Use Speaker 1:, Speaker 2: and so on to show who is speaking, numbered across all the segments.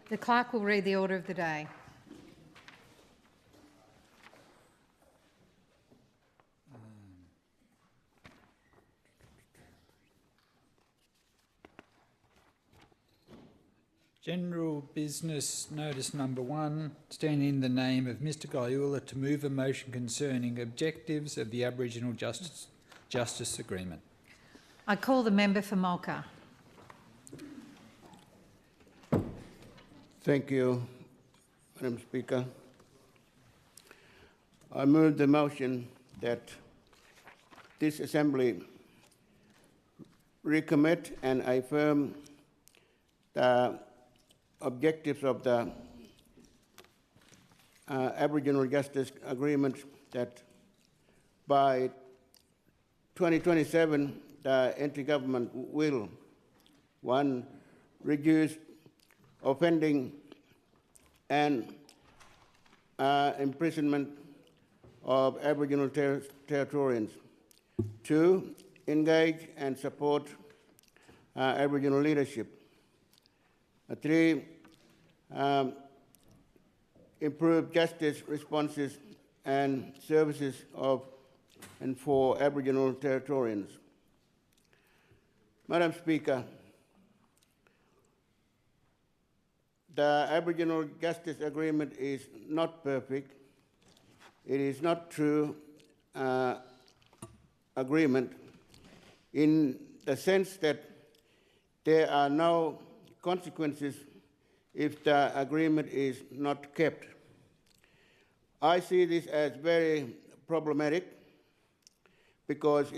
Speaker 1: The clerk will read the order of the day.
Speaker 2: General business notice number 1, standing in the name of Mr Guyula to move a motion concerning objectives of the Aboriginal Justice Agreement.
Speaker 1: I call the member for Mulka.
Speaker 3: Thank you, Madam Speaker. I move the motion that this Assembly recommit and affirm the objectives of the Aboriginal Justice Agreement, that by 2027 the anti-government will, 1, reduce offending and imprisonment of Aboriginal Territorians, 2, engage and support Aboriginal leadership, 3, improve justice responses and services of and for Aboriginal Territorians. Madam Speaker, the Aboriginal Justice Agreement is not perfect. It is not true agreement in the sense that there are no consequences if the agreement is not kept. I see this as very problematic because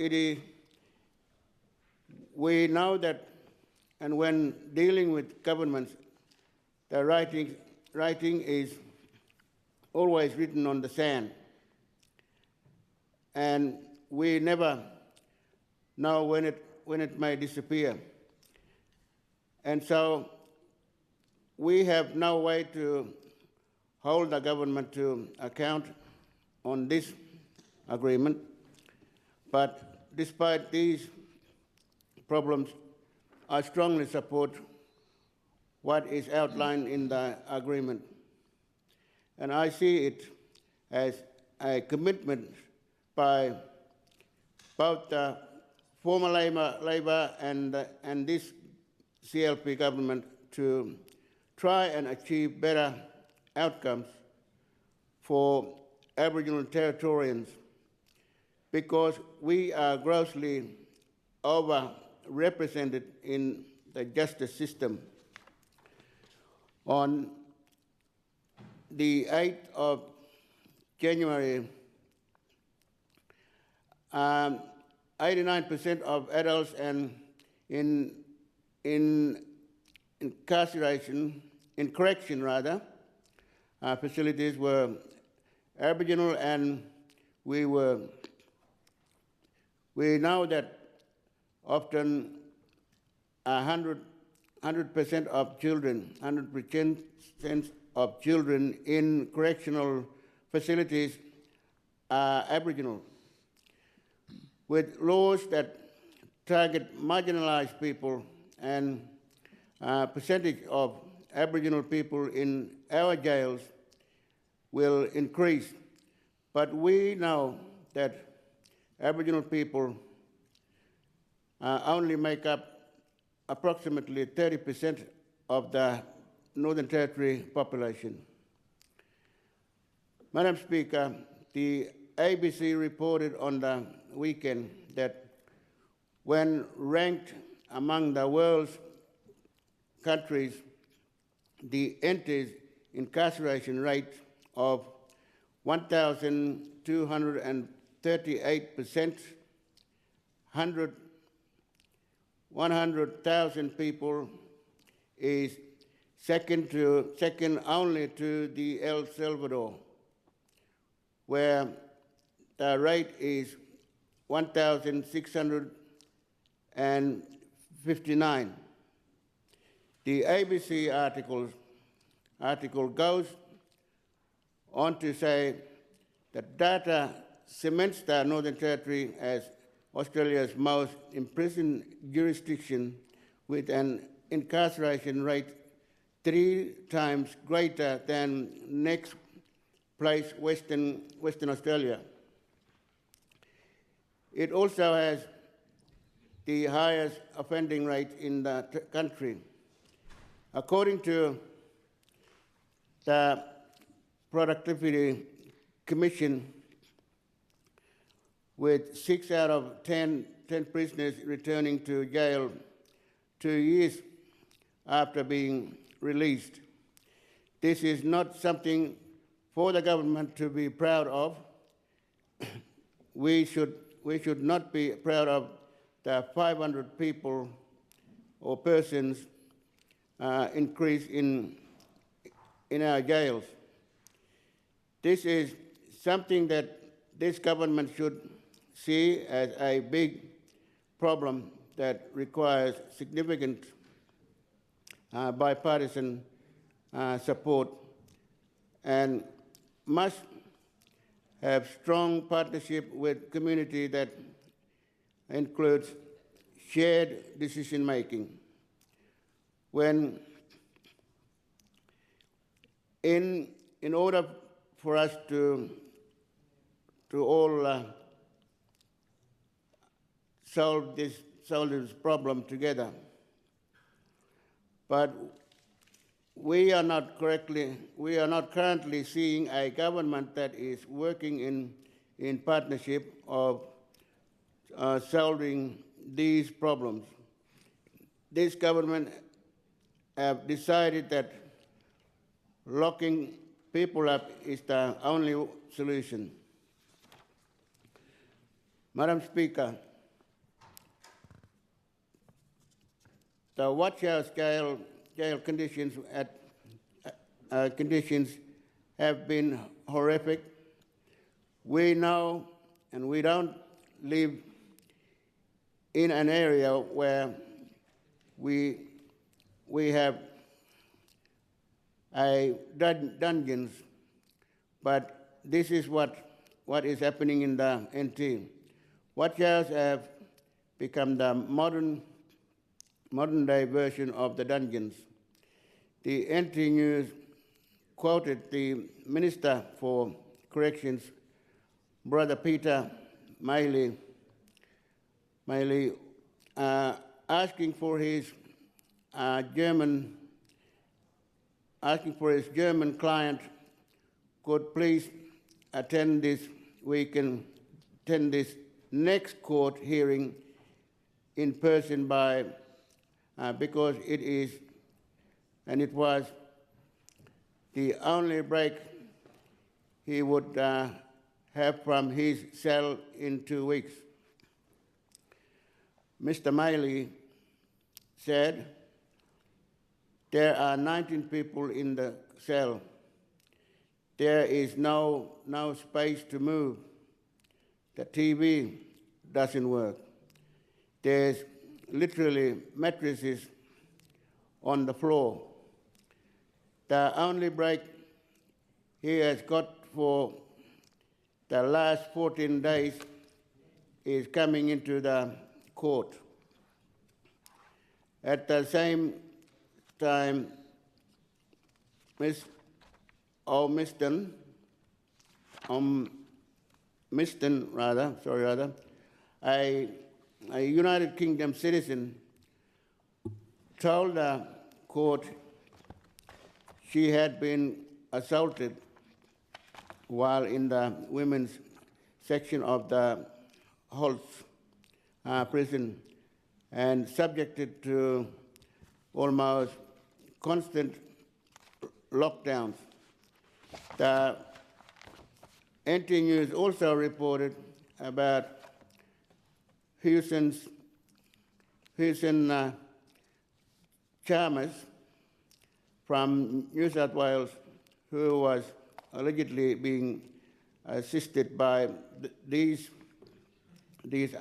Speaker 3: we know that, and when dealing with governments, the writing is always written on the sand, and we never know when it may disappear. And so we have no way to hold the government to account on this agreement. But despite these problems, I strongly support what is outlined in the agreement. And I see it as a commitment by both the former Labor and this CLP government to try and achieve better outcomes for Aboriginal Territorians, because we are grossly overrepresented in the justice system. On the 8th of January, 89% of adults and in correction facilities were Aboriginal, and we know that often 100% of children, 100% of children in correctional facilities are Aboriginal. With laws that target marginalised people and percentage of Aboriginal people in our jails will increase. But we know that Aboriginal people only make up approximately 30% of the Northern Territory population. Madam Speaker, the ABC reported on the weekend that when ranked among the world's countries, the incarceration rate of 1,238%, 100,000 people, is second only to the El Salvador, where the rate is 1,659. The ABC article goes on to say that data cements the Northern Territory as Australia's most imprisoned jurisdiction, with an incarceration rate 3 times greater than next place, Western Australia. It also has the highest offending rate in the country. According to the Productivity Commission, with 6 out of 10 prisoners returning to jail 2 years after being released. This is not something for the government to be proud of. We should not be proud of the 500 people or persons increase in our jails. This is something that this government should see as a big problem that requires significant bipartisan support and must have strong partnership with community that includes shared decision making. When in order for us to all solve this problem together, but we are not currently seeing a government that is working in partnership of solving these problems. This government have decided that locking people up is the only solution. Madam Speaker, the Watch House jail conditions have been horrific. We know, and we don't live in an area where we have dungeons, but this is what is happening in the NT. Watch House have become the modern day version of the dungeons. The NT News quoted the Minister for Corrections, Brother Peter Maley, asking for his German client could please attend this next court hearing in person because it was the only break he would have from his cell in 2 weeks. Mr. Maley said, there are 19 people in the cell. There is no space to move. The TV doesn't work. There's literally mattresses on the floor. The only break he has got for the last 14 days is coming into the court. At the same time, Miston, a United Kingdom citizen, told the court she had been assaulted while in the women's section of the Holt's prison and subjected to almost constant lockdowns. The NT News also reported about Hewson Chalmers from New South Wales, who was allegedly being assisted by these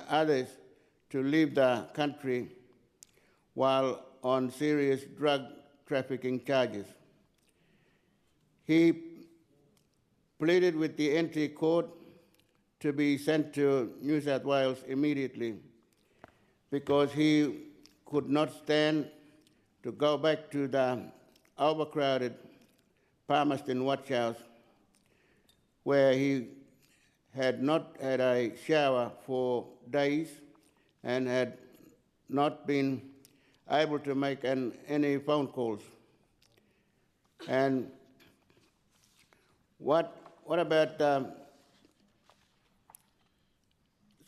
Speaker 3: others to leave the country while on serious drug trafficking charges. He pleaded with the NT court to be sent to New South Wales immediately because he could not stand to go back to the overcrowded Palmerston Watch House, where he had not had a shower for days and had not been able to make any phone calls. And what about,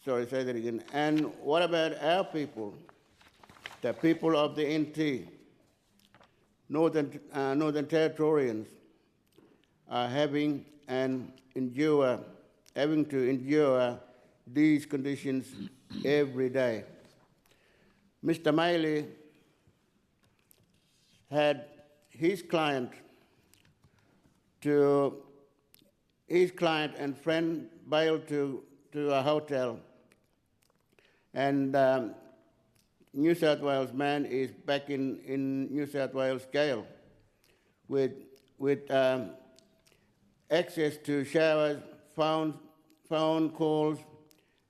Speaker 3: sorry, say that again. And what about our people, the people of the NT, Northern Territorians, are having to endure these conditions every day. Mr. Maley had his client and friend bailed to a hotel, and New South Wales man is back in New South Wales jail with access to showers, phone calls,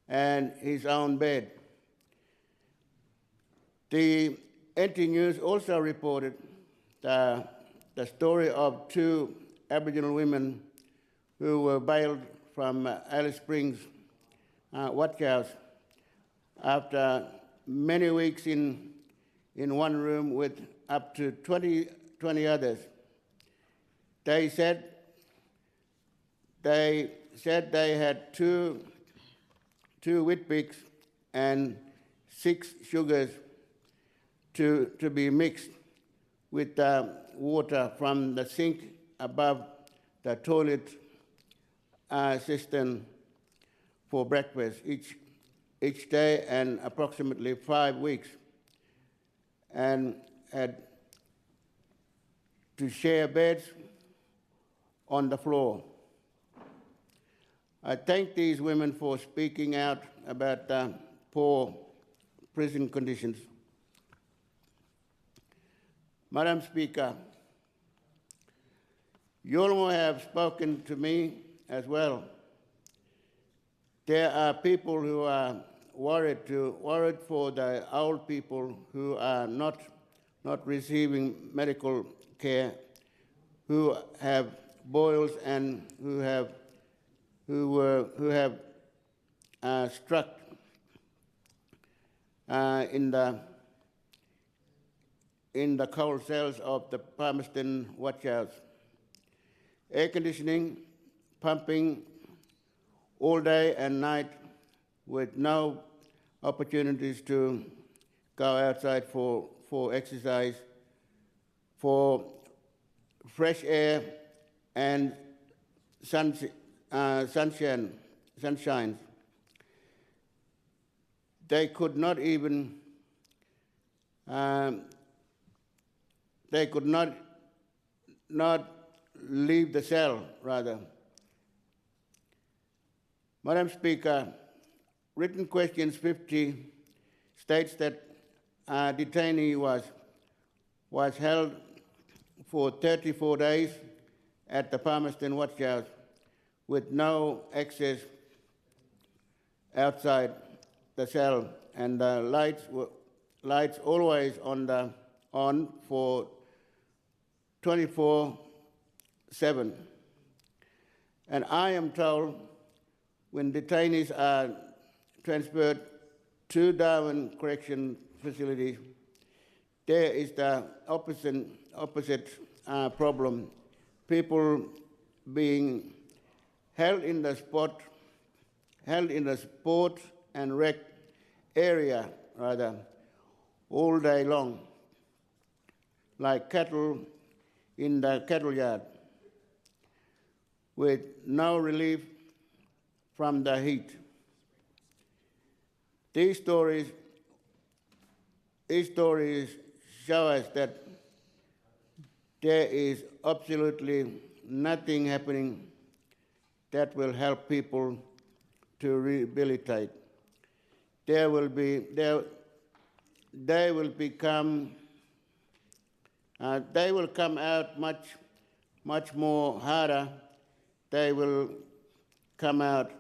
Speaker 3: and his own bed. The NT News also reported the story of two Aboriginal women who were bailed from Alice Springs Watch House after many weeks in one room with up to 20 others. They said they had two Weet-Bix and 6 sugars to be mixed with water from the sink above the toilet cistern for breakfast each day, and approximately 5 weeks, and had to share beds on the floor. I thank these women for speaking out about poor prison conditions. Madam Speaker, you all have spoken to me as well. There are people who are worried for the old people who are not receiving medical care, who have boils and who have struck in the cold cells of the Palmerston Watch House. Air conditioning, pumping all day and night with no opportunities to go outside for exercise, for fresh air and sunshine. They could not even not leave the cell, rather. Madam Speaker, written questions 50 states that a detainee was held for 34 days at the Palmerston Watch House with no access outside the cell, and the lights always on for 24/7. And I am told when detainees are transferred to Darwin Correction Facility, there is the opposite problem. People being held in the sport and rec area, rather, all day long, like cattle in the cattle yard, with no relief from the heat. These stories show us that there is absolutely nothing happening that will help people to rehabilitate. They will come out much more harder. They will come out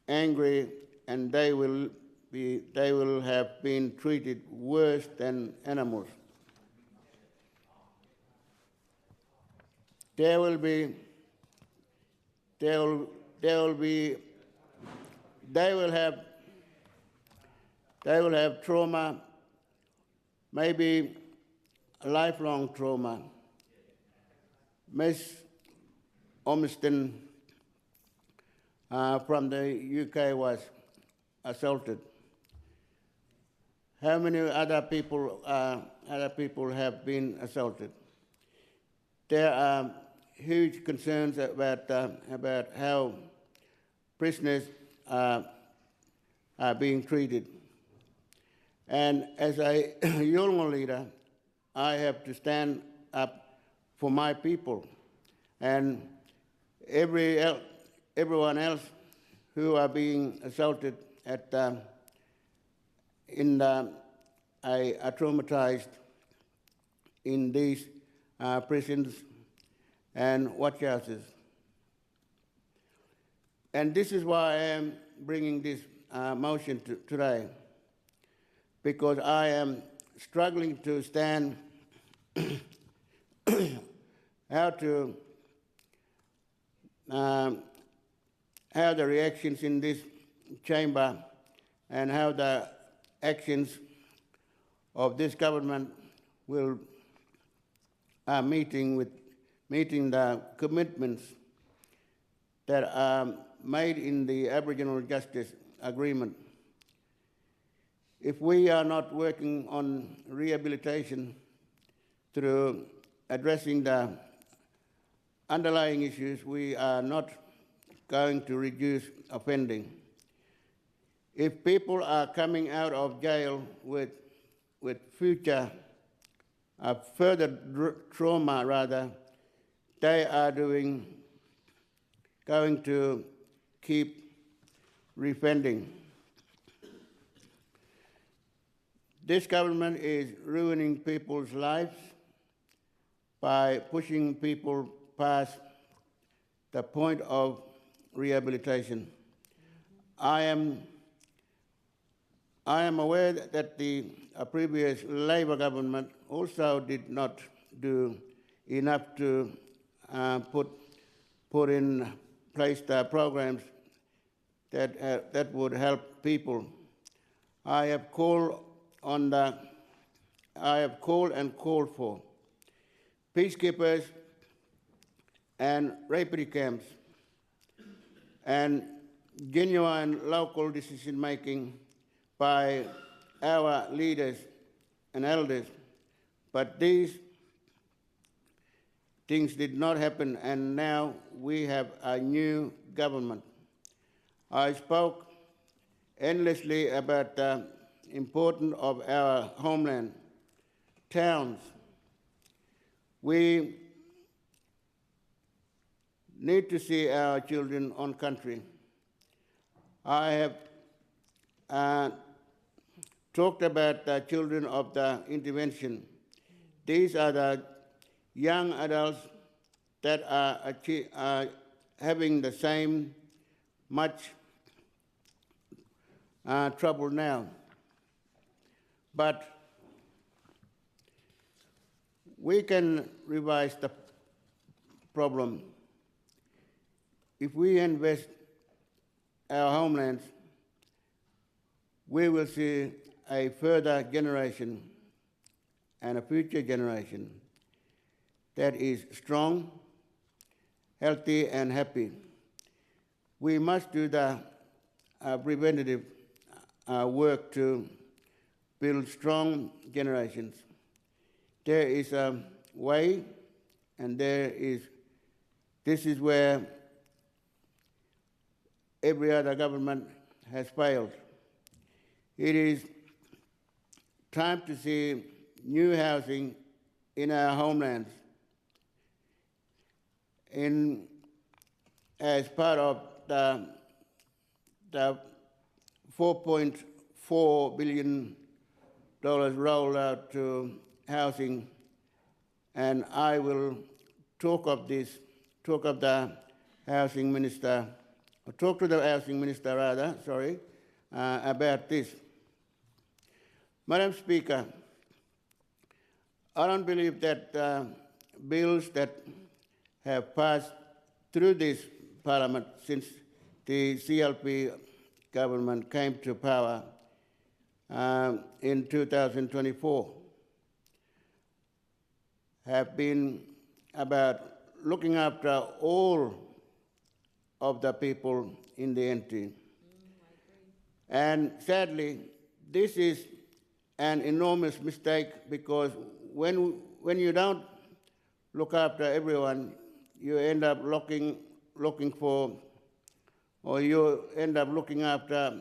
Speaker 3: angry, and they will have been treated worse than animals. there will be, there will be, they will have trauma, maybe a lifelong trauma. Miss Ormiston from the UK was assaulted. How many other people have been assaulted? There are huge concerns about how prisoners are being treated. And as a Yolngu leader, I have to stand up for my people and everyone else who are being assaulted are traumatized in these prisons and watchhouses. And this is why I am bringing this motion today, because I am struggling to stand how the reactions in this chamber and how the actions of this government will meeting the commitments that are made in the Aboriginal Justice Agreement. If we are not working on rehabilitation through addressing the underlying issues, we are not going to reduce offending. If people are coming out of jail with further trauma, rather, they are going to keep reoffending. This government is ruining people's lives by pushing people past the point of rehabilitation. I am aware that the previous Labor government also did not do enough to put in place the programs that would help people. I have called for peacekeepers and refugee camps and genuine local decision-making by our leaders and elders. But these things did not happen, and now we have a new government. I spoke endlessly about the importance of our homeland, towns. We need to see our children on country. I have talked about the children of the intervention. These are the young adults that are having the same much trouble now. But we can revise the problem. If we invest our homelands, we will see a further generation and a future generation that is strong, healthy, and happy. We must do the preventative work to build strong generations. There is a way, and this is where every other government has failed. It is time to see new housing in our homelands as part of the $4.4 billion rollout to housing, and I will talk to the housing minister, about this. Madam Speaker, I don't believe that bills that have passed through this parliament since the CLP government came to power in 2024 have been about looking after all of the people in the NT. And sadly, this is an enormous mistake because when you don't look after everyone, you end up looking for, or you end up looking after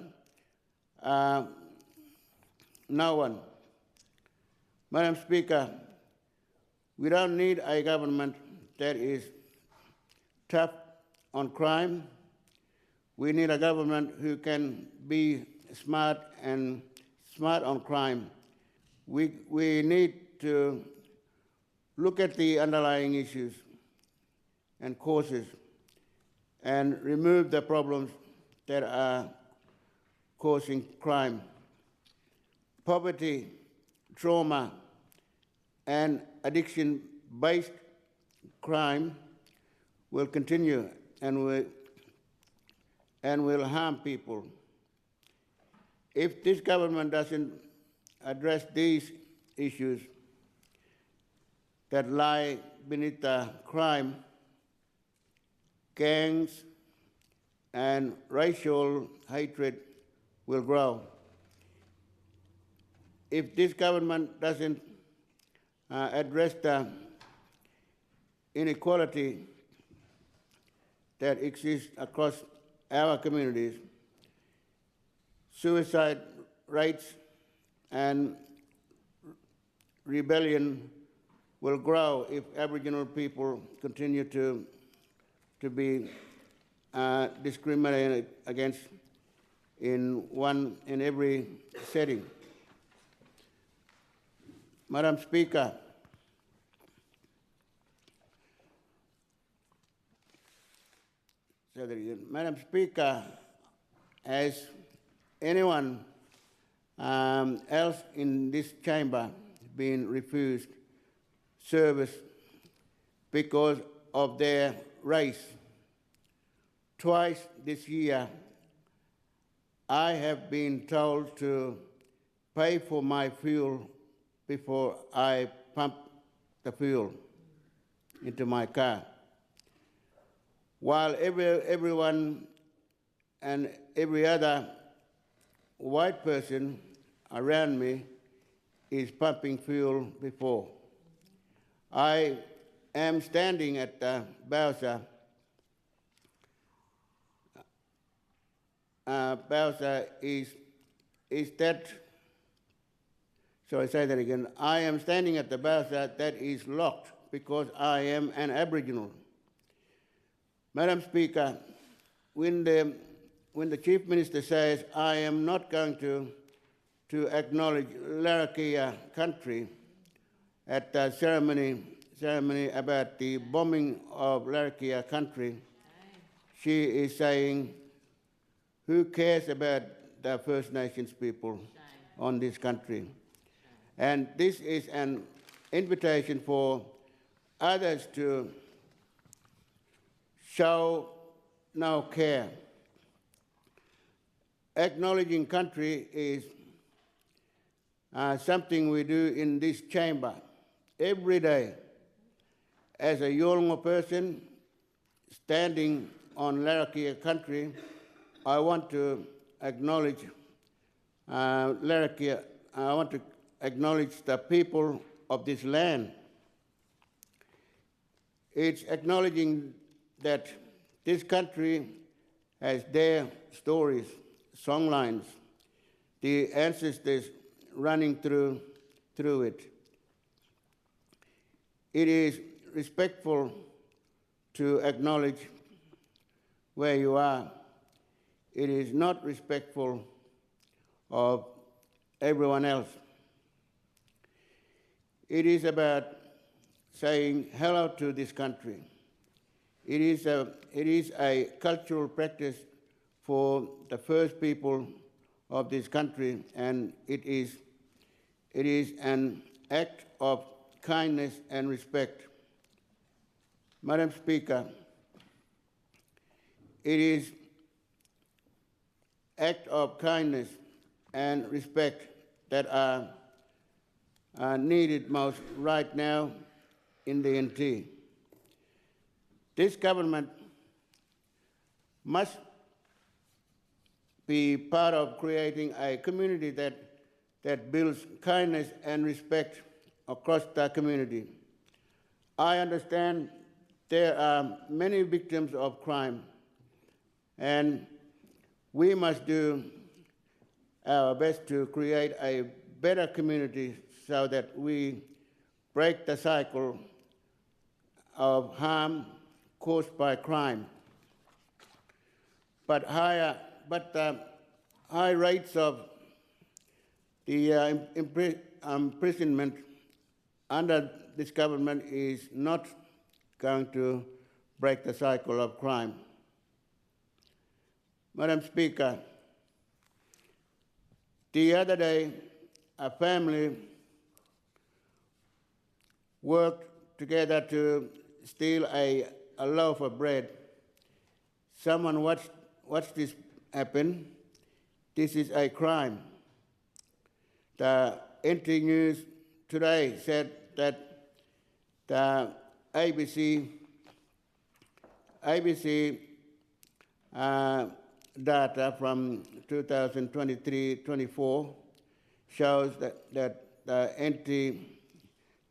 Speaker 3: no one. Madam Speaker, we don't need a government that is tough on crime. We need a government who can be smart on crime. We need to look at the underlying issues and causes and remove the problems that are causing crime. Poverty, trauma, and addiction-based crime will continue and will harm people. If this government doesn't address these issues that lie beneath the crime, gangs, and racial hatred will grow. If this government doesn't address the inequality that exists across our communities, suicide rates and rebellion will grow if Aboriginal people continue to be discriminated against in every setting. Madam Speaker, has anyone else in this chamber been refused service because of their race? Twice this year, I have been told to pay for my fuel before I pump the fuel into my car. While everyone and every other white person around me is pumping fuel before. I am standing at the Bowser. Bowser is that, so I say that again, I am standing at the Bowser that is locked because I am an Aboriginal. Madam Speaker, when the Chief Minister says, I am not going to acknowledge Larrakia country at the ceremony about the bombing of Larrakia country, she is saying, who cares about the First Nations people on this country? And this is an invitation for others to show no care. Acknowledging country is something we do in this chamber every day. As a Yolngu person standing on Larrakia country, I want to acknowledge Larrakia. I want to acknowledge the people of this land. It's acknowledging that this country has their stories, songlines, the ancestors running through it. It is respectful to acknowledge where you are. It is not respectful of everyone else. It is about saying hello to this country. It is a cultural practice for the first people of this country, and it is an act of kindness and respect. Madam Speaker, it is acts of kindness and respect that are needed most right now in the NT. This government must be part of creating a community that builds kindness and respect across the community. I understand there are many victims of crime, and we must do our best to create a better community so that we break the cycle of harm caused by crime. But the high rates of the imprisonment under this government is not going to break the cycle of crime. Madam Speaker, the other day, a family worked together to steal a loaf of bread. Someone watched this happen. This is a crime. The NT News today said that the ABC data from 2023-24 shows that the NT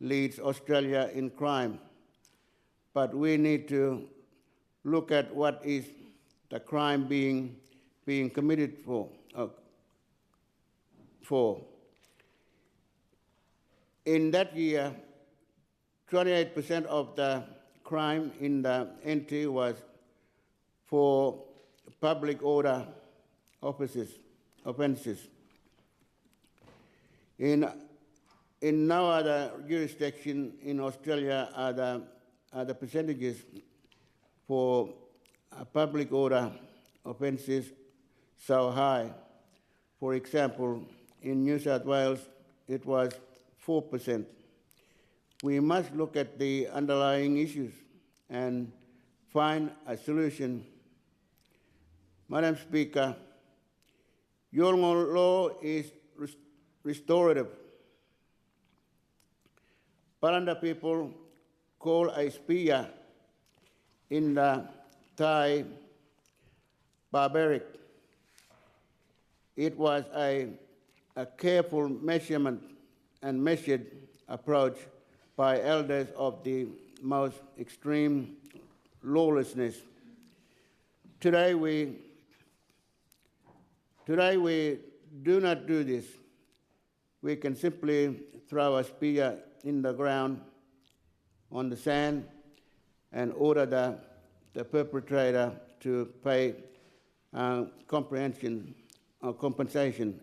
Speaker 3: leads Australia in crime. But we need to look at what is the crime being committed for. In that year, 28% of the crime in the NT was for public order offences. In no other jurisdiction in Australia are the percentages for public order offences so high. For example, in New South Wales, it was 4%. We must look at the underlying issues and find a solution. Madam Speaker, your law is restorative. Palanda people call a spear in the Thai barbaric. It was a careful measurement and measured approach by elders of the most extreme lawlessness. Today we do not do this. We can simply throw a spear in the ground on the sand and order the perpetrator to pay compensation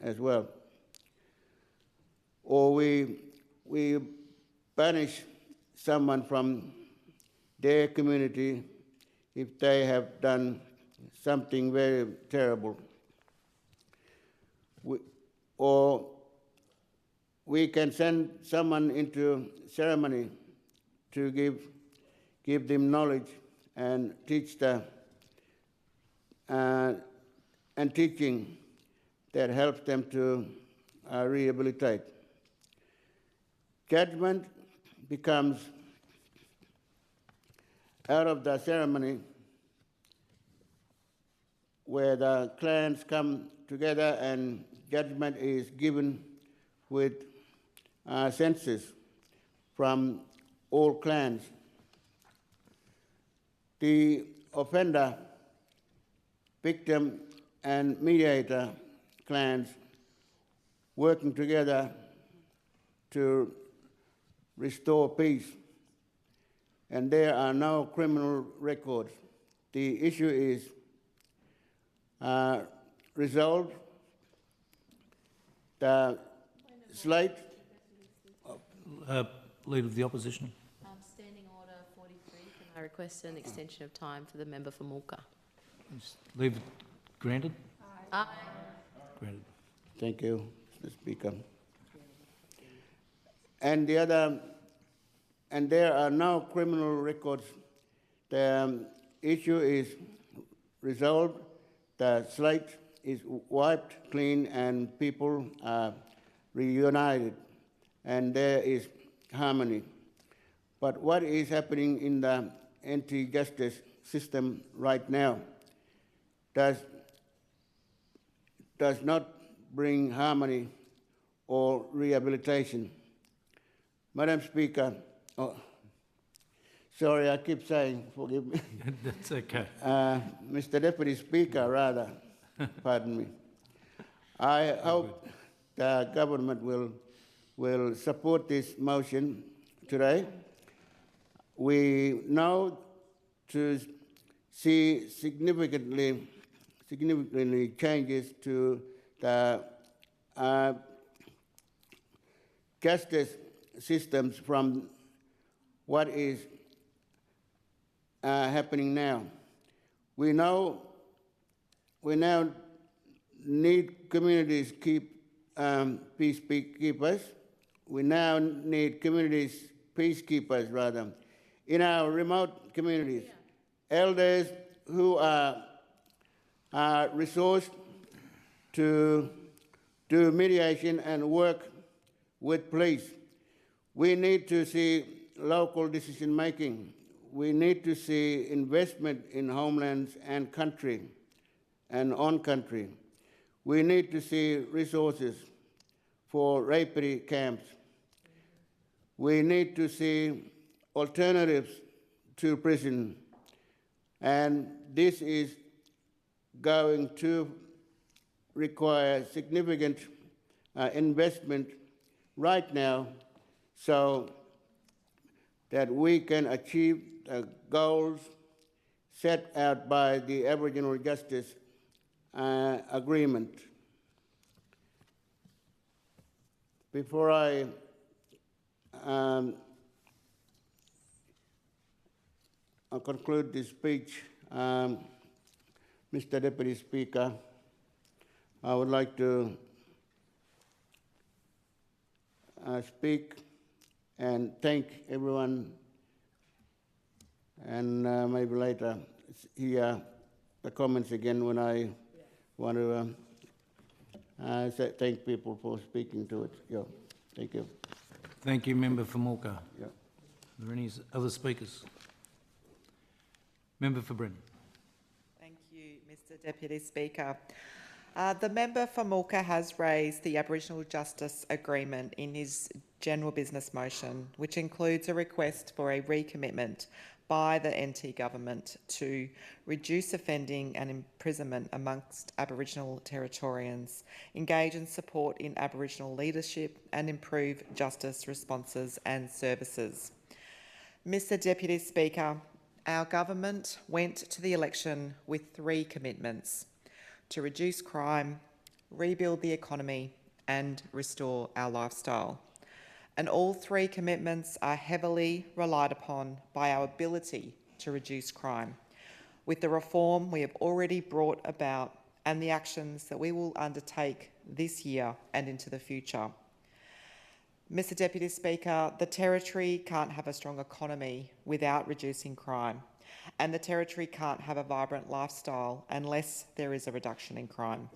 Speaker 3: as well. Or we banish someone from their community if they have done something very terrible. Or we can send someone into ceremony to give them knowledge and teach and teaching that helps them to rehabilitate. Judgment becomes out of the ceremony where the clans come together and judgment is given with census from all clans. The offender, victim, and mediator clans working together to restore peace, and there are no criminal records. The issue is resolved. The slate.
Speaker 4: Leader of the Opposition.
Speaker 5: Standing Order 43, can I request an extension of time for the member for Mulka?
Speaker 4: Leave it granted?
Speaker 5: Aye.
Speaker 4: Granted.
Speaker 3: Thank you, Mr. Speaker. And there are no criminal records the issue is resolved, the slate is wiped clean, and people are reunited, and there is harmony. But what is happening in the anti-justice system right now does not bring harmony or rehabilitation. Madam Speaker, sorry, I keep saying, forgive me.
Speaker 4: That's okay.
Speaker 3: Mr. Deputy Speaker, rather, pardon me. I hope the government will support this motion today. We know to see significantly changes to the justice systems from what is happening now. We now need communities keep peacekeepers. We now need communities peacekeepers rather in our remote communities. Elders who are resourced to do mediation and work with police. We need to see local decision making. We need to see investment in homelands and country and on country. We need to see resources for refugee camps. We need to see alternatives to prison. And this is going to require significant investment right now so that we can achieve the goals set out by the Aboriginal Justice Agreement. Before I conclude this speech, Mr. Deputy Speaker, I would like to speak and thank everyone, and maybe later hear the comments again when I want to thank people for speaking to it. Yeah. Thank you.
Speaker 4: Thank you, Member for Mulka.
Speaker 3: Yeah.
Speaker 4: Are there any other speakers? Member for Brenton.
Speaker 6: Thank you, Mr. Deputy Speaker. The member for Mulka has raised the Aboriginal Justice Agreement in his general business motion, which includes a request for a recommitment by the NT government to reduce offending and imprisonment amongst Aboriginal Territorians, engage and support in Aboriginal leadership and improve justice responses and services. Mr. Deputy Speaker, our government went to the election with 3 commitments: to reduce crime, rebuild the economy and restore our lifestyle. And all 3 commitments are heavily relied upon by our ability to reduce crime, with the reform we have already brought about and the actions that we will undertake this year and into the future. Mr. Deputy Speaker, the Territory can't have a strong economy without reducing crime, and the Territory can't have a vibrant lifestyle unless there is a reduction in crime.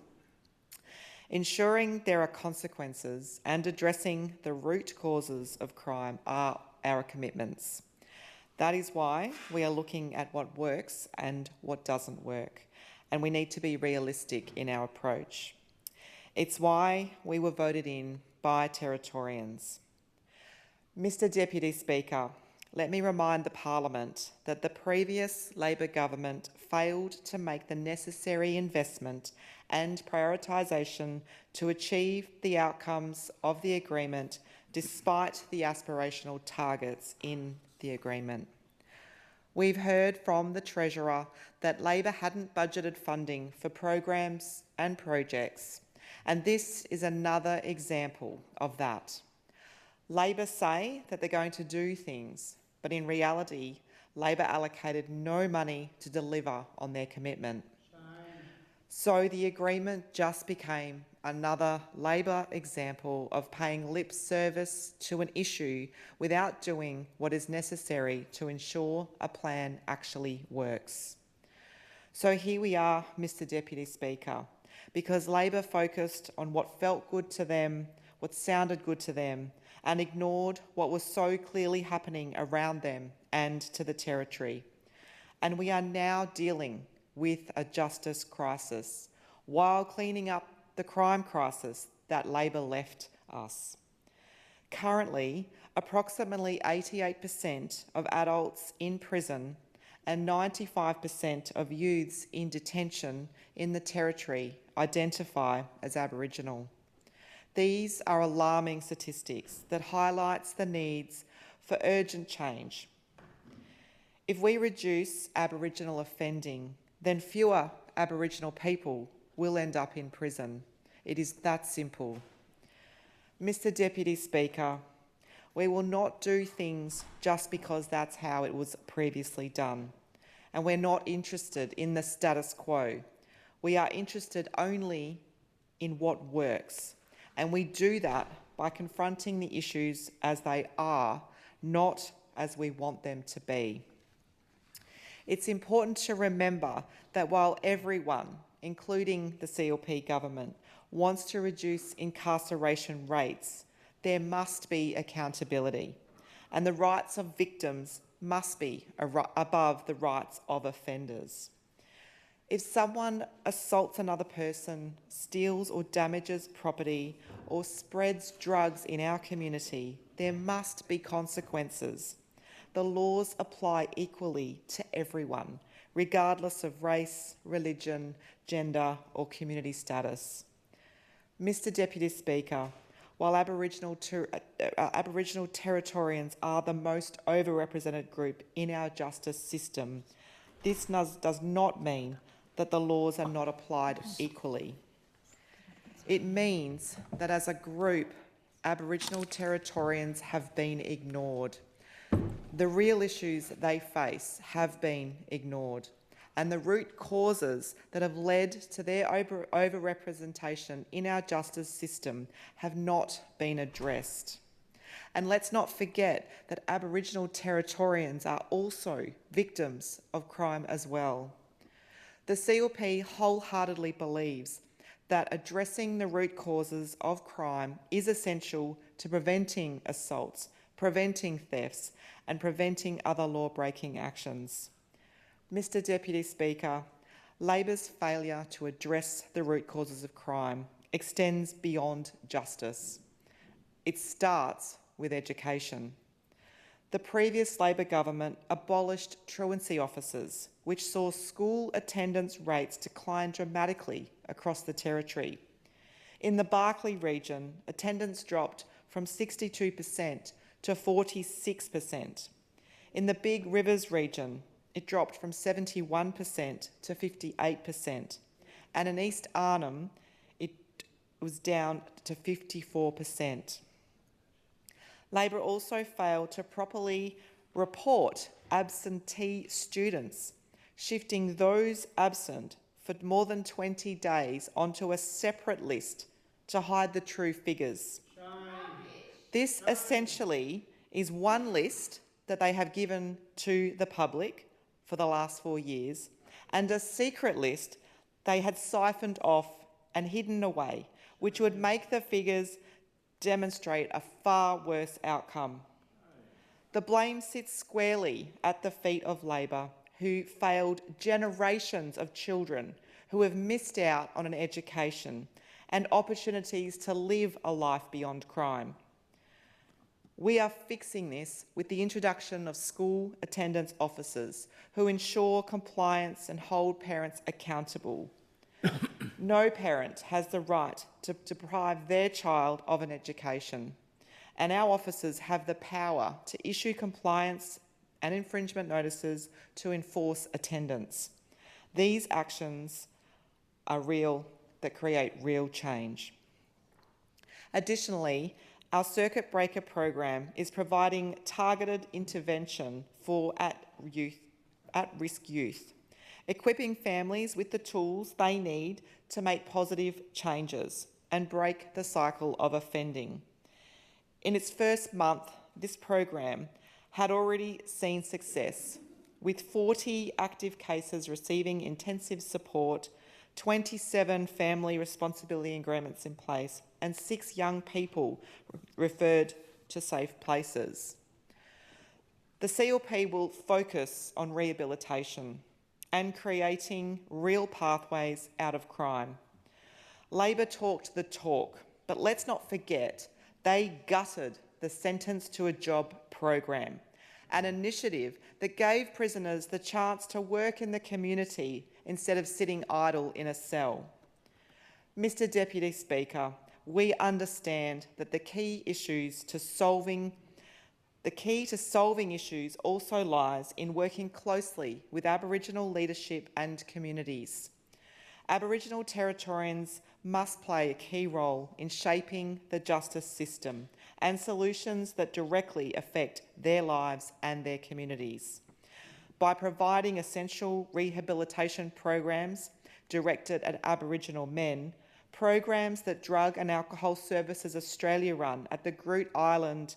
Speaker 6: Ensuring there are consequences and addressing the root causes of crime are our commitments. That is why we are looking at what works and what doesn't work, and we need to be realistic in our approach. It's why we were voted in by Territorians. Mr. Deputy Speaker, let me remind the Parliament that the previous Labor government failed to make the necessary investment and prioritisation to achieve the outcomes of the agreement despite the aspirational targets in the agreement. We've heard from the Treasurer that Labor hadn't budgeted funding for programs and projects, and this is another example of that. Labor say that they're going to do things, but in reality, Labor allocated no money to deliver on their commitment. So the agreement just became another Labor example of paying lip service to an issue without doing what is necessary to ensure a plan actually works. So here we are, Mr. Deputy Speaker, because Labor focused on what felt good to them, what sounded good to them, and ignored what was so clearly happening around them and to the Territory. And we are now dealing with a justice crisis while cleaning up the crime crisis that Labor left us. Currently, approximately 88% of adults in prison and 95% of youths in detention in the Territory identify as Aboriginal. These are alarming statistics that highlights the needs for urgent change. If we reduce Aboriginal offending, then fewer Aboriginal people will end up in prison. It is that simple. Mr. Deputy Speaker, we will not do things just because that's how it was previously done. And we're not interested in the status quo. We are interested only in what works. And we do that by confronting the issues as they are, not as we want them to be. It's important to remember that while everyone, including the CLP government, wants to reduce incarceration rates, there must be accountability, and the rights of victims must be above the rights of offenders. If someone assaults another person, steals or damages property, or spreads drugs in our community, there must be consequences. The laws apply equally to everyone, regardless of race, religion, gender, or community status. Mr. Deputy Speaker, while Aboriginal Territorians are the most overrepresented group in our justice system, this does not mean that the laws are not applied equally. It means that as a group, Aboriginal Territorians have been ignored. The real issues that they face have been ignored, and the root causes that have led to their overrepresentation in our justice system have not been addressed. And let's not forget that Aboriginal Territorians are also victims of crime as well. The CLP wholeheartedly believes that addressing the root causes of crime is essential to preventing assaults, preventing thefts, and preventing other law-breaking actions. Mr. Deputy Speaker, Labor's failure to address the root causes of crime extends beyond justice. It starts with education. The previous Labor government abolished truancy officers, which saw school attendance rates decline dramatically across the Territory. In the Barkly region, attendance dropped from 62% to 46%. In the Big Rivers region, it dropped from 71% to 58%. And in East Arnhem, it was down to 54%. Labor also failed to properly report absentee students, shifting those absent for more than 20 days onto a separate list to hide the true figures. This essentially is one list that they have given to the public for the last 4 years, and a secret list they had siphoned off and hidden away, which would make the figures demonstrate a far worse outcome. The blame sits squarely at the feet of Labor, who failed generations of children who have missed out on an education and opportunities to live a life beyond crime. We are fixing this with the introduction of school attendance officers who ensure compliance and hold parents accountable. No parent has the right to deprive their child of an education, and our officers have the power to issue compliance and infringement notices to enforce attendance. These actions are real, that create real change. Additionally, our circuit breaker program is providing targeted intervention for at-risk youth. equipping families with the tools they need to make positive changes and break the cycle of offending. In its first month, this program had already seen success, with 40 active cases receiving intensive support, 27 family responsibility agreements in place, and 6 young people referred to safe places. The CLP will focus on rehabilitation and creating real pathways out of crime. Labor talked the talk, but let's not forget they gutted the Sentence to a Job program, an initiative that gave prisoners the chance to work in the community instead of sitting idle in a cell. Mr. Deputy Speaker, we understand that the key to solving issues also lies in working closely with Aboriginal leadership and communities. Aboriginal Territorians must play a key role in shaping the justice system and solutions that directly affect their lives and their communities. By providing essential rehabilitation programs directed at Aboriginal men, programs that Drug and Alcohol Services Australia run at the Groote Eylandt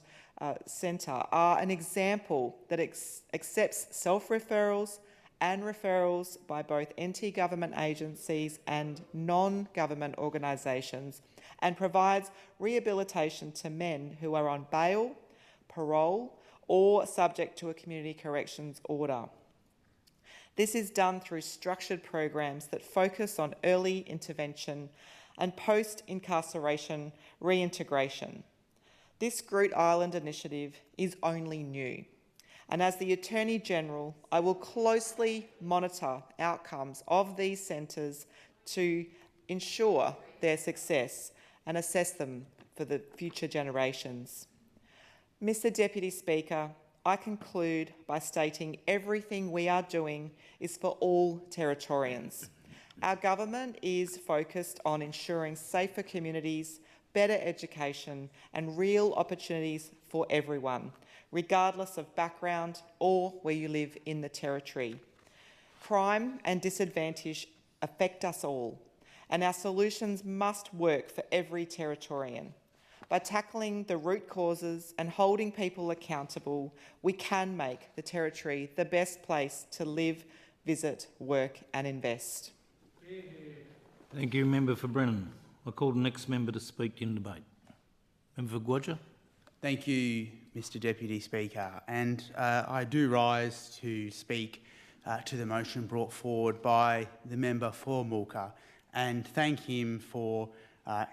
Speaker 6: Centre are an example that accepts self-referrals and referrals by both NT-government agencies and non-government organisations, and provides rehabilitation to men who are on bail, parole, or subject to a community corrections order. This is done through structured programs that focus on early intervention and post-incarceration reintegration. This Groote Eylandt initiative is only new, and as the Attorney-General, I will closely monitor outcomes of these centres to ensure their success and assess them for the future generations. Mr. Deputy Speaker, I conclude by stating everything we are doing is for all Territorians. Our government is focused on ensuring safer communities, better education and real opportunities for everyone, regardless of background or where you live in the Territory. Crime and disadvantage affect us all, and our solutions must work for every Territorian. By tackling the root causes and holding people accountable, we can make the Territory the best place to live, visit, work and invest.
Speaker 4: Thank you, Member for Brennan. I call the next member to speak in debate. Member for Gwoja.
Speaker 7: Thank you, Mr. Deputy Speaker. And I do rise to speak to the motion brought forward by the member for Mulka and thank him for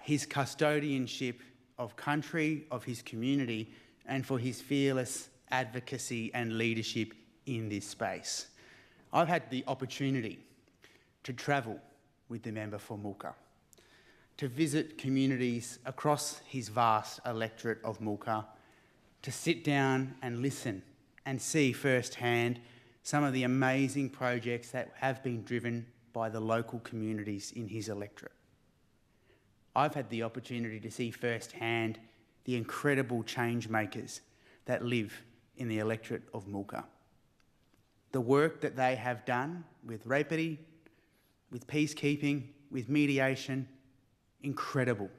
Speaker 7: his custodianship of country, of his community, and for his fearless advocacy and leadership in this space. I've had the opportunity to travel with the member for Mulka, to visit communities across his vast electorate of Mulka, to sit down and listen and see firsthand some of the amazing projects that have been driven by the local communities in his electorate. I've had the opportunity to see firsthand the incredible change makers that live in the electorate of Mulka. The work that they have done with rapidity, with peacekeeping, with mediation, incredible.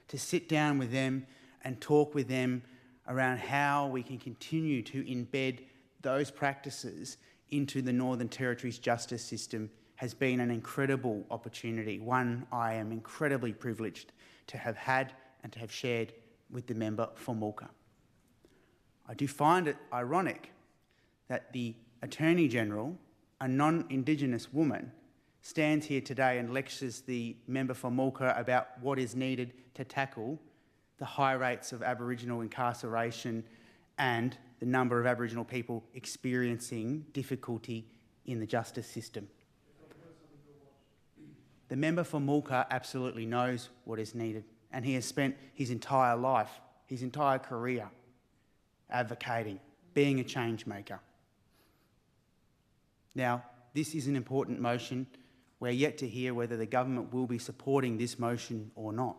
Speaker 7: To sit down with them and talk with them around how we can continue to embed those practices into the Northern Territory's justice system has been an incredible opportunity, one I am incredibly privileged to have had and to have shared with the member for Mulka. I do find it ironic that the Attorney-General, a non-Indigenous woman, stands here today and lectures the member for Mulka about what is needed to tackle the high rates of Aboriginal incarceration and the number of Aboriginal people experiencing difficulty in the justice system. The member for Mulka absolutely knows what is needed, and he has spent his entire life, his entire career, advocating, being a change maker. Now, this is an important motion. We're yet to hear whether the government will be supporting this motion or not.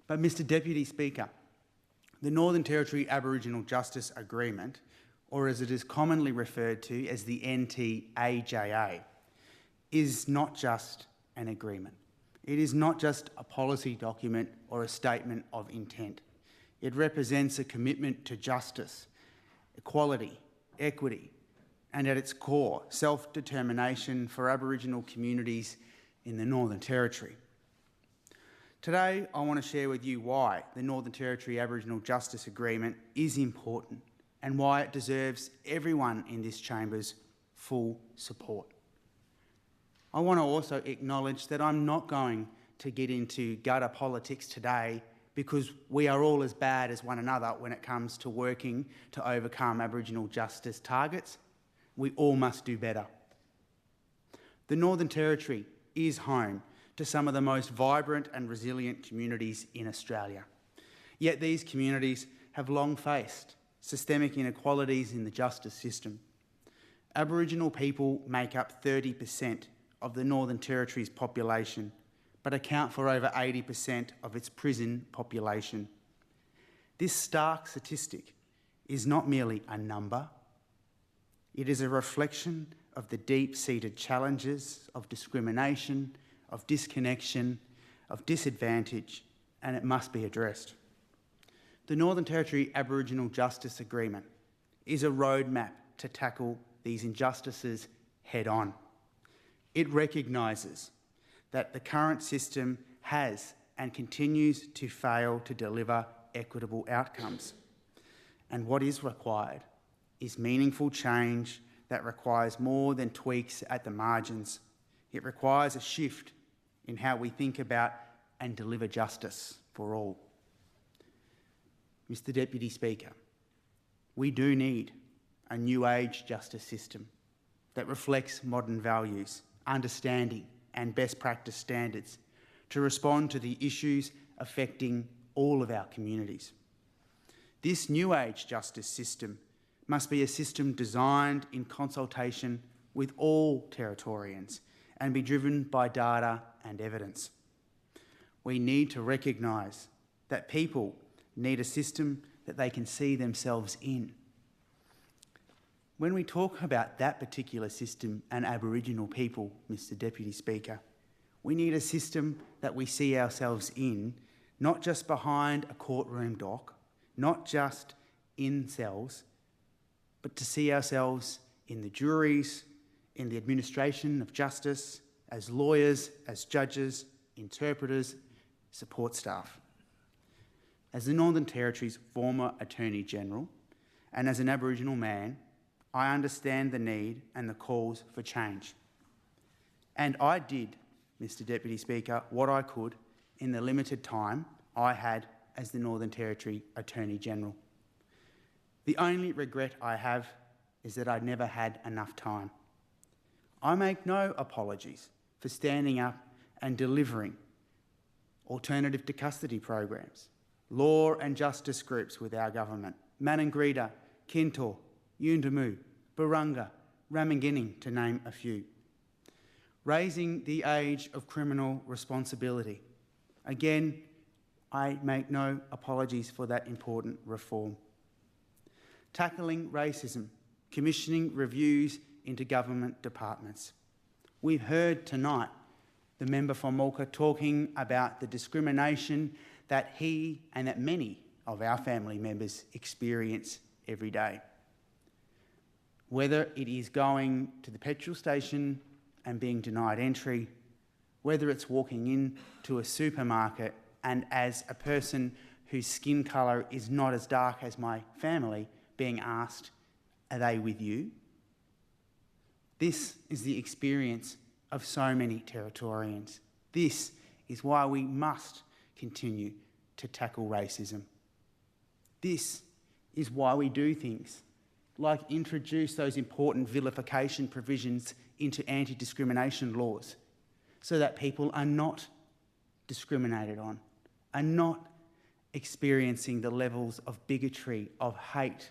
Speaker 7: But Mr. Deputy Speaker, the Northern Territory Aboriginal Justice Agreement or as it is commonly referred to as the NTAJA, is not just an agreement. It is not just a policy document or a statement of intent. It represents a commitment to justice, equality, equity, and at its core, self-determination for Aboriginal communities in the Northern Territory. Today, I want to share with you why the Northern Territory Aboriginal Justice Agreement is important and why it deserves everyone in this chamber's full support. I want to also acknowledge that I'm not going to get into gutter politics today because we are all as bad as one another when it comes to working to overcome Aboriginal justice targets. We all must do better. The Northern Territory is home to some of the most vibrant and resilient communities in Australia. Yet these communities have long faced systemic inequalities in the justice system. Aboriginal people make up 30% of the Northern Territory's population, but account for over 80% of its prison population. This stark statistic is not merely a number, it is a reflection of the deep-seated challenges of discrimination, of disconnection, of disadvantage, and it must be addressed. The Northern Territory Aboriginal Justice Agreement is a roadmap to tackle these injustices head-on. It recognises that the current system has and continues to fail to deliver equitable outcomes. And what is required is meaningful change that requires more than tweaks at the margins. It requires a shift in how we think about and deliver justice for all. Mr. Deputy Speaker, we do need a new age justice system that reflects modern values, understanding and best practice standards to respond to the issues affecting all of our communities. This new age justice system must be a system designed in consultation with all Territorians and be driven by data and evidence. We need to recognise that people need a system that they can see themselves in. When we talk about that particular system and Aboriginal people, Mr. Deputy Speaker, we need a system that we see ourselves in, not just behind a courtroom dock, not just in cells, but to see ourselves in the juries, in the administration of justice, as lawyers, as judges, interpreters, support staff. As the Northern Territory's former Attorney General and as an Aboriginal man, I understand the need and the calls for change. And I did, Mr. Deputy Speaker, what I could in the limited time I had as the Northern Territory Attorney General. The only regret I have is that I never had enough time. I make no apologies for standing up and delivering alternative to custody programs, law and justice groups with our government, Manuel, Kintor, Yuendamu, Barunga, Ramingining, to name a few. Raising the age of criminal responsibility. Again, I make no apologies for that important reform. Tackling racism, commissioning reviews into government departments. We've heard tonight the member from Mulka talking about the discrimination that he and that many of our family members experience every day. Whether it is going to the petrol station and being denied entry, whether it's walking into a supermarket and as a person whose skin colour is not as dark as my family being asked, are they with you? This is the experience of so many Territorians. This is why we must continue to tackle racism. This is why we do things like introduce those important vilification provisions into anti-discrimination laws so that people are not discriminated on, are not experiencing the levels of bigotry, of hate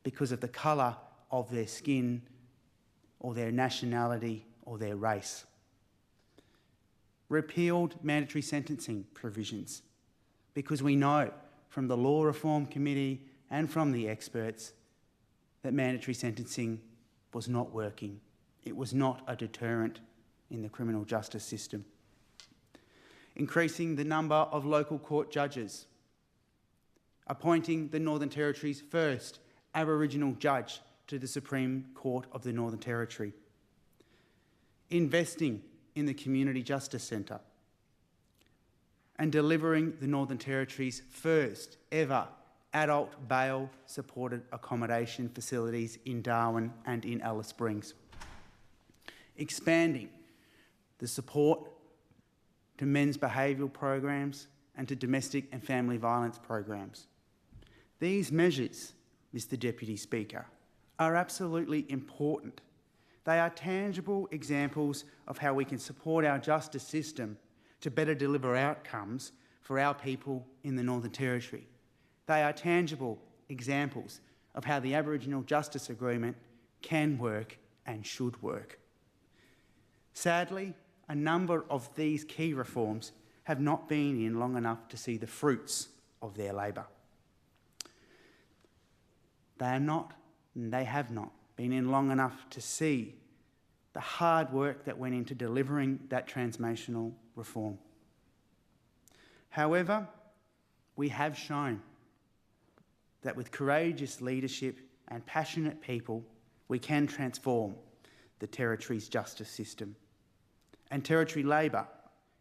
Speaker 7: because of the colour of their skin or their nationality or their race. Repealed mandatory sentencing provisions because we know from the Law Reform Committee and from the experts that mandatory sentencing was not working. It was not a deterrent in the criminal justice system. Increasing the number of local court judges. Appointing the Northern Territory's first Aboriginal judge to the Supreme Court of the Northern Territory. Investing in the Community Justice Centre. And delivering the Northern Territory's first ever adult bail supported accommodation facilities in Darwin and in Alice Springs. Expanding the support to men's behavioural programs and to domestic and family violence programs. These measures, Mr Deputy Speaker, are absolutely important. They are tangible examples of how we can support our justice system to better deliver outcomes for our people in the Northern Territory. They are tangible examples of how the Aboriginal Justice Agreement can work and should work. Sadly, a number of these key reforms have not been in long enough to see the fruits of their labour. They have not been in long enough to see the hard work that went into delivering that transformational reform. However, we have shown that with courageous leadership and passionate people, we can transform the Territory's justice system. And Territory Labor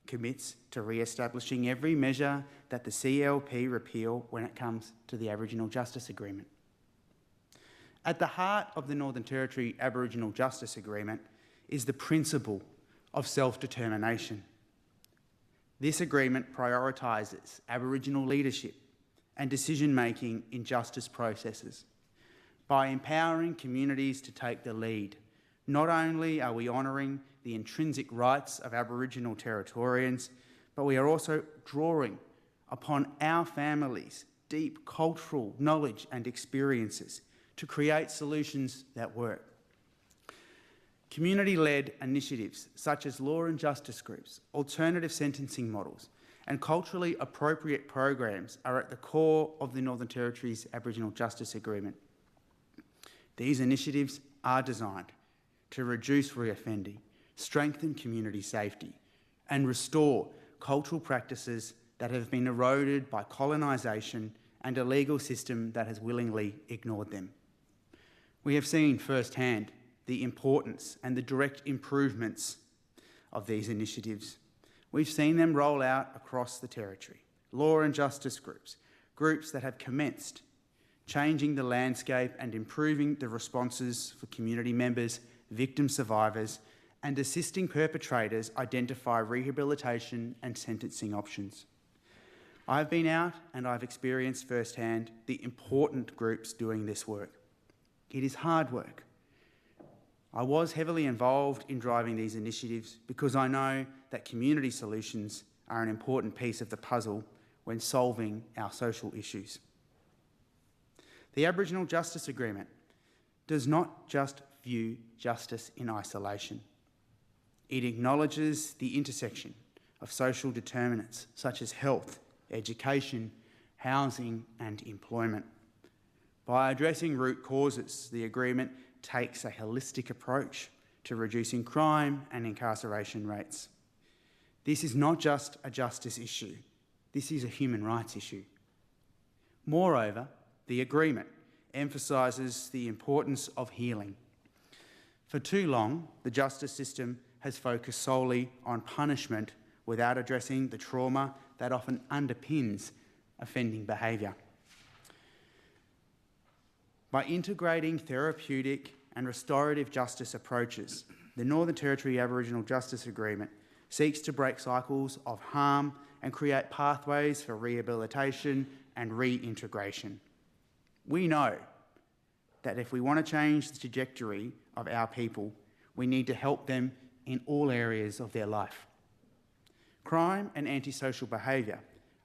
Speaker 7: commits to re-establishing every measure that the CLP repeal when it comes to the Aboriginal Justice Agreement. At the heart of the Northern Territory Aboriginal Justice Agreement is the principle of self-determination. This agreement prioritises Aboriginal leadership and decision-making in justice processes. By empowering communities to take the lead, not only are we honouring the intrinsic rights of Aboriginal Territorians, but we are also drawing upon our families' deep cultural knowledge and experiences to create solutions that work. Community-led initiatives such as law and justice groups, alternative sentencing models, and culturally appropriate programs are at the core of the Northern Territory's Aboriginal Justice Agreement. These initiatives are designed to reduce reoffending, strengthen community safety, and restore cultural practices that have been eroded by colonisation and a legal system that has willingly ignored them. We have seen firsthand the importance and the direct improvements of these initiatives. We've seen them roll out across the Territory. Law and justice groups, groups that have commenced changing the landscape and improving the responses for community members, victim survivors, and assisting perpetrators identify rehabilitation and sentencing options. I've been out and I've experienced firsthand the important groups doing this work. It is hard work. I was heavily involved in driving these initiatives because I know that community solutions are an important piece of the puzzle when solving our social issues. The Aboriginal Justice Agreement does not just view justice in isolation. It acknowledges the intersection of social determinants such as health, education, housing and employment. By addressing root causes, the agreement takes a holistic approach to reducing crime and incarceration rates. This is not just a justice issue, this is a human rights issue. Moreover, the agreement emphasises the importance of healing. For too long, the justice system has focused solely on punishment without addressing the trauma that often underpins offending behaviour. By integrating therapeutic and restorative justice approaches, the Northern Territory Aboriginal Justice Agreement seeks to break cycles of harm and create pathways for rehabilitation and reintegration. We know that if we want to change the trajectory of our people, we need to help them in all areas of their life. Crime and antisocial behaviour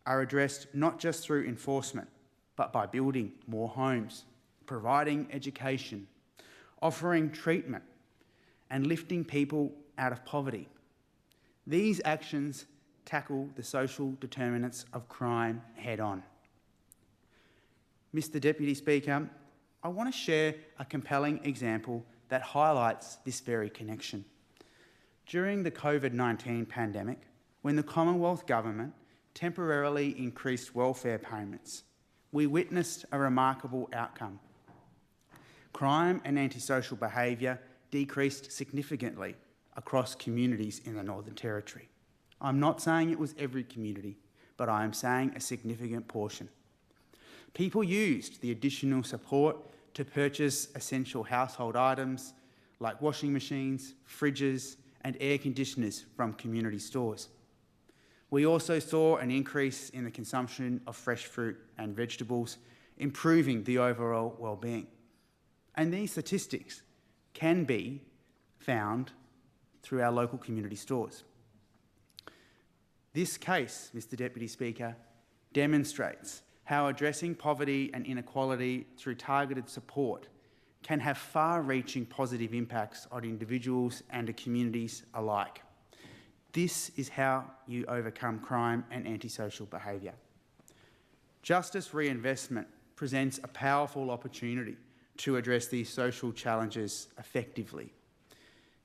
Speaker 7: are addressed not just through enforcement, but by building more homes, providing education, offering treatment, and lifting people out of poverty. These actions tackle the social determinants of crime head-on. Mr Deputy Speaker, I want to share a compelling example that highlights this very connection. During the COVID-19 pandemic, when the Commonwealth Government temporarily increased welfare payments, we witnessed a remarkable outcome. Crime and antisocial behaviour decreased significantly across communities in the Northern Territory. I'm not saying it was every community, but I am saying a significant portion. People used the additional support to purchase essential household items like washing machines, fridges, and air conditioners from community stores. We also saw an increase in the consumption of fresh fruit and vegetables, improving the overall well-being. And these statistics can be found through our local community stores. This case, Mr. Deputy Speaker, demonstrates how addressing poverty and inequality through targeted support can have far-reaching positive impacts on individuals and communities alike. This is how you overcome crime and antisocial behaviour. Justice reinvestment presents a powerful opportunity to address these social challenges effectively.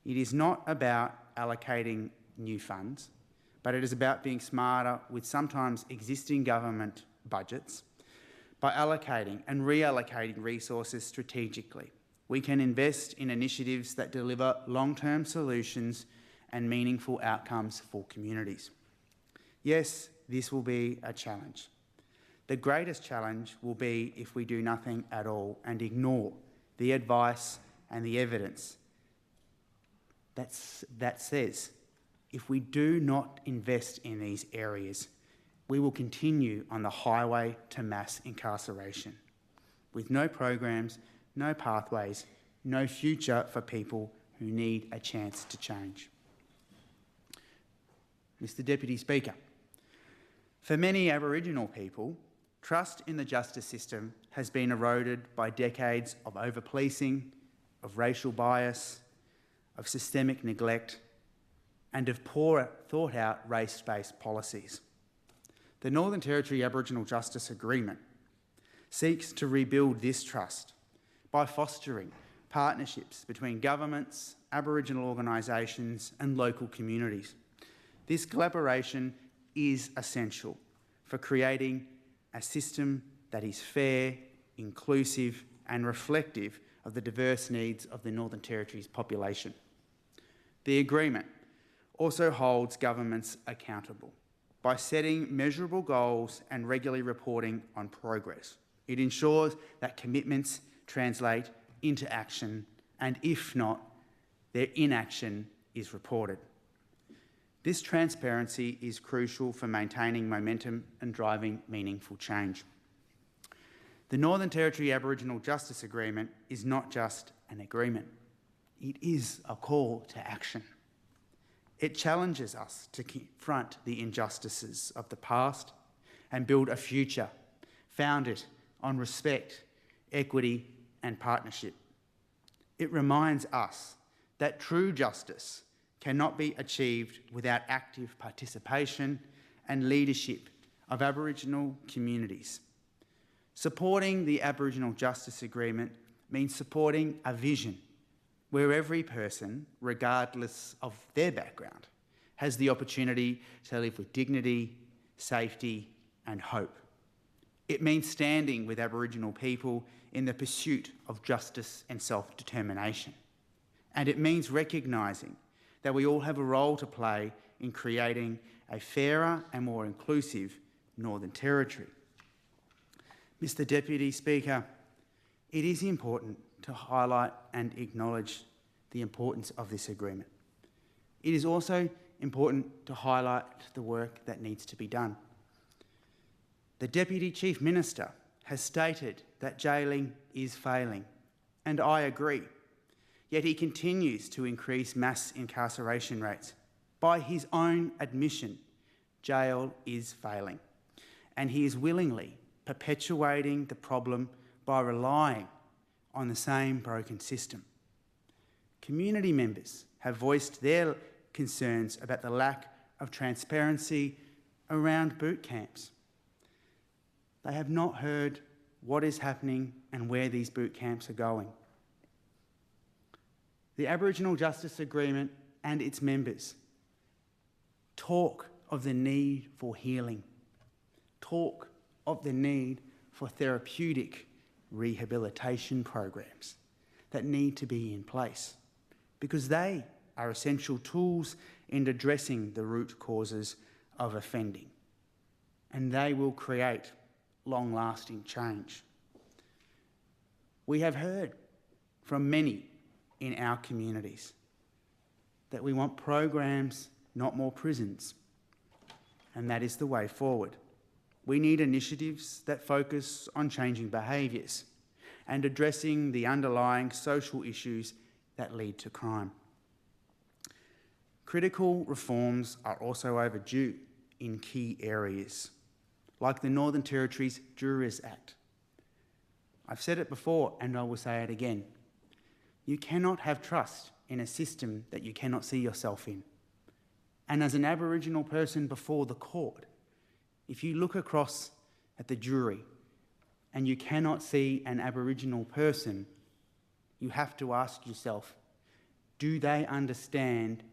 Speaker 7: It is not about allocating new funds, but it is about being smarter with sometimes existing government budgets. By allocating and reallocating resources strategically, we can invest in initiatives that deliver long-term solutions and meaningful outcomes for communities. Yes, this will be a challenge. The greatest challenge will be if we do nothing at all and ignore the advice and the evidence that says if we do not invest in these areas, we will continue on the highway to mass incarceration, with no programs, no pathways, no future for people who need a chance to change. Mr. Deputy Speaker, for many Aboriginal people, trust in the justice system has been eroded by decades of over-policing, of racial bias, of systemic neglect, and of poor thought-out race-based policies. The Northern Territory Aboriginal Justice Agreement seeks to rebuild this trust by fostering partnerships between governments, Aboriginal organisations and local communities. This collaboration is essential for creating a system that is fair, inclusive and reflective of the diverse needs of the Northern Territory's population. The agreement also holds governments accountable by setting measurable goals and regularly reporting on progress. It ensures that commitments translate into action, and if not, their inaction is reported. This transparency is crucial for maintaining momentum and driving meaningful change. The Northern Territory Aboriginal Justice Agreement is not just an agreement, it is a call to action. It challenges us to confront the injustices of the past and build a future founded on respect, equity and partnership. It reminds us that true justice cannot be achieved without active participation and leadership of Aboriginal communities. Supporting the Aboriginal Justice Agreement means supporting a vision where every person, regardless of their background, has the opportunity to live with dignity, safety and hope. It means standing with Aboriginal people in the pursuit of justice and self-determination. And it means recognising that we all have a role to play in creating a fairer and more inclusive Northern Territory. Mr. Deputy Speaker, it is important to highlight and acknowledge the importance of this agreement. It is also important to highlight the work that needs to be done. The Deputy Chief Minister has stated that jailing is failing, and I agree. Yet he continues to increase mass incarceration rates. By his own admission, jail is failing, and he is willingly perpetuating the problem by relying on the same broken system. Community members have voiced their concerns about the lack of transparency around boot camps. They have not heard what is happening and where these boot camps are going. The Aboriginal Justice Agreement and its members talk of the need for healing, talk of the need for therapeutic rehabilitation programs that need to be in place, because they are essential tools in addressing the root causes of offending, and they will create long-lasting change. We have heard from many in our communities that we want programs, not more prisons, and that is the way forward. We need initiatives that focus on changing behaviours and addressing the underlying social issues that lead to crime. Critical reforms are also overdue in key areas, like the Northern Territory's Jurors Act. I've said it before and I will say it again. You cannot have trust in a system that you cannot see yourself in. And as an Aboriginal person before the court, if you look across at the jury and you cannot see an Aboriginal person, you have to ask yourself, do they understand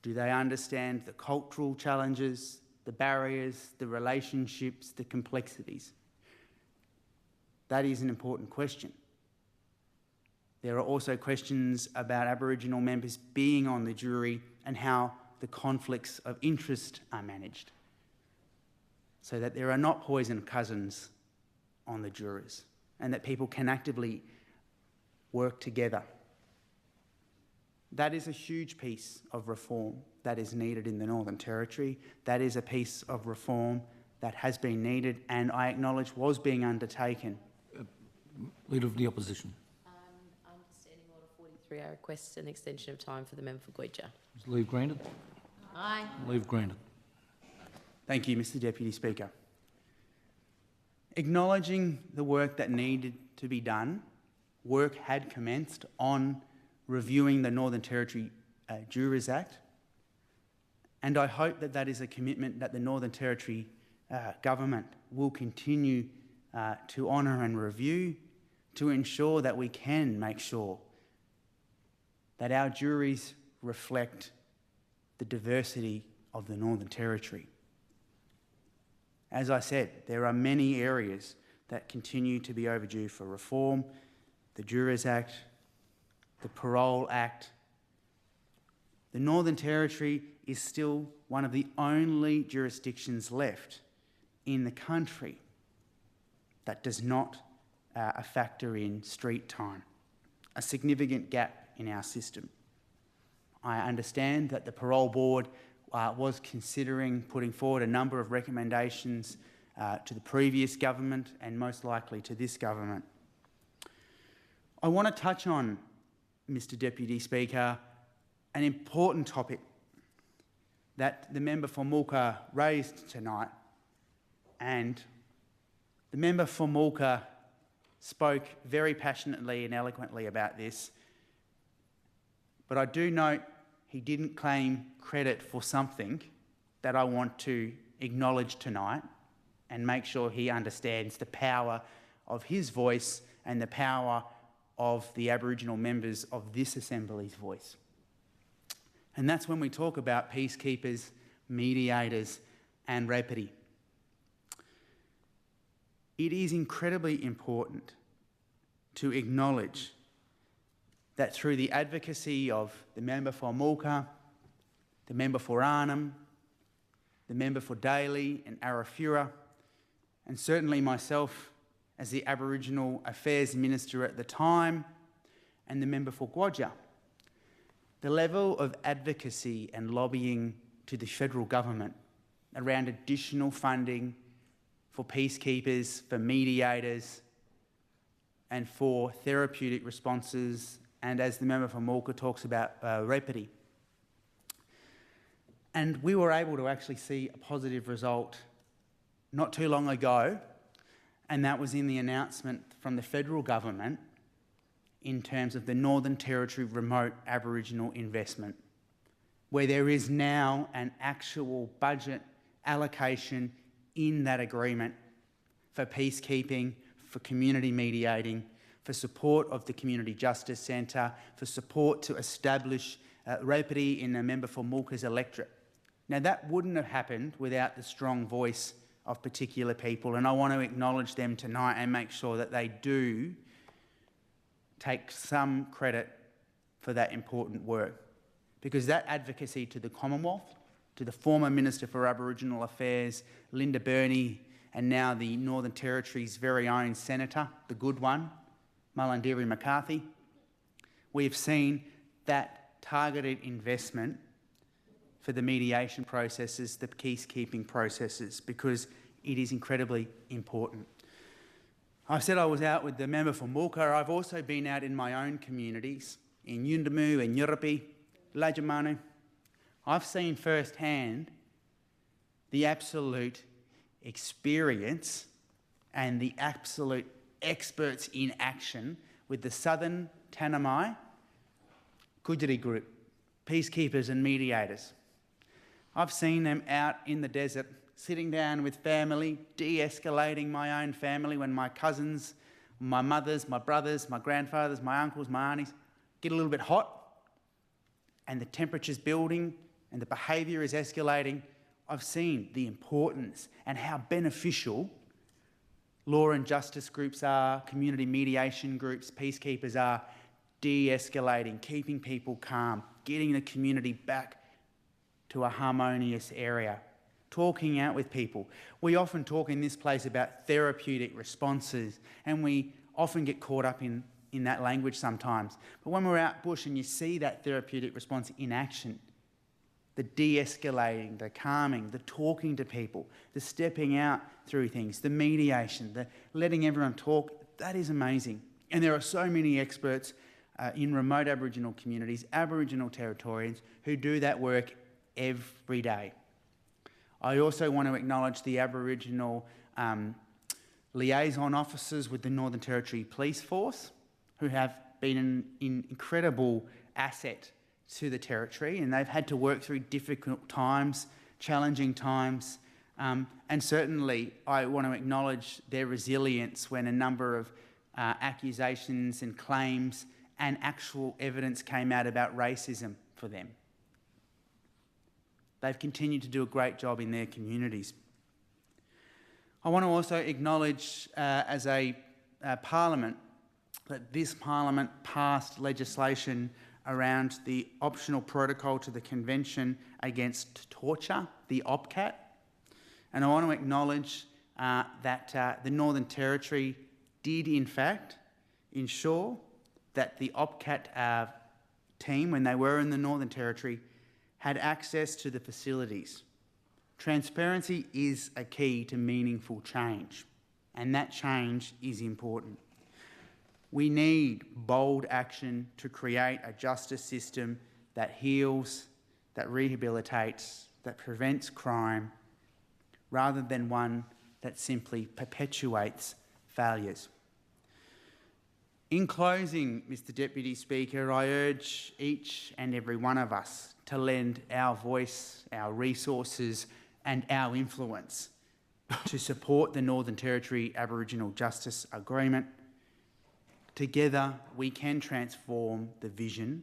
Speaker 7: the cultural challenges, the barriers, the relationships, the complexities? That is an important question. There are also questions about Aboriginal members being on the jury and how the conflicts of interest are managed, so that there are not poison cousins on the jurors and that people can actively work together. That is a huge piece of reform that is needed in the Northern Territory. That is a piece of reform that has been needed and I acknowledge was being undertaken.
Speaker 4: Leader of the Opposition.
Speaker 5: Under Standing Order 43, I request an extension of time for the member for Gwoja.
Speaker 4: Is leave granted?
Speaker 5: Aye.
Speaker 4: Leave granted.
Speaker 7: Thank you, Mr. Deputy Speaker. Acknowledging the work that needed to be done, work had commenced on reviewing the Northern Territory Jurors Act, and I hope that that is a commitment that the Northern Territory government will continue to honour and review to ensure that we can make sure that our juries reflect the diversity of the Northern Territory. As I said, there are many areas that continue to be overdue for reform. The Jurors Act, the Parole Act. The Northern Territory is still one of the only jurisdictions left in the country that does not factor in street time, a significant gap in our system. I understand that the Parole Board was considering putting forward a number of recommendations to the previous government and most likely to this government. I want to touch on, Mr. Deputy Speaker, an important topic that the member for Mulka raised tonight, and the member for Mulka spoke very passionately and eloquently about this, but I do note he didn't claim credit for something that I want to acknowledge tonight and make sure he understands the power of his voice and the power of the Aboriginal members of this Assembly's voice. And that's when we talk about peacekeepers, mediators and repeti. It is incredibly important to acknowledge that through the advocacy of the member for Mulka, the member for Arnhem, the member for Daly and Arafura, and certainly myself as the Aboriginal Affairs Minister at the time, and the member for Gwoja, the level of advocacy and lobbying to the federal government around additional funding for peacekeepers, for mediators, and for therapeutic responses, and as the member for Mulka talks about, repeti. And we were able to actually see a positive result not too long ago, and that was in the announcement from the federal government in terms of the Northern Territory Remote Aboriginal Investment, where there is now an actual budget allocation in that agreement for peacekeeping, for community mediating, for support of the Community Justice Centre, for support to establish Ropiti in a member for Mulka's electorate. Now, that wouldn't have happened without the strong voice of particular people, and I want to acknowledge them tonight and make sure that they do take some credit for that important work, because that advocacy to the Commonwealth, to the former Minister for Aboriginal Affairs, Linda Burney, and now the Northern Territory's very own Senator, the good one, Mullindiri McCarthy, we've seen that targeted investment for the mediation processes, the peacekeeping processes, because it is incredibly important. I said I was out with the member for Mulka. I've also been out in my own communities, in Yuendamu and Yurapi, Lajamanu. I've seen firsthand the absolute experience and the absolute experts in action with the Southern Tanami Kudjeri group, peacekeepers and mediators. I've seen them out in the desert, sitting down with family, de-escalating my own family when my cousins, my mothers, my brothers, my grandfathers, my uncles, my aunties get a little bit hot and the temperature's building and the behaviour is escalating. I've seen the importance and how beneficial law and justice groups are, community mediation groups, peacekeepers are, de-escalating, keeping people calm, getting the community back to a harmonious area, talking out with people. We often talk in this place about therapeutic responses, and we often get caught up in that language sometimes. But when we're out bush and you see that therapeutic response in action, the de-escalating, the calming, the talking to people, the stepping out through things, the mediation, the letting everyone talk, that is amazing. And there are so many experts in remote Aboriginal communities, Aboriginal Territorians, who do that work every day. I also want to acknowledge the Aboriginal liaison officers with the Northern Territory Police Force, who have been an incredible asset to the Territory, and they've had to work through difficult times, challenging times, and certainly I want to acknowledge their resilience when a number of accusations and claims and actual evidence came out about racism for them. They've continued to do a great job in their communities. I want to also acknowledge as a parliament that this parliament passed legislation around the optional protocol to the Convention Against Torture, the OPCAT. And I want to acknowledge that the Northern Territory did in fact ensure that the OPCAT team, when they were in the Northern Territory, had access to the facilities. Transparency is a key to meaningful change, and that change is important. We need bold action to create a justice system that heals, that rehabilitates, that prevents crime, rather than one that simply perpetuates failures. In closing, Mr. Deputy Speaker, I urge each and every one of us to lend our voice, our resources and our influence to support the Northern Territory Aboriginal Justice Agreement. Together, we can transform the vision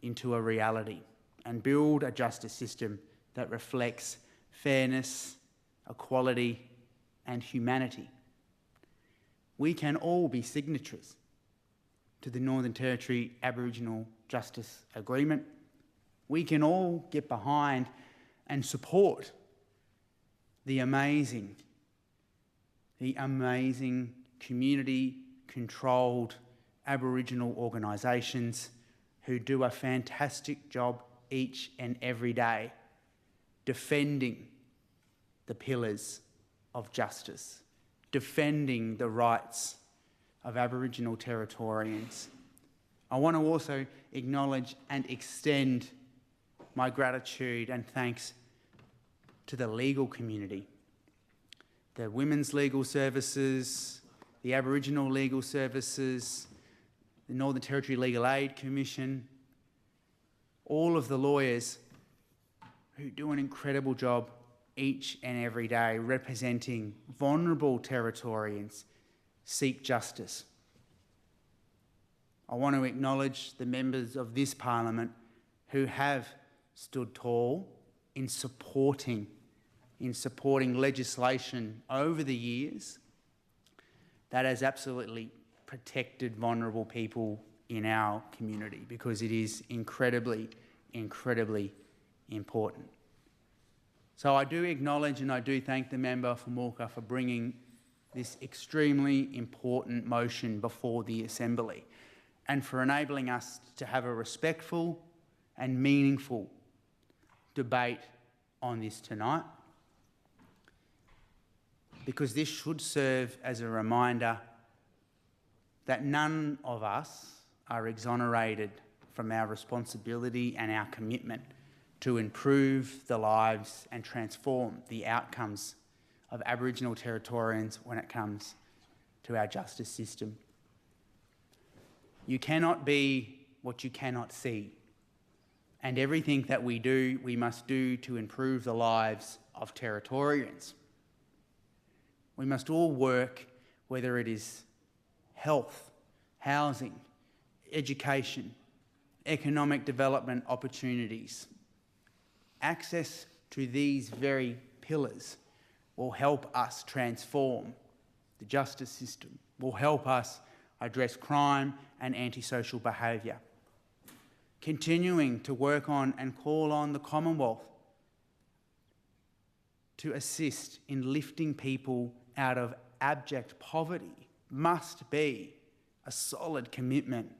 Speaker 7: into a reality and build a justice system that reflects fairness, equality and humanity. We can all be signatories to the Northern Territory Aboriginal Justice Agreement. We can all get behind and support the amazing community-controlled Aboriginal organisations who do a fantastic job each and every day defending the pillars of justice, defending the rights of Aboriginal Territorians. I want to also acknowledge and extend my gratitude and thanks to the legal community, the Women's Legal Services, the Aboriginal Legal Services, the Northern Territory Legal Aid Commission, all of the lawyers who do an incredible job each and every day representing vulnerable Territorians seek justice. I want to acknowledge the members of this Parliament who have stood tall in supporting legislation over the years that has absolutely protected vulnerable people in our community, because it is incredibly, incredibly important. So I do acknowledge and I do thank the member for Mulka for bringing this extremely important motion before the Assembly and for enabling us to have a respectful and meaningful debate on this tonight, because this should serve as a reminder that none of us are exonerated from our responsibility and our commitment to improve the lives and transform the outcomes of Aboriginal Territorians when it comes to our justice system. You cannot be what you cannot see, and everything that we do, we must do to improve the lives of Territorians. We must all work, whether it is health, housing, education, economic development opportunities. Access to these very pillars will help us transform the justice system, will help us address crime and antisocial behaviour. Continuing to work on and call on the Commonwealth to assist in lifting people out of abject poverty must be a solid commitment,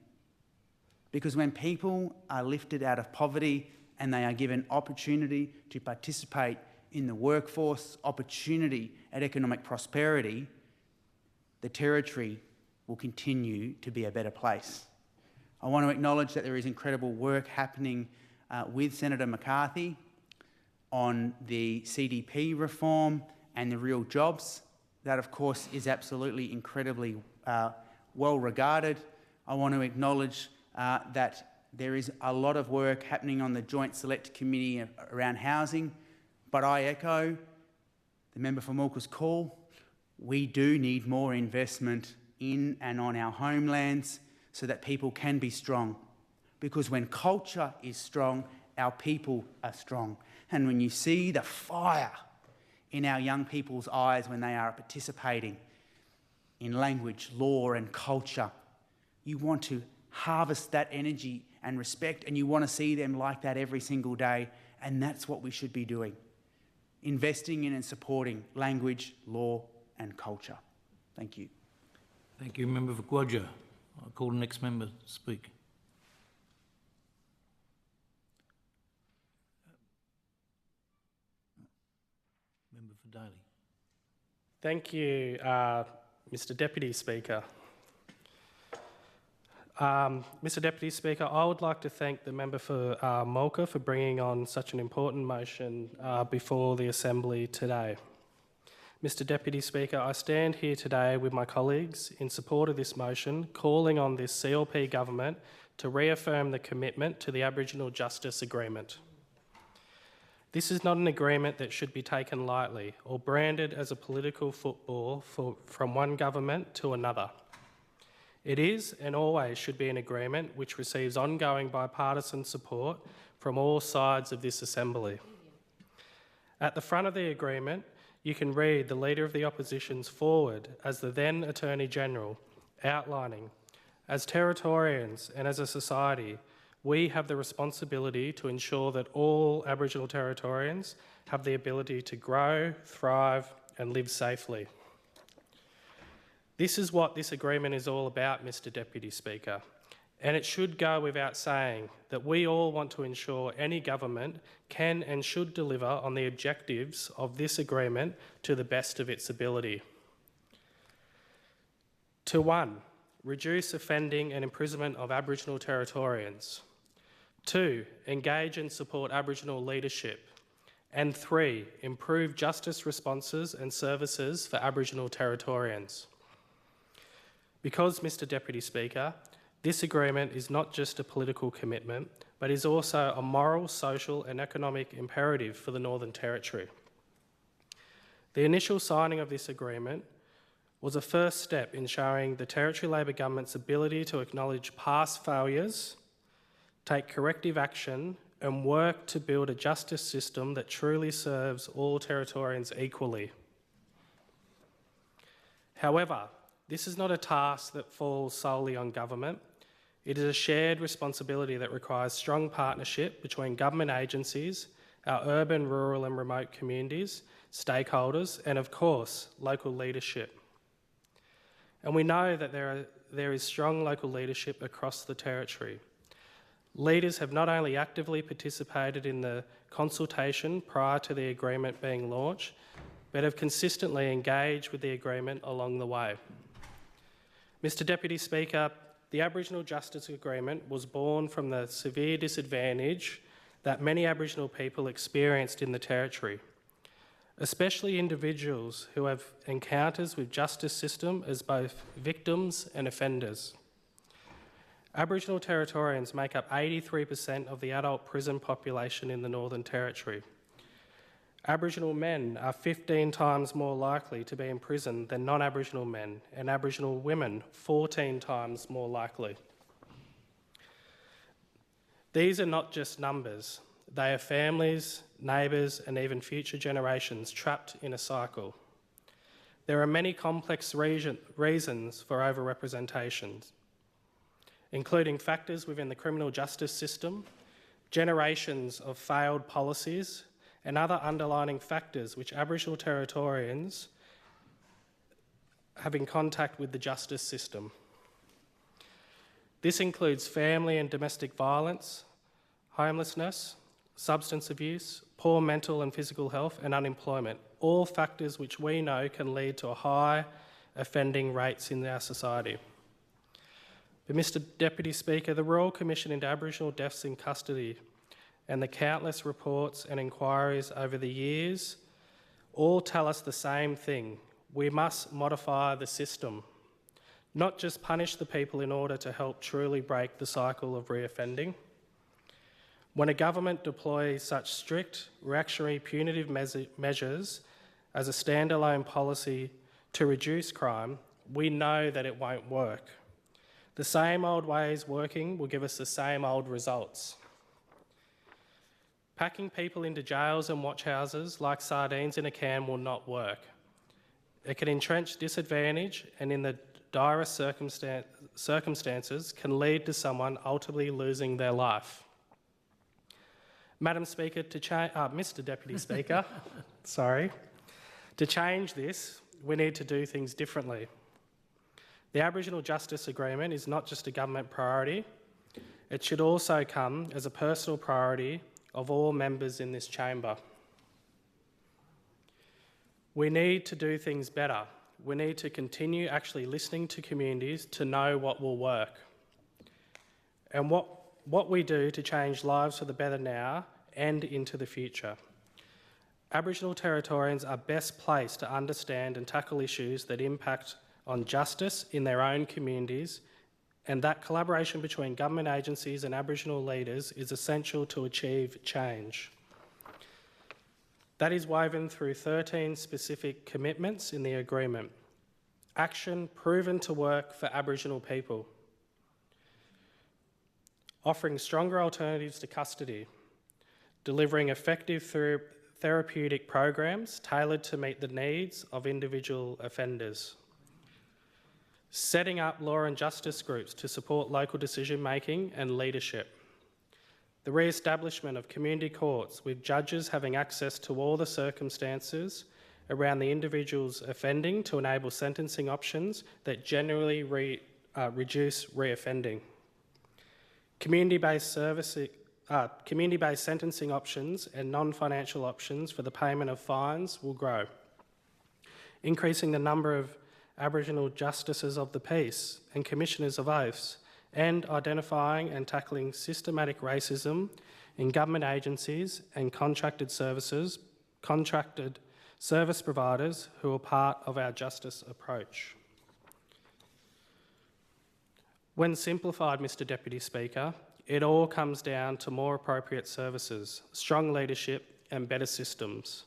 Speaker 7: because when people are lifted out of poverty and they are given opportunity to participate in the workforce, opportunity at economic prosperity, the Territory will continue to be a better place. I want to acknowledge that there is incredible work happening with Senator McCarthy on the CDP reform and the real jobs. That, of course, is absolutely incredibly well regarded. I want to acknowledge that there is a lot of work happening on the Joint Select Committee around housing, but I echo the member for Mulka's call. We do need more investment in and on our homelands so that people can be strong, because when culture is strong, our people are strong. And when you see the fire in our young people's eyes when they are participating in language, law and culture, you want to harvest that energy and respect, and you want to see them like that every single day, and that's what we should be doing. Investing in and supporting language, law and culture. Thank you.
Speaker 4: Thank you, Member for Gwoja. I'll call the next member to speak. Member for Daly.
Speaker 8: Thank you, Mr. Deputy Speaker. Mr. Deputy Speaker, I would like to thank the member for Mulka for bringing on such an important motion before the Assembly today. Mr. Deputy Speaker, I stand here today with my colleagues in support of this motion, calling on this CLP government to reaffirm the commitment to the Aboriginal Justice Agreement. This is not an agreement that should be taken lightly or branded as a political football from one government to another. It is and always should be an agreement which receives ongoing bipartisan support from all sides of this Assembly. At the front of the agreement, you can read the Leader of the Opposition's forward as the then Attorney-General, outlining, as Territorians and as a society, we have the responsibility to ensure that all Aboriginal Territorians have the ability to grow, thrive and live safely. This is what this agreement is all about, Mr. Deputy Speaker, and it should go without saying that we all want to ensure any government can and should deliver on the objectives of this agreement to the best of its ability. To 1, reduce offending and imprisonment of Aboriginal Territorians. 2, engage and support Aboriginal leadership. And 3, improve justice responses and services for Aboriginal Territorians. Because, Mr. Deputy Speaker, this agreement is not just a political commitment, but is also a moral, social and economic imperative for the Northern Territory. The initial signing of this agreement was a first step in showing the Territory Labor Government's ability to acknowledge past failures, take corrective action, and work to build a justice system that truly serves all Territorians equally. However, this is not a task that falls solely on government. It is a shared responsibility that requires strong partnership between government agencies, our urban, rural and remote communities, stakeholders, and of course, local leadership. And we know that there is strong local leadership across the Territory. Leaders have not only actively participated in the consultation prior to the agreement being launched, but have consistently engaged with the agreement along the way. Mr Deputy Speaker, the Aboriginal Justice Agreement was born from the severe disadvantage that many Aboriginal people experienced in the Territory, especially individuals who have encounters with justice system as both victims and offenders. Aboriginal Territorians make up 83% of the adult prison population in the Northern Territory. Aboriginal men are 15 times more likely to be in prison than non-Aboriginal men, and Aboriginal women 14 times more likely. These are not just numbers. They are families, neighbours, and even future generations trapped in a cycle. There are many complex reasons for overrepresentations, including factors within the criminal justice system, generations of failed policies, and other underlying factors which Aboriginal Territorians have in contact with the justice system. This includes family and domestic violence, homelessness, substance abuse, poor mental and physical health, and unemployment, all factors which we know can lead to high offending rates in our society. But Mr Deputy Speaker, the Royal Commission into Aboriginal Deaths in Custody and the countless reports and inquiries over the years all tell us the same thing. We must modify the system, not just punish the people in order to help truly break the cycle of reoffending. When a government deploys such strict, reactionary, punitive measures as a standalone policy to reduce crime, we know that it won't work. The same old ways working will give us the same old results. Packing people into jails and watch houses like sardines in a can will not work. It can entrench disadvantage and in the direst circumstances can lead to someone ultimately losing their life. Madam Speaker, Mr Deputy Speaker, sorry. To change this, we need to do things differently. The Aboriginal Justice Agreement is not just a government priority, it should also come as a personal priority of all members in this chamber. We need to do things better. We need to continue actually listening to communities to know what will work and what we do to change lives for the better now and into the future. Aboriginal Territorians are best placed to understand and tackle issues that impact on justice in their own communities, and that collaboration between government agencies and Aboriginal leaders is essential to achieve change. That is woven through 13 specific commitments in the agreement. Action proven to work for Aboriginal people. Offering stronger alternatives to custody. Delivering effective therapeutic programs tailored to meet the needs of individual offenders. Setting up law and justice groups to support local decision-making and leadership. The re-establishment of community courts with judges having access to all the circumstances around the individual's offending to enable sentencing options that generally reduce reoffending. Community-based sentencing options and non-financial options for the payment of fines will grow. Increasing the number of Aboriginal justices of the peace and commissioners of oaths, and identifying and tackling systematic racism in government agencies and contracted service providers who are part of our justice approach. When simplified, Mr Deputy Speaker, it all comes down to more appropriate services, strong leadership and better systems.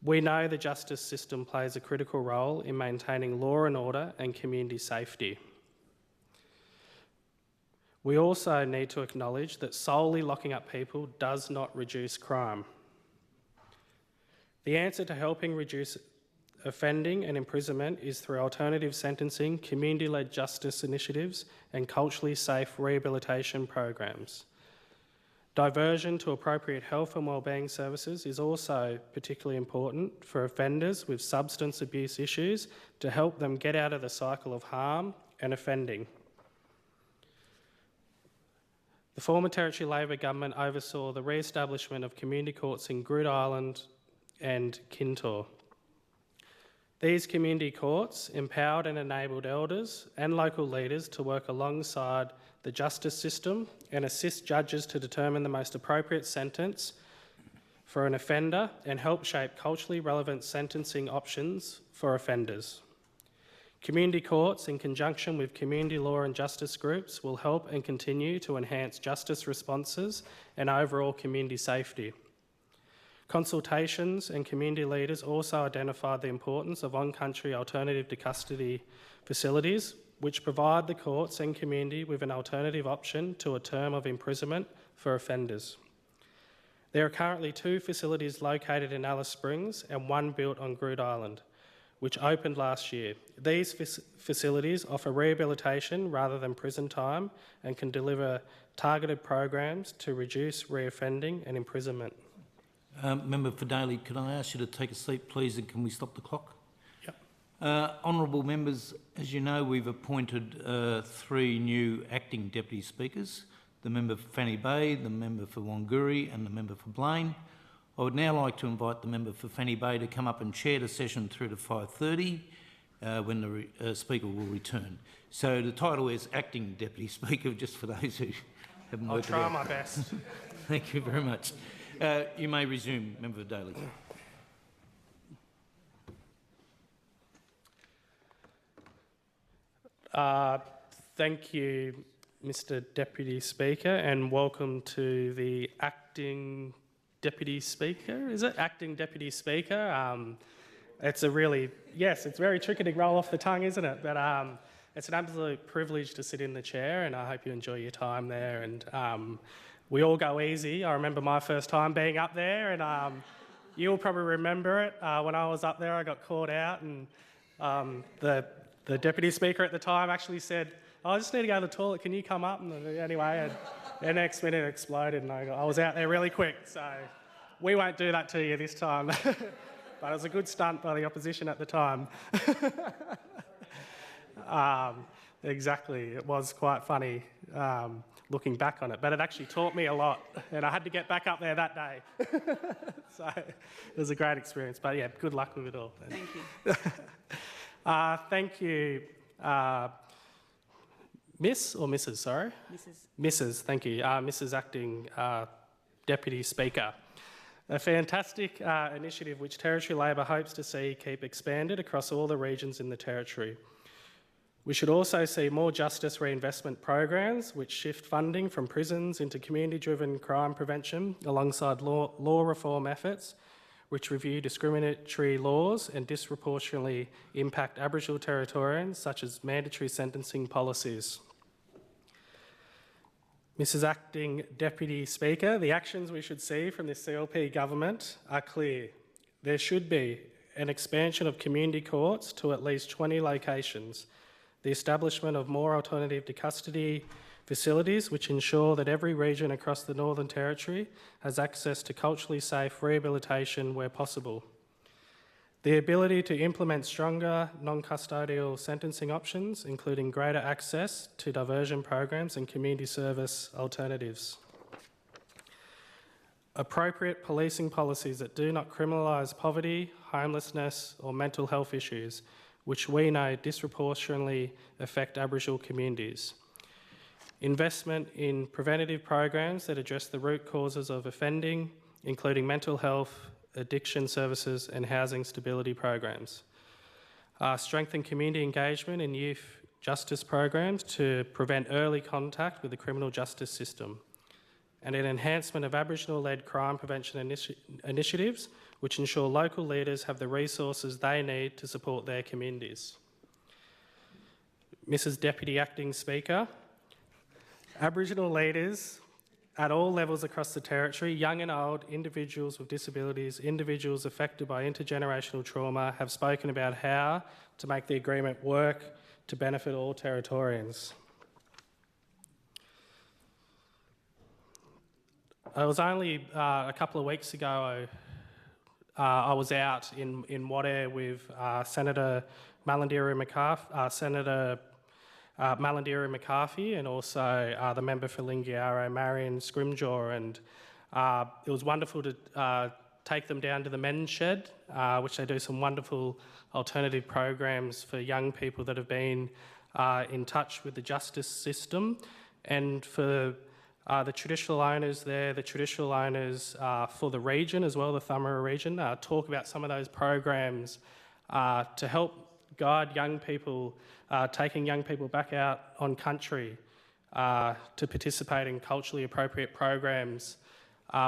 Speaker 8: We know the justice system plays a critical role in maintaining law and order and community safety. We also need to acknowledge that solely locking up people does not reduce crime. The answer to helping reduce offending and imprisonment is through alternative sentencing, community-led justice initiatives and culturally safe rehabilitation programs. Diversion to appropriate health and wellbeing services is also particularly important for offenders with substance abuse issues to help them get out of the cycle of harm and offending. The former Territory Labor government oversaw the re-establishment of community courts in Groote Eylandt and Kintore. These community courts empowered and enabled elders and local leaders to work alongside the justice system and assist judges to determine the most appropriate sentence for an offender and help shape culturally relevant sentencing options for offenders. Community courts, in conjunction with community law and justice groups, will help and continue to enhance justice responses and overall community safety. Consultations and community leaders also identified the importance of on-country alternative to custody facilities, which provide the courts and community with an alternative option to a term of imprisonment for offenders. There are currently 2 facilities located in Alice Springs and 1 built on Groote Eylandt, which opened last year. These facilities offer rehabilitation rather than prison time and can deliver targeted programs to reduce reoffending and imprisonment.
Speaker 4: Member for Daly, could I ask you to take a seat, please, and can we stop the clock?
Speaker 8: Yep.
Speaker 4: Honourable members, as you know, we've appointed 3 new acting deputy speakers, the member for Fanny Bay, the member for Wanguri and the member for Blaine. I would now like to invite the member for Fanny Bay to come up and chair the session through to 5:30 when the Speaker will return. So the title is Acting Deputy Speaker, just for those who haven't worked it out.
Speaker 8: I'll try my best.
Speaker 4: Thank you very much. You may resume, Member for Daly.
Speaker 8: Thank you, Mr Deputy Speaker, and welcome to the Acting Deputy Speaker, is it? Acting Deputy Speaker. It's a really, yes, it's very tricky to roll off the tongue, isn't it? But it's an absolute privilege to sit in the chair, and I hope you enjoy your time there. And we all go easy. I remember my first time being up there, and you'll probably remember it. When I was up there, I got caught out, and the Deputy Speaker at the time actually said, "I just need to go to the toilet, can you come up?" And anyway, the next minute it exploded, and I was out there really quick. So we won't do that to you this time. But it was a good stunt by the opposition at the time. Exactly, it was quite funny looking back on it, but it actually taught me a lot, and I had to get back up there that day. So it was a great experience, but yeah, good luck with it all.
Speaker 9: Thank you.
Speaker 8: Thank you, Miss or Mrs, sorry?
Speaker 9: Mrs.
Speaker 8: Mrs, thank you. Mrs Acting Deputy Speaker. A fantastic initiative which Territory Labor hopes to see keep expanded across all the regions in the Territory. We should also see more justice reinvestment programs which shift funding from prisons into community-driven crime prevention alongside law reform efforts which review discriminatory laws and disproportionately impact Aboriginal Territorians, such as mandatory sentencing policies. Mrs Acting Deputy Speaker, the actions we should see from this CLP government are clear. There should be an expansion of community courts to at least 20 locations, the establishment of more alternative to custody facilities which ensure that every region across the Northern Territory has access to culturally safe rehabilitation where possible. The ability to implement stronger non-custodial sentencing options, including greater access to diversion programs and community service alternatives. Appropriate policing policies that do not criminalise poverty, homelessness or mental health issues, which we know disproportionately affect Aboriginal communities. Investment in preventative programs that address the root causes of offending, including mental health, addiction services and housing stability programs. Strengthen community engagement in youth justice programs to prevent early contact with the criminal justice system. and an enhancement of Aboriginal-led crime prevention initiatives which ensure local leaders have the resources they need to support their communities. Mrs. Deputy Acting Speaker, Aboriginal leaders at all levels across the Territory, young and old, individuals with disabilities, individuals affected by intergenerational trauma, have spoken about how to make the agreement work to benefit all Territorians. It was only a couple of weeks ago I was out in Wadeye with Senator Malandiri McCarthy and also the member for Lingiaro, Marion Scrimgeour, and it was wonderful to take them down to the men's shed, which they do some wonderful alternative programs for young people that have been in touch with the justice system, and for the traditional owners there, the traditional owners for the region as well, the Thumara region, talk about some of those programs to help guide young people, taking young people back out on country to participate in culturally appropriate programs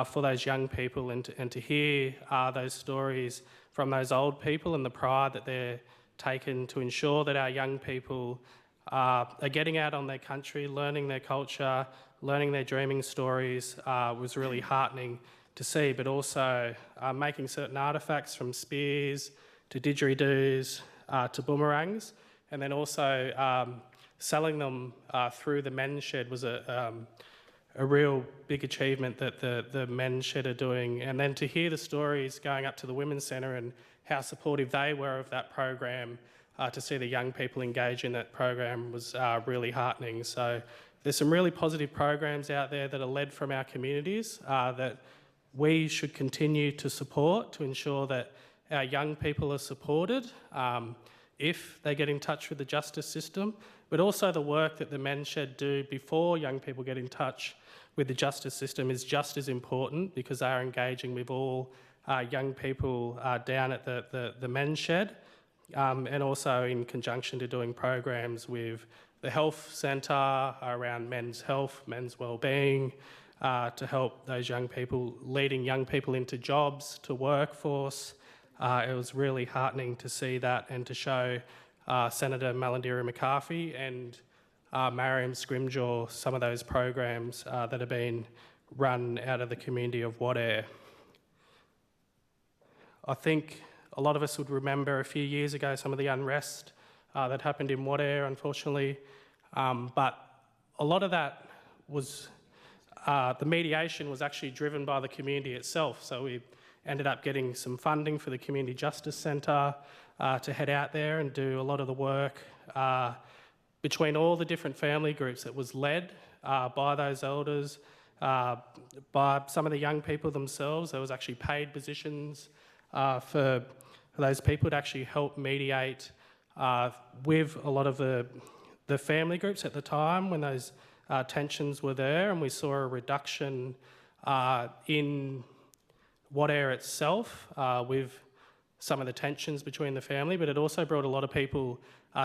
Speaker 8: for those young people, and to hear those stories from those old people and the pride that they're taken to ensure that our young people are getting out on their country, learning their culture, learning their dreaming stories was really heartening to see, but also making certain artefacts from spears to didgeridoos to boomerangs, and then also selling them through the men's shed was a real big achievement that the men's shed are doing. And then to hear the stories going up to the Women's Centre and how supportive they were of that program, to see the young people engage in that program was really heartening. So there's some really positive programs out there that are led from our communities that we should continue to support to ensure that our young people are supported if they get in touch with the justice system, but also the work that the men's shed do before young people get in touch with the justice system is just as important, because they are engaging with all young people down at the men's shed, and also in conjunction to doing programs with the health centre around men's health, men's wellbeing, to help those young people, leading young people into jobs, to workforce. It was really heartening to see that and to show Senator Malandiri McCarthy and Mariam Scrimgeour some of those programs that have been run out of the community of Wadeye. I think a lot of us would remember a few years ago some of the unrest that happened in Wadeye, unfortunately, but a lot of that was, the mediation was actually driven by the community itself. So we ended up getting some funding for the Community Justice Centre to head out there and do a lot of the work between all the different family groups. It was led by those elders, by some of the young people themselves. There was actually paid positions for those people to actually help mediate with a lot of the family groups at the time when those tensions were there, and we saw a reduction in Wadeye itself with some of the tensions between the family, but it also brought a lot of people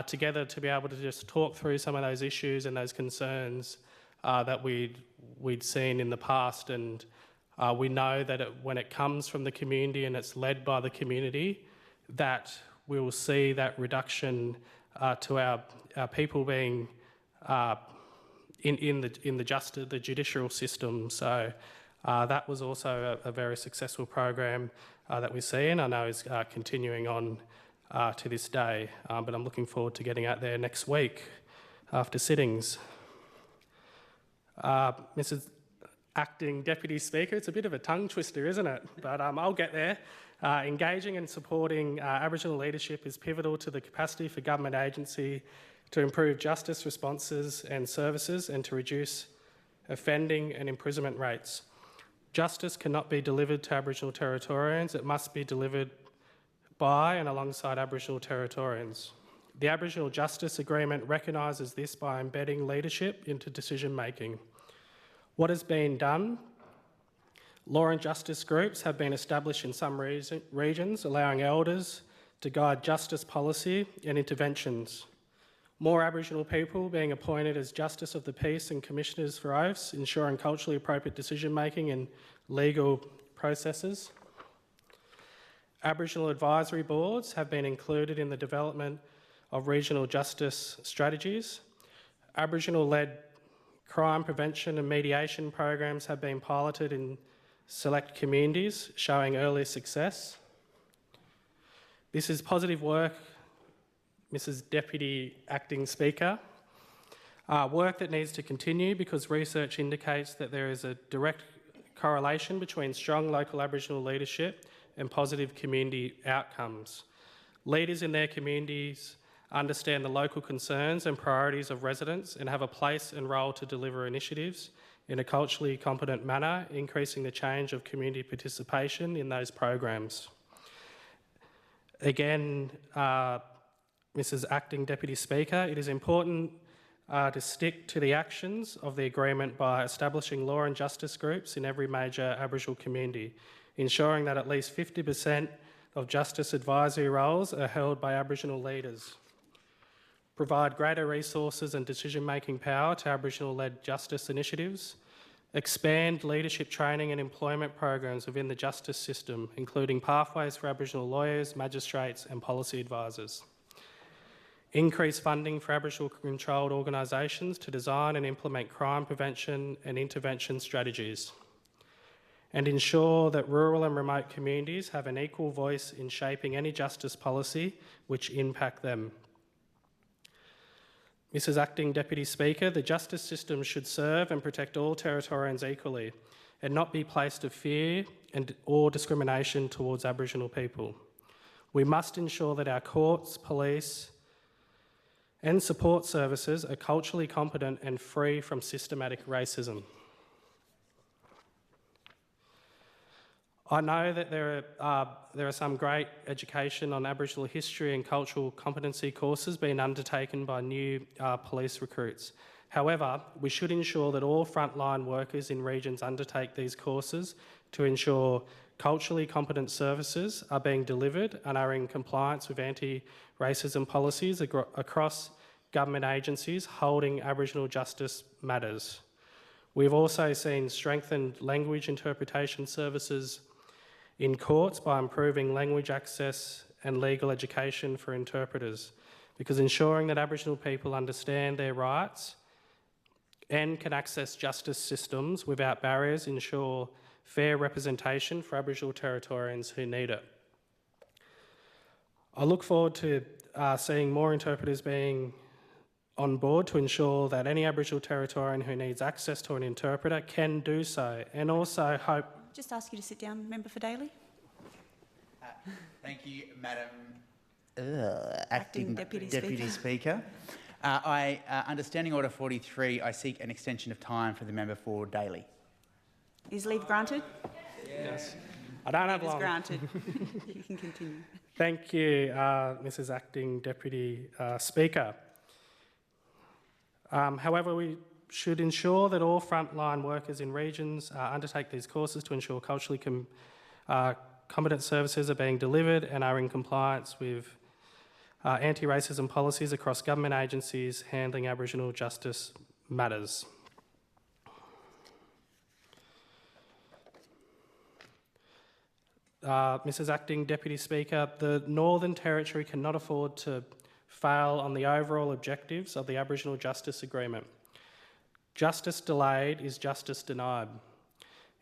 Speaker 8: together to be able to just talk through some of those issues and those concerns that we'd seen in the past. And we know that when it comes from the community and it's led by the community, that we will see that reduction to our people being in the judicial system. So that was also a very successful program that we see, and I know is continuing on to this day. But I'm looking forward to getting out there next week after sittings. Mrs. Acting Deputy Speaker, it's a bit of a tongue twister, isn't it? But I'll get there. Engaging and supporting Aboriginal leadership is pivotal to the capacity for government agency to improve justice responses and services and to reduce offending and imprisonment rates. Justice cannot be delivered to Aboriginal Territorians. It must be delivered by and alongside Aboriginal Territorians. The Aboriginal Justice Agreement recognises this by embedding leadership into decision-making. What has been done? Law and justice groups have been established in some regions, allowing elders to guide justice policy and interventions. More Aboriginal people being appointed as Justice of the Peace and Commissioners for Oaths, ensuring culturally appropriate decision-making and legal processes. Aboriginal advisory boards have been included in the development of regional justice strategies. Aboriginal-led crime prevention and mediation programs have been piloted in select communities, showing early success. This is positive work, Mrs. Deputy Acting Speaker. Work that needs to continue because research indicates that there is a direct correlation between strong local Aboriginal leadership and positive community outcomes. Leaders in their communities understand the local concerns and priorities of residents and have a place and role to deliver initiatives in a culturally competent manner, increasing the change of community participation in those programs. Again, Mrs. Acting Deputy Speaker, it is important to stick to the actions of the agreement by establishing law and justice groups in every major Aboriginal community, ensuring that at least 50% of justice advisory roles are held by Aboriginal leaders. Provide greater resources and decision-making power to Aboriginal-led justice initiatives. Expand leadership training and employment programs within the justice system, including pathways for Aboriginal lawyers, magistrates and policy advisors. Increase funding for Aboriginal-controlled organisations to design and implement crime prevention and intervention strategies. And ensure that rural and remote communities have an equal voice in shaping any justice policy which impact them. Mrs. Acting Deputy Speaker, the justice system should serve and protect all Territorians equally and not be placed of fear or discrimination towards Aboriginal people. We must ensure that our courts, police and support services are culturally competent and free from systematic racism. I know that there are some great education on Aboriginal history and cultural competency courses being undertaken by new police recruits. However, we should ensure that all frontline workers in regions undertake these courses to ensure culturally competent services are being delivered and are in compliance with anti-racism policies across government agencies holding Aboriginal justice matters. We've also seen strengthened language interpretation services in courts by improving language access and legal education for interpreters, because ensuring that Aboriginal people understand their rights and can access justice systems without barriers ensure fair representation for Aboriginal Territorians who need it. I look forward to seeing more interpreters being on board to ensure that any Aboriginal Territorian who needs access to an interpreter can do so, and also hope...
Speaker 9: Just ask you to sit down, Member for Daly.
Speaker 7: Thank you, Madam Acting Deputy Speaker. Understanding Order 43, I seek an extension of time for the member for Daly.
Speaker 9: Is leave granted?
Speaker 8: Yes. I don't have long.
Speaker 9: It's granted. You can continue.
Speaker 8: Thank you, Mrs. Acting Deputy Speaker. However, we should ensure that all frontline workers in regions undertake these courses to ensure culturally competent services are being delivered and are in compliance with anti-racism policies across government agencies handling Aboriginal justice matters. Mrs. Acting Deputy Speaker, the Northern Territory cannot afford to fail on the overall objectives of the Aboriginal Justice Agreement. Justice delayed is justice denied,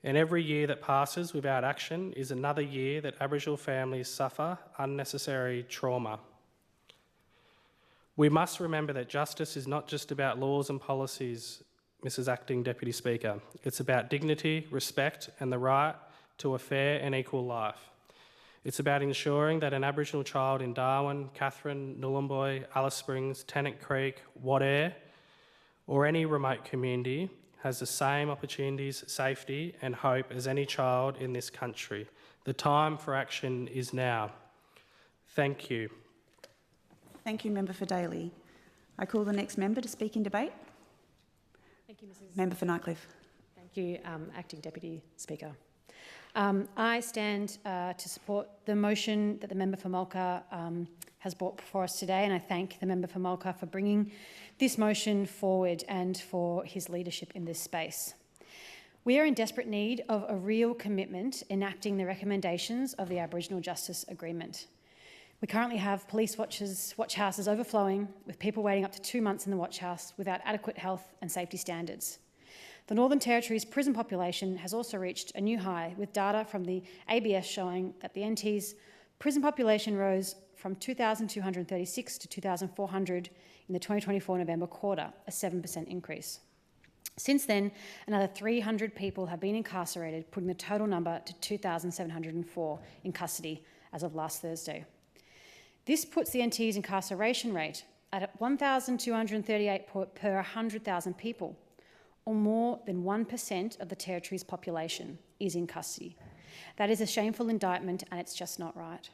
Speaker 8: and every year that passes without action is another year that Aboriginal families suffer unnecessary trauma. We must remember that justice is not just about laws and policies, Mrs. Acting Deputy Speaker. It's about dignity, respect and the right to a fair and equal life. It's about ensuring that an Aboriginal child in Darwin, Katherine, Nhulunbuy, Alice Springs, Tennant Creek, Wadair, or any remote community has the same opportunities, safety and hope as any child in this country. The time for action is now. Thank you.
Speaker 9: Thank you, Member for Daly. I call the next member to speak in debate.
Speaker 10: Thank you, Mrs.
Speaker 9: Member for Nightcliff.
Speaker 10: Thank you, Acting Deputy Speaker. I stand to support the motion that the member for Mulka has brought before us today, and I thank the member for Mulka for bringing this motion forward and for his leadership in this space. We are in desperate need of a real commitment enacting the recommendations of the Aboriginal Justice Agreement. We currently have police watch houses overflowing, with people waiting up to 2 months in the watch house without adequate health and safety standards. The Northern Territory's prison population has also reached a new high, with data from the ABS showing that the NT's prison population rose from 2,236 to 2,400 in the 2024 November quarter, a 7% increase. Since then, another 300 people have been incarcerated, putting the total number to 2,704 in custody as of last Thursday. This puts the NT's incarceration rate at 1,238 per 100,000 people, or more than 1% of the Territory's population is in custody. That is a shameful indictment, and it's just not right.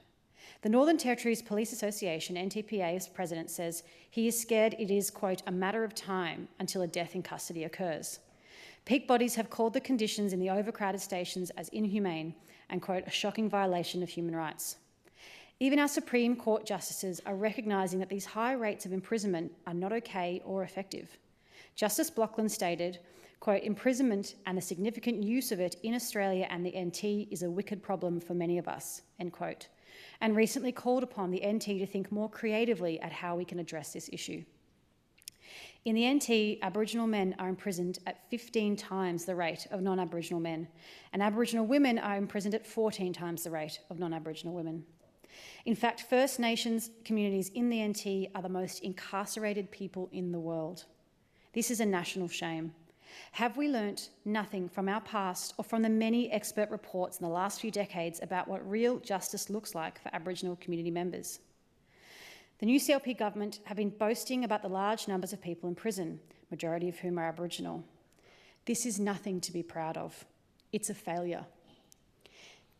Speaker 10: The Northern Territory's Police Association, NTPA's president, says he is scared it is, quote, a matter of time until a death in custody occurs. Peak bodies have called the conditions in the overcrowded stations as inhumane and, quote, a shocking violation of human rights. Even our Supreme Court justices are recognising that these high rates of imprisonment are not okay or effective. Justice Blockland stated, quote, imprisonment and the significant use of it in Australia and the NT is a wicked problem for many of us, end quote, and recently called upon the NT to think more creatively at how we can address this issue. In the NT, Aboriginal men are imprisoned at 15 times the rate of non-Aboriginal men, and Aboriginal women are imprisoned at 14 times the rate of non-Aboriginal women. In fact, First Nations communities in the NT are the most incarcerated people in the world. This is a national shame. Have we learnt nothing from our past or from the many expert reports in the last few decades about what real justice looks like for Aboriginal community members? The new CLP government have been boasting about the large numbers of people in prison, majority of whom are Aboriginal. This is nothing to be proud of. It's a failure.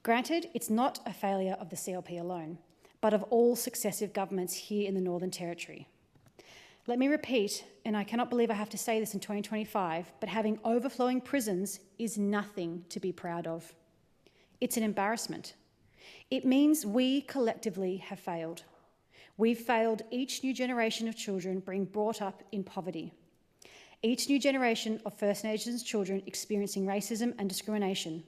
Speaker 10: Granted, it's not a failure of the CLP alone, but of all successive governments here in the Northern Territory. Let me repeat, and I cannot believe I have to say this in 2025, but having overflowing prisons is nothing to be proud of. It's an embarrassment. It means we collectively have failed. We've failed each new generation of children being brought up in poverty. Each new generation of First Nations children experiencing racism and discrimination.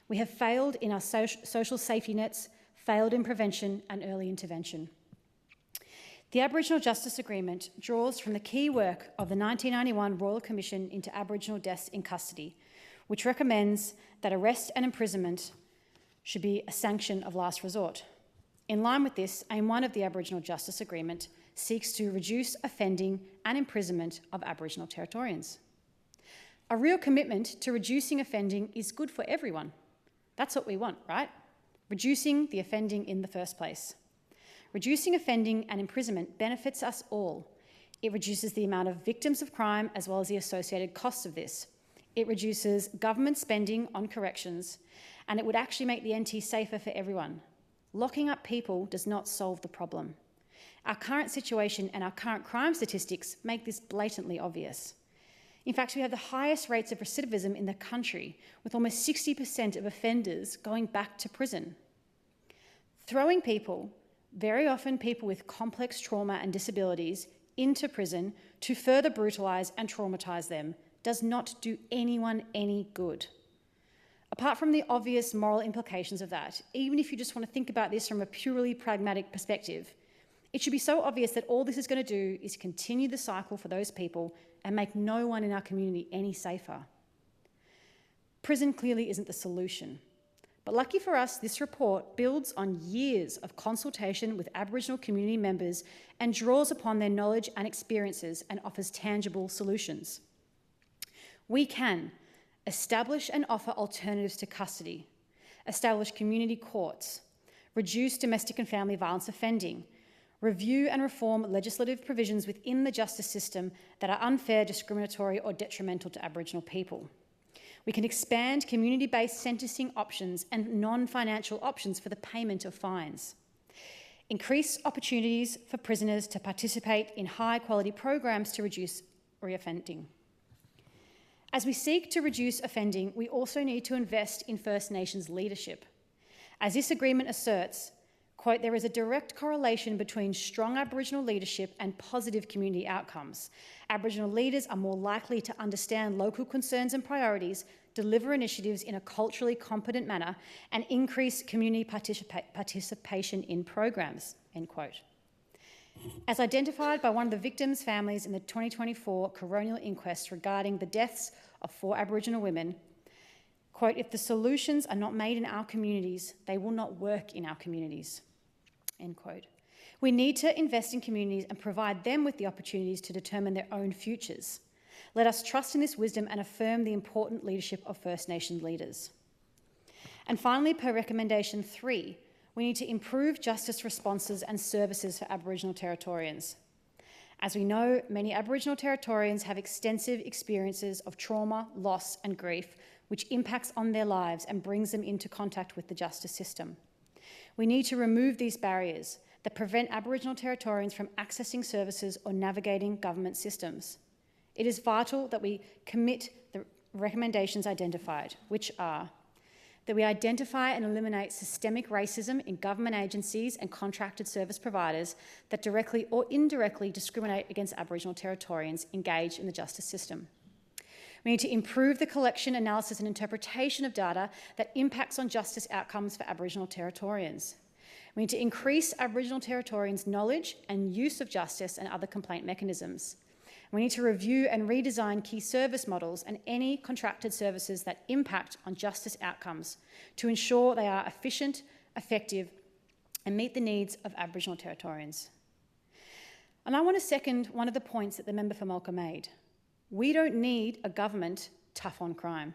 Speaker 10: We have failed in our social safety nets, failed in prevention and early intervention. The Aboriginal Justice Agreement draws from the key work of the 1991 Royal Commission into Aboriginal Deaths in Custody, which recommends that arrest and imprisonment should be a sanction of last resort. In line with this, Aim 1 of the Aboriginal Justice Agreement seeks to reduce offending and imprisonment of Aboriginal Territorians. A real commitment to reducing offending is good for everyone. That's what we want, right? Reducing the offending in the first place. Reducing offending and imprisonment benefits us all. It reduces the amount of victims of crime as well as the associated costs of this. It reduces government spending on corrections, and it would actually make the NT safer for everyone. Locking up people does not solve the problem. Our current situation and our current crime statistics make this blatantly obvious. In fact, we have the highest rates of recidivism in the country, with almost 60% of offenders going back to prison. Throwing people, very often people with complex trauma and disabilities, into prison to further brutalise and traumatise them does not do anyone any good. Apart from the obvious moral implications of that, even if you just want to think about this from a purely pragmatic perspective, it should be so obvious that all this is going to do is continue the cycle for those people and make no one in our community any safer. Prison clearly isn't the solution. But lucky for us, this report builds on years of consultation with Aboriginal community members and draws upon their knowledge and experiences and offers tangible solutions. We can establish and offer alternatives to custody, establish community courts, reduce domestic and family violence offending, review and reform legislative provisions within the justice system that are unfair, discriminatory or detrimental to Aboriginal people. We can expand community-based sentencing options and non-financial options for the payment of fines. Increase opportunities for prisoners to participate in high-quality programs to reduce reoffending. As we seek to reduce offending, we also need to invest in First Nations leadership. As this agreement asserts, Quote, there is a direct correlation between strong Aboriginal leadership and positive community outcomes. Aboriginal leaders are more likely to understand local concerns and priorities, deliver initiatives in a culturally competent manner, and increase community participation in programs, end quote. As identified by one of the victims' families in the 2024 coronial inquest regarding the deaths of 4 Aboriginal women, quote, if the solutions are not made in our communities, they will not work in our communities, end quote. We need to invest in communities and provide them with the opportunities to determine their own futures. Let us trust in this wisdom and affirm the important leadership of First Nations leaders. And finally, per recommendation 3, we need to improve justice responses and services for Aboriginal Territorians. As we know, many Aboriginal Territorians have extensive experiences of trauma, loss and grief, which impacts on their lives and brings them into contact with the justice system. We need to remove these barriers that prevent Aboriginal Territorians from accessing services or navigating government systems. It is vital that we commit the recommendations identified, which are that we identify and eliminate systemic racism in government agencies and contracted service providers that directly or indirectly discriminate against Aboriginal Territorians engaged in the justice system. We need to improve the collection, analysis and interpretation of data that impacts on justice outcomes for Aboriginal Territorians. We need to increase Aboriginal Territorians' knowledge and use of justice and other complaint mechanisms. We need to review and redesign key service models and any contracted services that impact on justice outcomes to ensure they are efficient, effective, and meet the needs of Aboriginal Territorians. And I want to second one of the points that the member for Mulka made. We don't need a government tough on crime.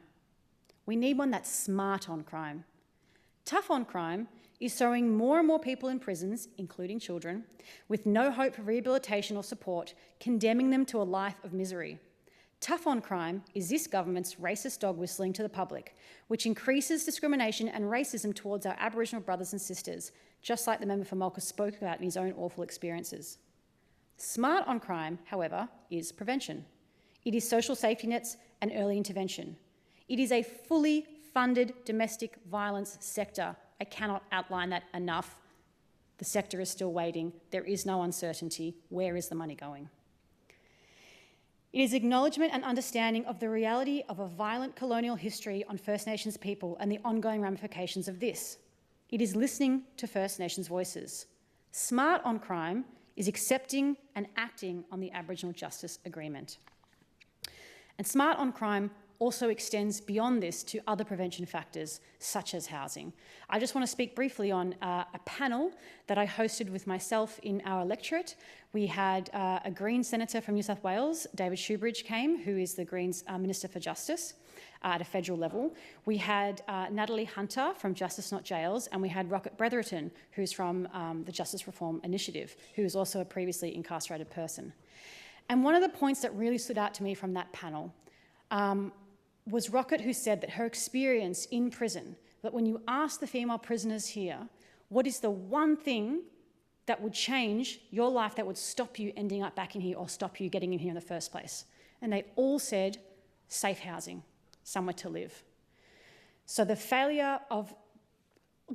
Speaker 10: We need one that's smart on crime. Tough on crime is throwing more and more people in prisons, including children, with no hope for rehabilitation or support, condemning them to a life of misery. Tough on crime is this government's racist dog whistling to the public, which increases discrimination and racism towards our Aboriginal brothers and sisters, just like the member for Mulka spoke about in his own awful experiences. Smart on crime, however, is prevention. It is social safety nets and early intervention. It is a fully funded domestic violence sector. I cannot outline that enough. The sector is still waiting. There is no uncertainty. Where is the money going? It is acknowledgement and understanding of the reality of a violent colonial history on First Nations people and the ongoing ramifications of this. It is listening to First Nations voices. Smart on crime is accepting and acting on the Aboriginal Justice Agreement. And smart on crime also extends beyond this to other prevention factors, such as housing. I just want to speak briefly on a panel that I hosted with myself in our electorate. We had a Greens senator from New South Wales, David Shoebridge, came, who is the Greens Minister for Justice at a federal level. We had Natalie Hunter from Justice Not Jails, and we had Rocket Bretherton, who's from the Justice Reform Initiative, who is also a previously incarcerated person. And one of the points that really stood out to me from that panel was Rocket, who said that her experience in prison, that when you ask the female prisoners here, what is the one thing that would change your life, that would stop you ending up back in here or stop you getting in here in the first place? And they all said safe housing, somewhere to live. So the failure of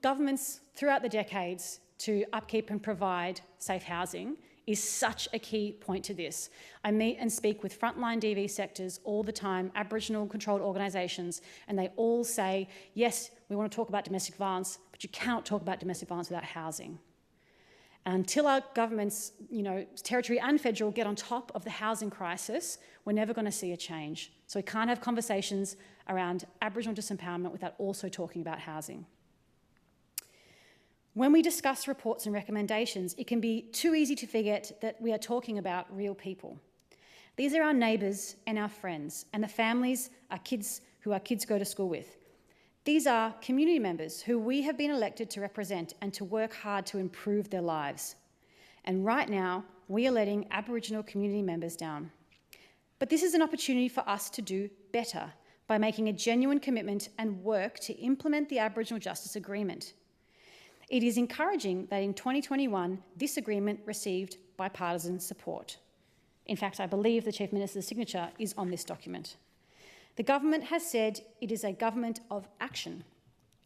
Speaker 10: governments throughout the decades to upkeep and provide safe housing is such a key point to this. I meet and speak with frontline DV sectors all the time, Aboriginal controlled organisations, and they all say, yes, we want to talk about domestic violence, but you cannot talk about domestic violence without housing. And until our governments, territory and federal, get on top of the housing crisis, we're never going to see a change. So we can't have conversations around Aboriginal disempowerment without also talking about housing. When we discuss reports and recommendations, it can be too easy to forget that we are talking about real people. These are our neighbours and our friends, and the families our kids go to school with. These are community members who we have been elected to represent and to work hard to improve their lives. And right now, we are letting Aboriginal community members down. But this is an opportunity for us to do better by making a genuine commitment and work to implement the Aboriginal Justice Agreement. It is encouraging that in 2021, this agreement received bipartisan support. In fact, I believe the Chief Minister's signature is on this document. The government has said it is a government of action.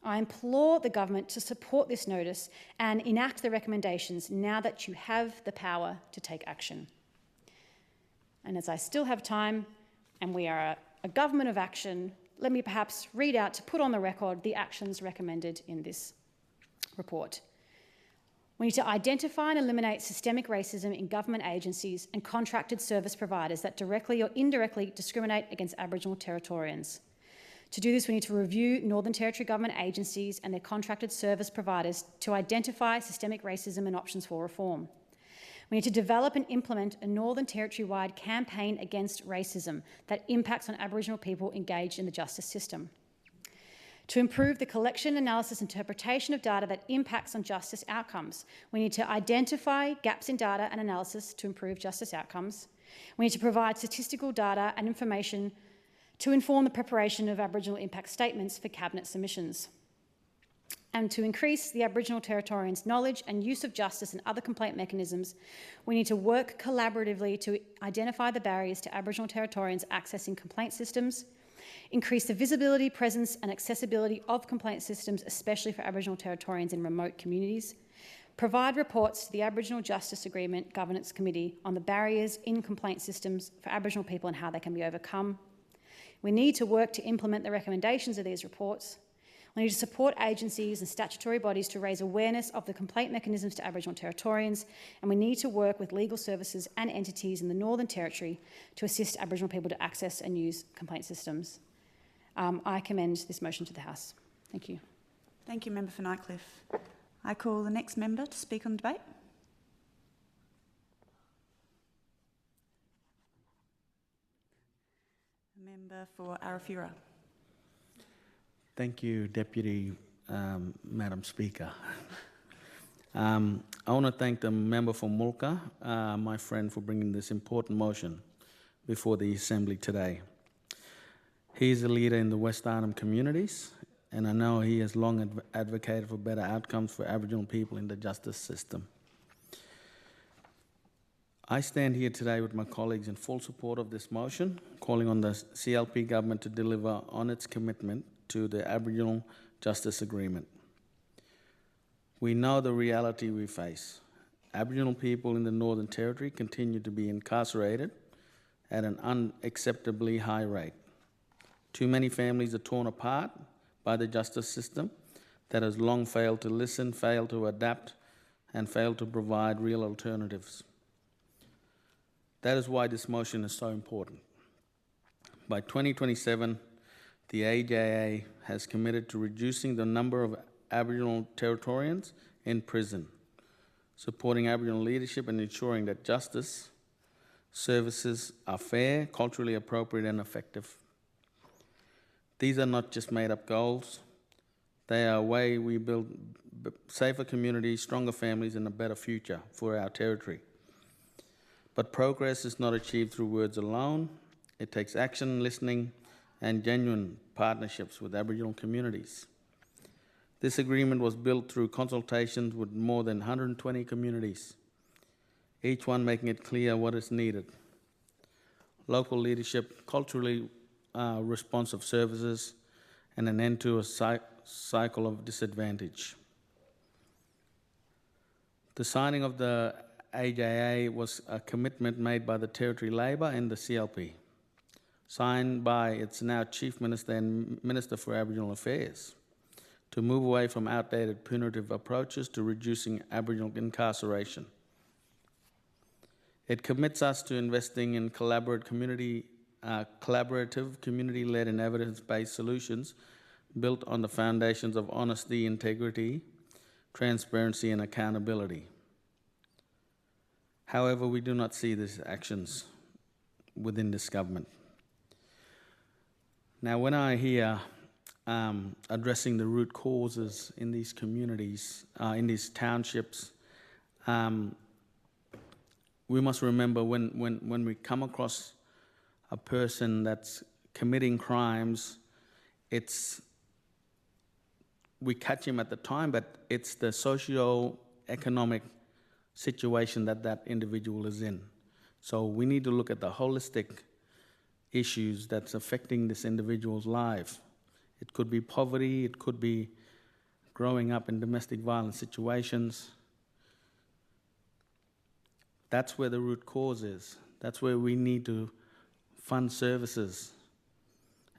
Speaker 10: I implore the government to support this notice and enact the recommendations now that you have the power to take action. And as I still have time, and we are a government of action, let me perhaps read out to put on the record the actions recommended in this report. We need to identify and eliminate systemic racism in government agencies and contracted service providers that directly or indirectly discriminate against Aboriginal Territorians. To do this, we need to review Northern Territory government agencies and their contracted service providers to identify systemic racism and options for reform. We need to develop and implement a Northern Territory-wide campaign against racism that impacts on Aboriginal people engaged in the justice system. To improve the collection, analysis, and interpretation of data that impacts on justice outcomes, we need to identify gaps in data and analysis to improve justice outcomes. We need to provide statistical data and information to inform the preparation of Aboriginal impact statements for Cabinet submissions. And to increase the Aboriginal Territorians' knowledge and use of justice and other complaint mechanisms, we need to work collaboratively to identify the barriers to Aboriginal Territorians accessing complaint systems, increase the visibility, presence and accessibility of complaint systems, especially for Aboriginal Territorians in remote communities, provide reports to the Aboriginal Justice Agreement Governance Committee on the barriers in complaint systems for Aboriginal people and how they can be overcome. We need to work to implement the recommendations of these reports. We need to support agencies and statutory bodies to raise awareness of the complaint mechanisms to Aboriginal Territorians, and we need to work with legal services and entities in the Northern Territory to assist Aboriginal people to access and use complaint systems. I commend this motion to the House. Thank you.
Speaker 9: Thank you, Member for Nightcliff. I call the next member to speak on the debate. Member for Arafura.
Speaker 11: Thank you, Deputy Madam Speaker. I want to thank the member for Mulka, my friend, for bringing this important motion before the Assembly today. He is a leader in the West Arnhem communities, and I know he has long advocated for better outcomes for Aboriginal people in the justice system. I stand here today with my colleagues in full support of this motion, calling on the CLP government to deliver on its commitment to the Aboriginal Justice Agreement. We know the reality we face. Aboriginal people in the Northern Territory continue to be incarcerated at an unacceptably high rate. Too many families are torn apart by the justice system that has long failed to listen, failed to adapt, and failed to provide real alternatives. That is why this motion is so important. By 2027, the AJA has committed to reducing the number of Aboriginal Territorians in prison, supporting Aboriginal leadership and ensuring that justice services are fair, culturally appropriate and effective. These are not just made-up goals. They are a way we build safer communities, stronger families and a better future for our territory. But progress is not achieved through words alone. It takes action, listening, and genuine partnerships with Aboriginal communities. This agreement was built through consultations with more than 120 communities, each one making it clear what is needed. Local leadership, culturally responsive services, and an end to a cycle of disadvantage. The signing of the AJA was a commitment made by the Territory Labor and the CLP, signed by its now Chief Minister and Minister for Aboriginal Affairs, to move away from outdated punitive approaches to reducing Aboriginal incarceration. It commits us to investing in collaborative, community-led and evidence-based solutions built on the foundations of honesty, integrity, transparency and accountability. However, we do not see these actions within this government. Now, when I hear addressing the root causes in these communities, in these townships, we must remember when we come across a person that's committing crimes, we catch him at the time, but it's the socio-economic situation that individual is in. So we need to look at the holistic issues that's affecting this individual's life. It could be poverty, it could be growing up in domestic violence situations. That's where the root cause is. That's where we need to fund services.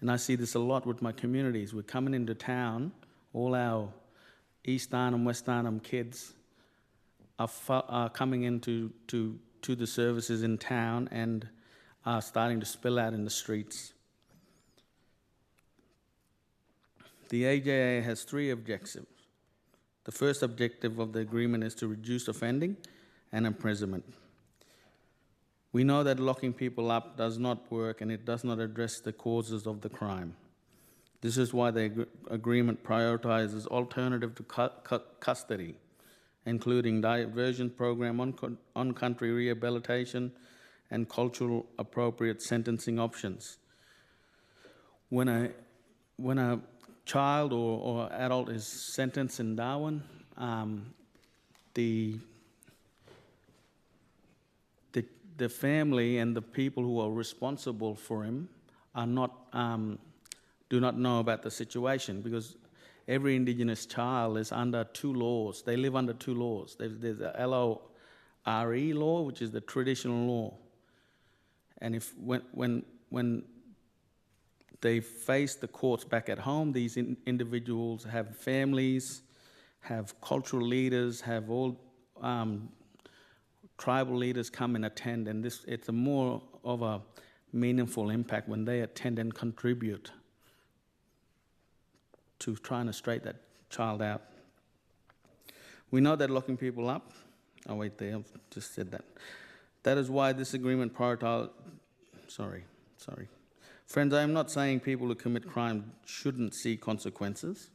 Speaker 11: And I see this a lot with my communities. We're coming into town, all our East Arnhem, West Arnhem kids are coming into the services in town and are starting to spill out in the streets. The AJA has 3 objectives. The first objective of the agreement is to reduce offending and imprisonment. We know that locking people up does not work and it does not address the causes of the crime. This is why the agreement prioritizes alternative to custody, including diversion program, on-country rehabilitation, and cultural appropriate sentencing options. When a child or adult is sentenced in Darwin, the family and the people who are responsible for him are not, do not know about the situation, because every Indigenous child is under 2 laws. They live under 2 laws. There's a LORE law, which is the traditional law. And when they face the courts back at home, these individuals have families, have cultural leaders, have all tribal leaders come and attend, and it's a more of a meaningful impact when they attend and contribute to trying to straighten that child out. We know that locking people up, oh wait, there, I've just said that. That is why this agreement prioritizes, sorry. Friends, I am not saying people who commit crime shouldn't see consequences,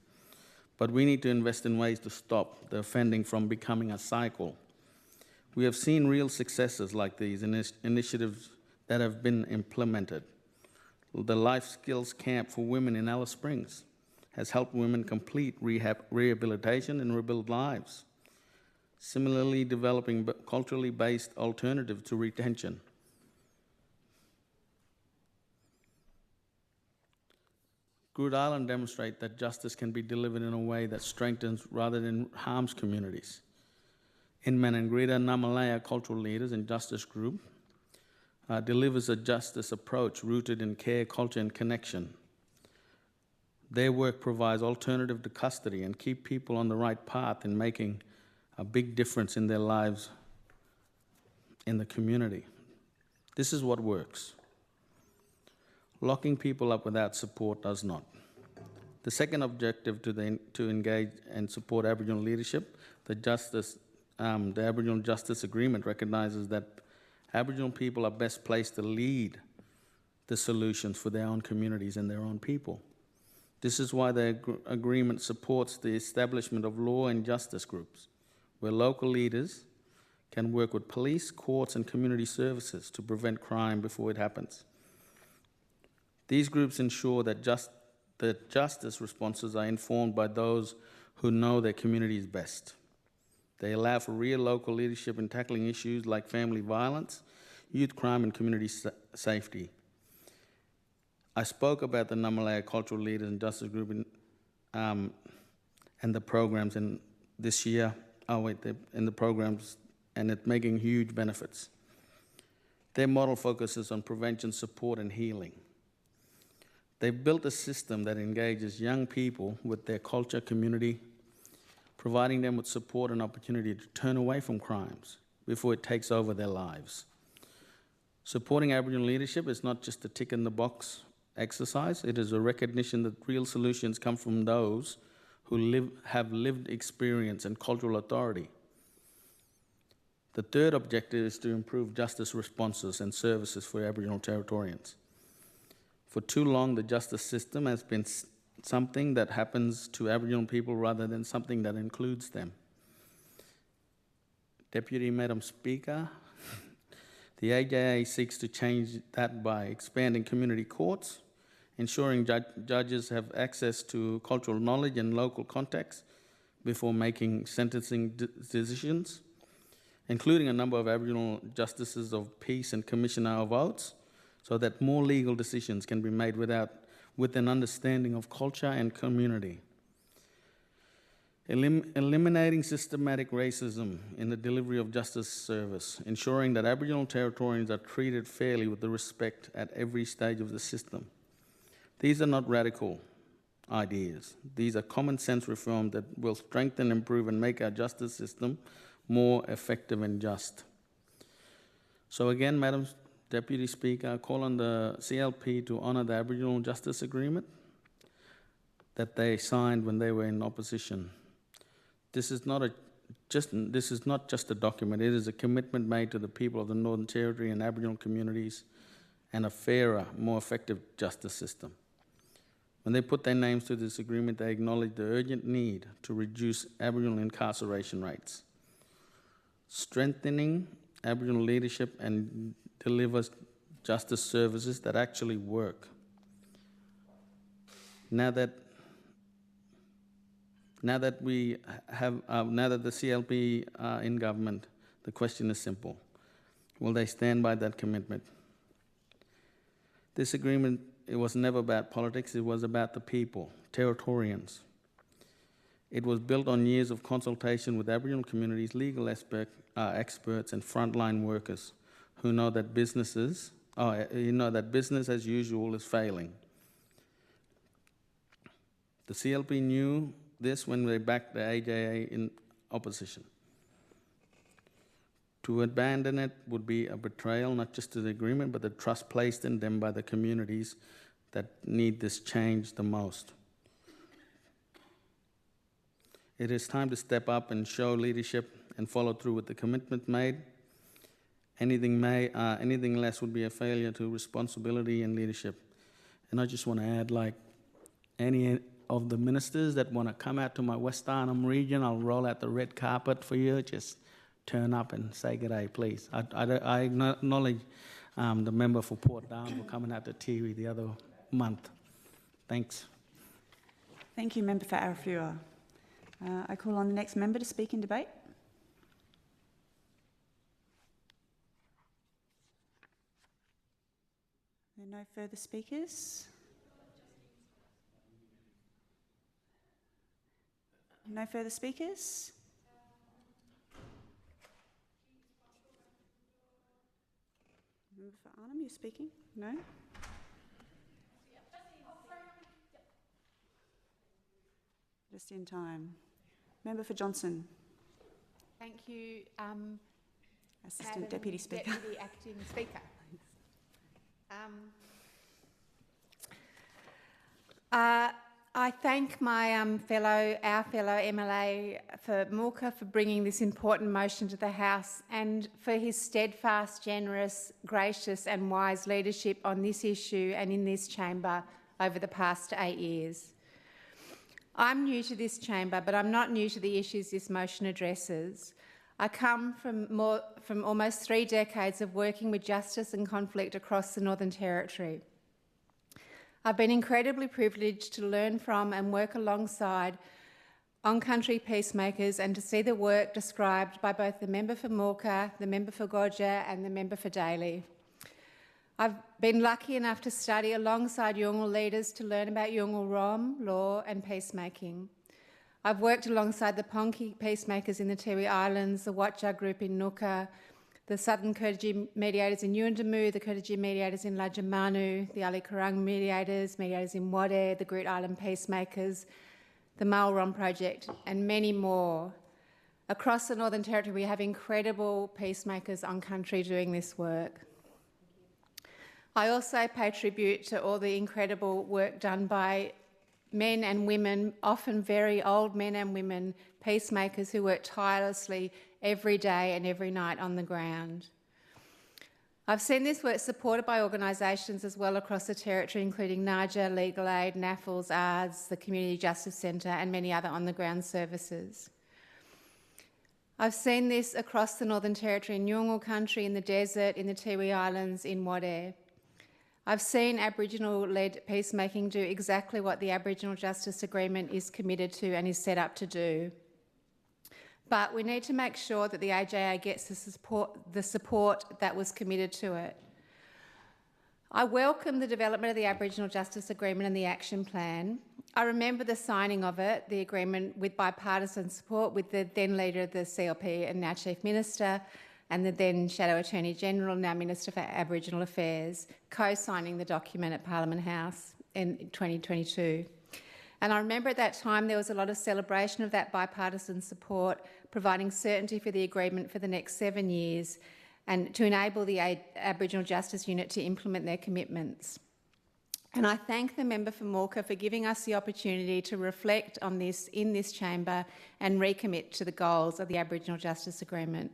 Speaker 11: but we need to invest in ways to stop the offending from becoming a cycle. We have seen real successes like these initiatives that have been implemented. The Life Skills Camp for Women in Alice Springs has helped women complete rehabilitation and rebuild lives. Similarly, developing culturally based alternatives to retention. Good Island demonstrate that justice can be delivered in a way that strengthens rather than harms communities. In Manuel, Namalaya cultural leaders and justice group delivers a justice approach rooted in care, culture, and connection. Their work provides alternative to custody and keep people on the right path in making a big difference in their lives in the community. This is what works. Locking people up without support does not. The second objective to engage and support Aboriginal leadership, the Aboriginal Justice Agreement recognizes that Aboriginal people are best placed to lead the solutions for their own communities and their own people. This is why the agreement supports the establishment of law and justice groups, where local leaders can work with police, courts, and community services to prevent crime before it happens. These groups ensure that justice responses are informed by those who know their communities best. They allow for real local leadership in tackling issues like family violence, youth crime, and community safety. I spoke about the Namalaya cultural leaders and justice group and the programs in this year. In the programs, and it's making huge benefits. Their model focuses on prevention, support, and healing. They've built a system that engages young people with their culture, community, providing them with support and opportunity to turn away from crimes before it takes over their lives. Supporting Aboriginal leadership is not just a tick-in-the-box exercise. It is a recognition that real solutions come from those who have lived experience and cultural authority. The third objective is to improve justice responses and services for Aboriginal Territorians. For too long, the justice system has been something that happens to Aboriginal people rather than something that includes them. Deputy Madam Speaker, the AJA seeks to change that by expanding community courts, ensuring judges have access to cultural knowledge and local context before making sentencing decisions, including a number of Aboriginal justices of peace and commissioner of oaths, so that more legal decisions can be made with an understanding of culture and community. eliminating systematic racism in the delivery of justice service, ensuring that Aboriginal Territorians are treated fairly with the respect at every stage of the system. These are not radical ideas. These are common sense reforms that will strengthen, improve, and make our justice system more effective and just. So again, Madam Deputy Speaker, I call on the CLP to honour the Aboriginal Justice Agreement that they signed when they were in opposition. This is not just a document. It is a commitment made to the people of the Northern Territory and Aboriginal communities and a fairer, more effective justice system. When they put their names to this agreement, they acknowledge the urgent need to reduce Aboriginal incarceration rates, strengthening Aboriginal leadership and delivers justice services that actually work. Now that the CLP are in government, the question is simple: will they stand by that commitment? This agreement, it was never about politics. It was about the people, Territorians. It was built on years of consultation with Aboriginal communities, legal experts, and frontline workers who know that business as usual is failing. The CLP knew this when they backed the AJA in opposition. To abandon it would be a betrayal, not just to the agreement, but the trust placed in them by the communities that need this change the most. It is time to step up and show leadership and follow through with the commitment made. Anything less would be a failure to responsibility and leadership. And I just want to add, like, any of the ministers that want to come out to my West Arnhem region, I'll roll out the red carpet for you. Just turn up and say good day, please. I acknowledge the member for Port Down for coming out to Tiwi the other month. Thanks.
Speaker 9: Thank you, Member for Arafura. I call on the next member to speak in debate. There are no further speakers. No further speakers? Member for Arnhem, you're speaking? No? Just in time. Member for Johnston.
Speaker 12: Thank you,
Speaker 9: Assistant
Speaker 12: Madam
Speaker 9: Deputy Speaker.
Speaker 12: Deputy Acting Speaker. I thank my fellow MLA for Mulka for bringing this important motion to the House and for his steadfast, generous, gracious and wise leadership on this issue and in this chamber over the past 8 years. I'm new to this chamber, but I'm not new to the issues this motion addresses. I come from almost 3 decades of working with justice and conflict across the Northern Territory. I've been incredibly privileged to learn from and work alongside on-country peacemakers and to see the work described by both the member for Mulka, the member for Gwoja and the member for Daly. I've been lucky enough to study alongside Yolngu leaders to learn about Yolngu Rom, law and peacemaking. I've worked alongside the Ponki peacemakers in the Tiwi Islands, the Watja group in Nuka, the Southern Kurdiji mediators in Yuendamu, the Kurdiji mediators in Lajamanu, the Ali Karang mediators in Wade, the Groot Island peacemakers, the Maorom Project, and many more. Across the Northern Territory, we have incredible peacemakers on country doing this work. I also pay tribute to all the incredible work done by men and women, often very old men and women, peacemakers who work tirelessly every day and every night on the ground. I've seen this work supported by organisations as well across the Territory, including NAJA, Legal Aid, NAFLS, ARDS, the Community Justice Centre and many other on-the-ground services. I've seen this across the Northern Territory in Yolngu country, in the desert, in the Tiwi Islands, in Wade. I've seen Aboriginal-led peacemaking do exactly what the Aboriginal Justice Agreement is committed to and is set up to do. But we need to make sure that the AJA gets the support that was committed to it. I welcome the development of the Aboriginal Justice Agreement and the Action Plan. I remember the signing of it, the agreement, with bipartisan support with the then leader of the CLP and now Chief Minister, and the then Shadow Attorney General, now Minister for Aboriginal Affairs, co-signing the document at Parliament House in 2022. And I remember at that time there was a lot of celebration of that bipartisan support, providing certainty for the agreement for the next 7 years and to enable the Aboriginal Justice Unit to implement their commitments. And I thank the member for Mulka for giving us the opportunity to reflect on this in this chamber and recommit to the goals of the Aboriginal Justice Agreement.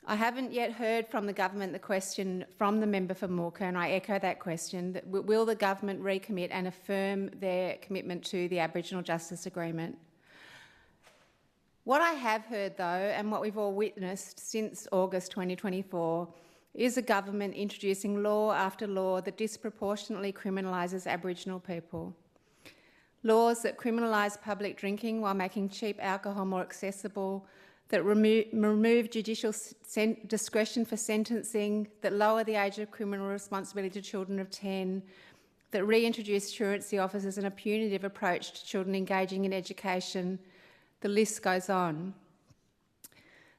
Speaker 12: I haven't yet heard from the government the question from the member for Mulka, and I echo that question, that will the government recommit and affirm their commitment to the Aboriginal Justice Agreement? What I have heard, though, and what we've all witnessed since August 2024, is a government introducing law after law that disproportionately criminalises Aboriginal people. Laws that criminalise public drinking while making cheap alcohol more accessible, that remove judicial discretion for sentencing, that lower the age of criminal responsibility to children of 10, that reintroduce truancy officers and a punitive approach to children engaging in education. The list goes on.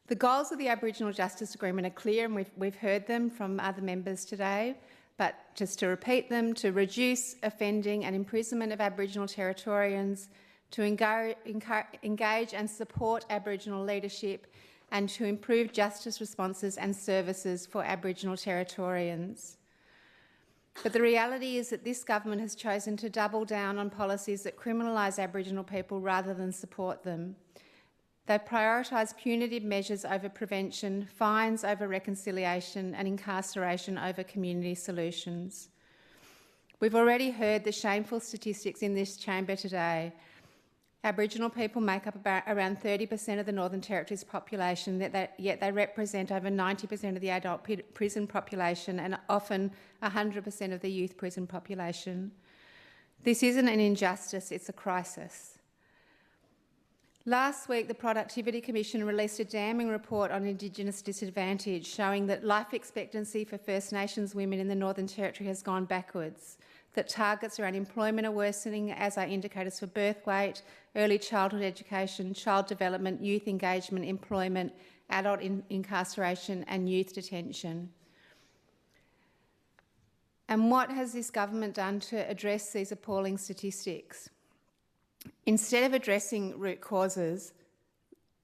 Speaker 12: The goals of the Aboriginal Justice Agreement are clear, and we've heard them from other members today, but just to repeat them: to reduce offending and imprisonment of Aboriginal Territorians, to engage and support Aboriginal leadership, and to improve justice responses and services for Aboriginal Territorians. But the reality is that this government has chosen to double down on policies that criminalise Aboriginal people rather than support them. They prioritise punitive measures over prevention, fines over reconciliation, and incarceration over community solutions. We've already heard the shameful statistics in this chamber today. Aboriginal people make up around 30% of the Northern Territory's population, yet they represent over 90% of the adult prison population and often 100% of the youth prison population. This isn't an injustice, it's a crisis. Last week, the Productivity Commission released a damning report on Indigenous disadvantage, showing that life expectancy for First Nations women in the Northern Territory has gone backwards, that targets around employment are worsening, as are indicators for birth weight, early childhood education, child development, youth engagement, employment, adult incarceration and youth detention. And what has this government done to address these appalling statistics? Instead of addressing root causes,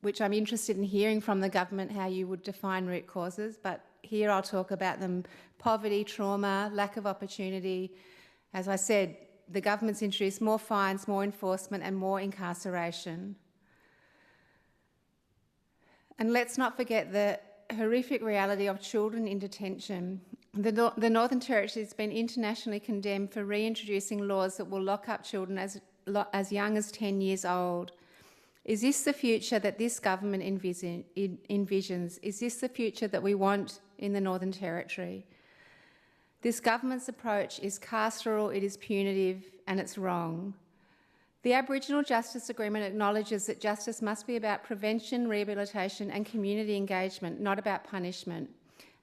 Speaker 12: which I'm interested in hearing from the government how you would define root causes, but here I'll talk about them: poverty, trauma, lack of opportunity. As I said, the government's introduced more fines, more enforcement and more incarceration. And let's not forget the horrific reality of children in detention. The Northern Territory has been internationally condemned for reintroducing laws that will lock up children as young as 10 years old. Is this the future that this government envisions? Is this the future that we want in the Northern Territory? This government's approach is carceral, it is punitive, and it's wrong. The Aboriginal Justice Agreement acknowledges that justice must be about prevention, rehabilitation and community engagement, not about punishment.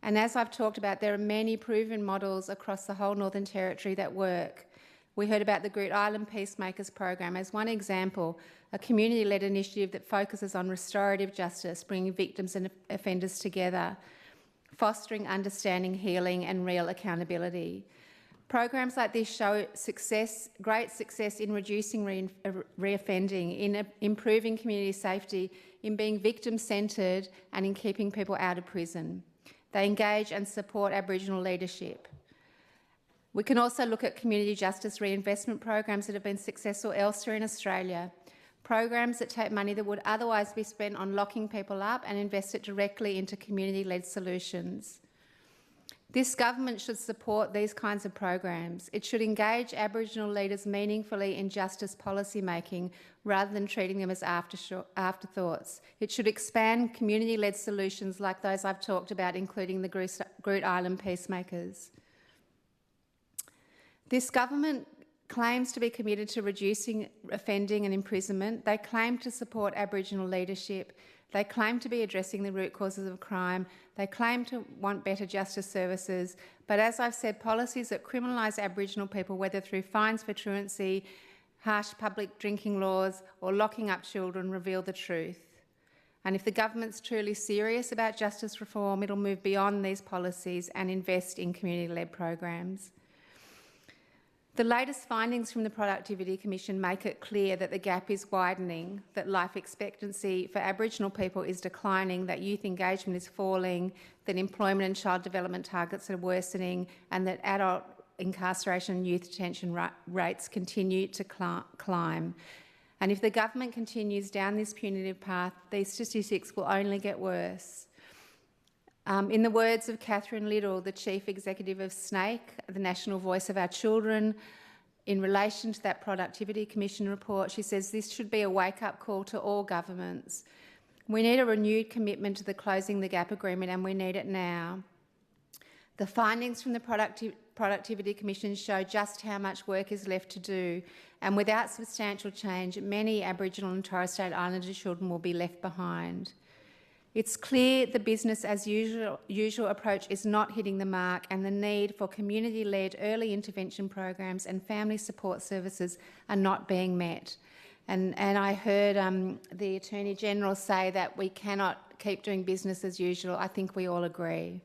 Speaker 12: And as I've talked about, there are many proven models across the whole Northern Territory that work. We heard about the Groote Eylandt Peacemakers program as one example, a community-led initiative that focuses on restorative justice, bringing victims and offenders together, fostering understanding, healing and real accountability. Programs like this show great success in reducing reoffending, in improving community safety, in being victim-centred and in keeping people out of prison. They engage and support Aboriginal leadership. We can also look at community justice reinvestment programs that have been successful elsewhere in Australia, programs that take money that would otherwise be spent on locking people up and invest it directly into community-led solutions. This government should support these kinds of programs. It should engage Aboriginal leaders meaningfully in justice policy making rather than treating them as afterthoughts. It should expand community-led solutions like those I've talked about, including the Groote Eylandt Peacemakers. This government claims to be committed to reducing offending and imprisonment. They claim to support Aboriginal leadership. They claim to be addressing the root causes of crime. They claim to want better justice services. But as I've said, policies that criminalise Aboriginal people, whether through fines for truancy, harsh public drinking laws, or locking up children reveal the truth. And if the government's truly serious about justice reform, it'll move beyond these policies and invest in community-led programs. The latest findings from the Productivity Commission make it clear that the gap is widening, that life expectancy for Aboriginal people is declining, that youth engagement is falling, that employment and child development targets are worsening, and that adult incarceration and youth detention rates continue to climb. And if the government continues down this punitive path, these statistics will only get worse. In the words of Catherine Little, the Chief Executive of SNAKE, the National Voice of Our Children, in relation to that Productivity Commission report, she says this should be a wake-up call to all governments. We need a renewed commitment to the Closing the Gap agreement, and we need it now. The findings from the Productivity Commission show just how much work is left to do, and without substantial change, many Aboriginal and Torres Strait Islander children will be left behind. It's clear the business as usual approach is not hitting the mark, and the need for community-led early intervention programs and family support services are not being met. And I heard the Attorney-General say that we cannot keep doing business as usual. I think we all agree.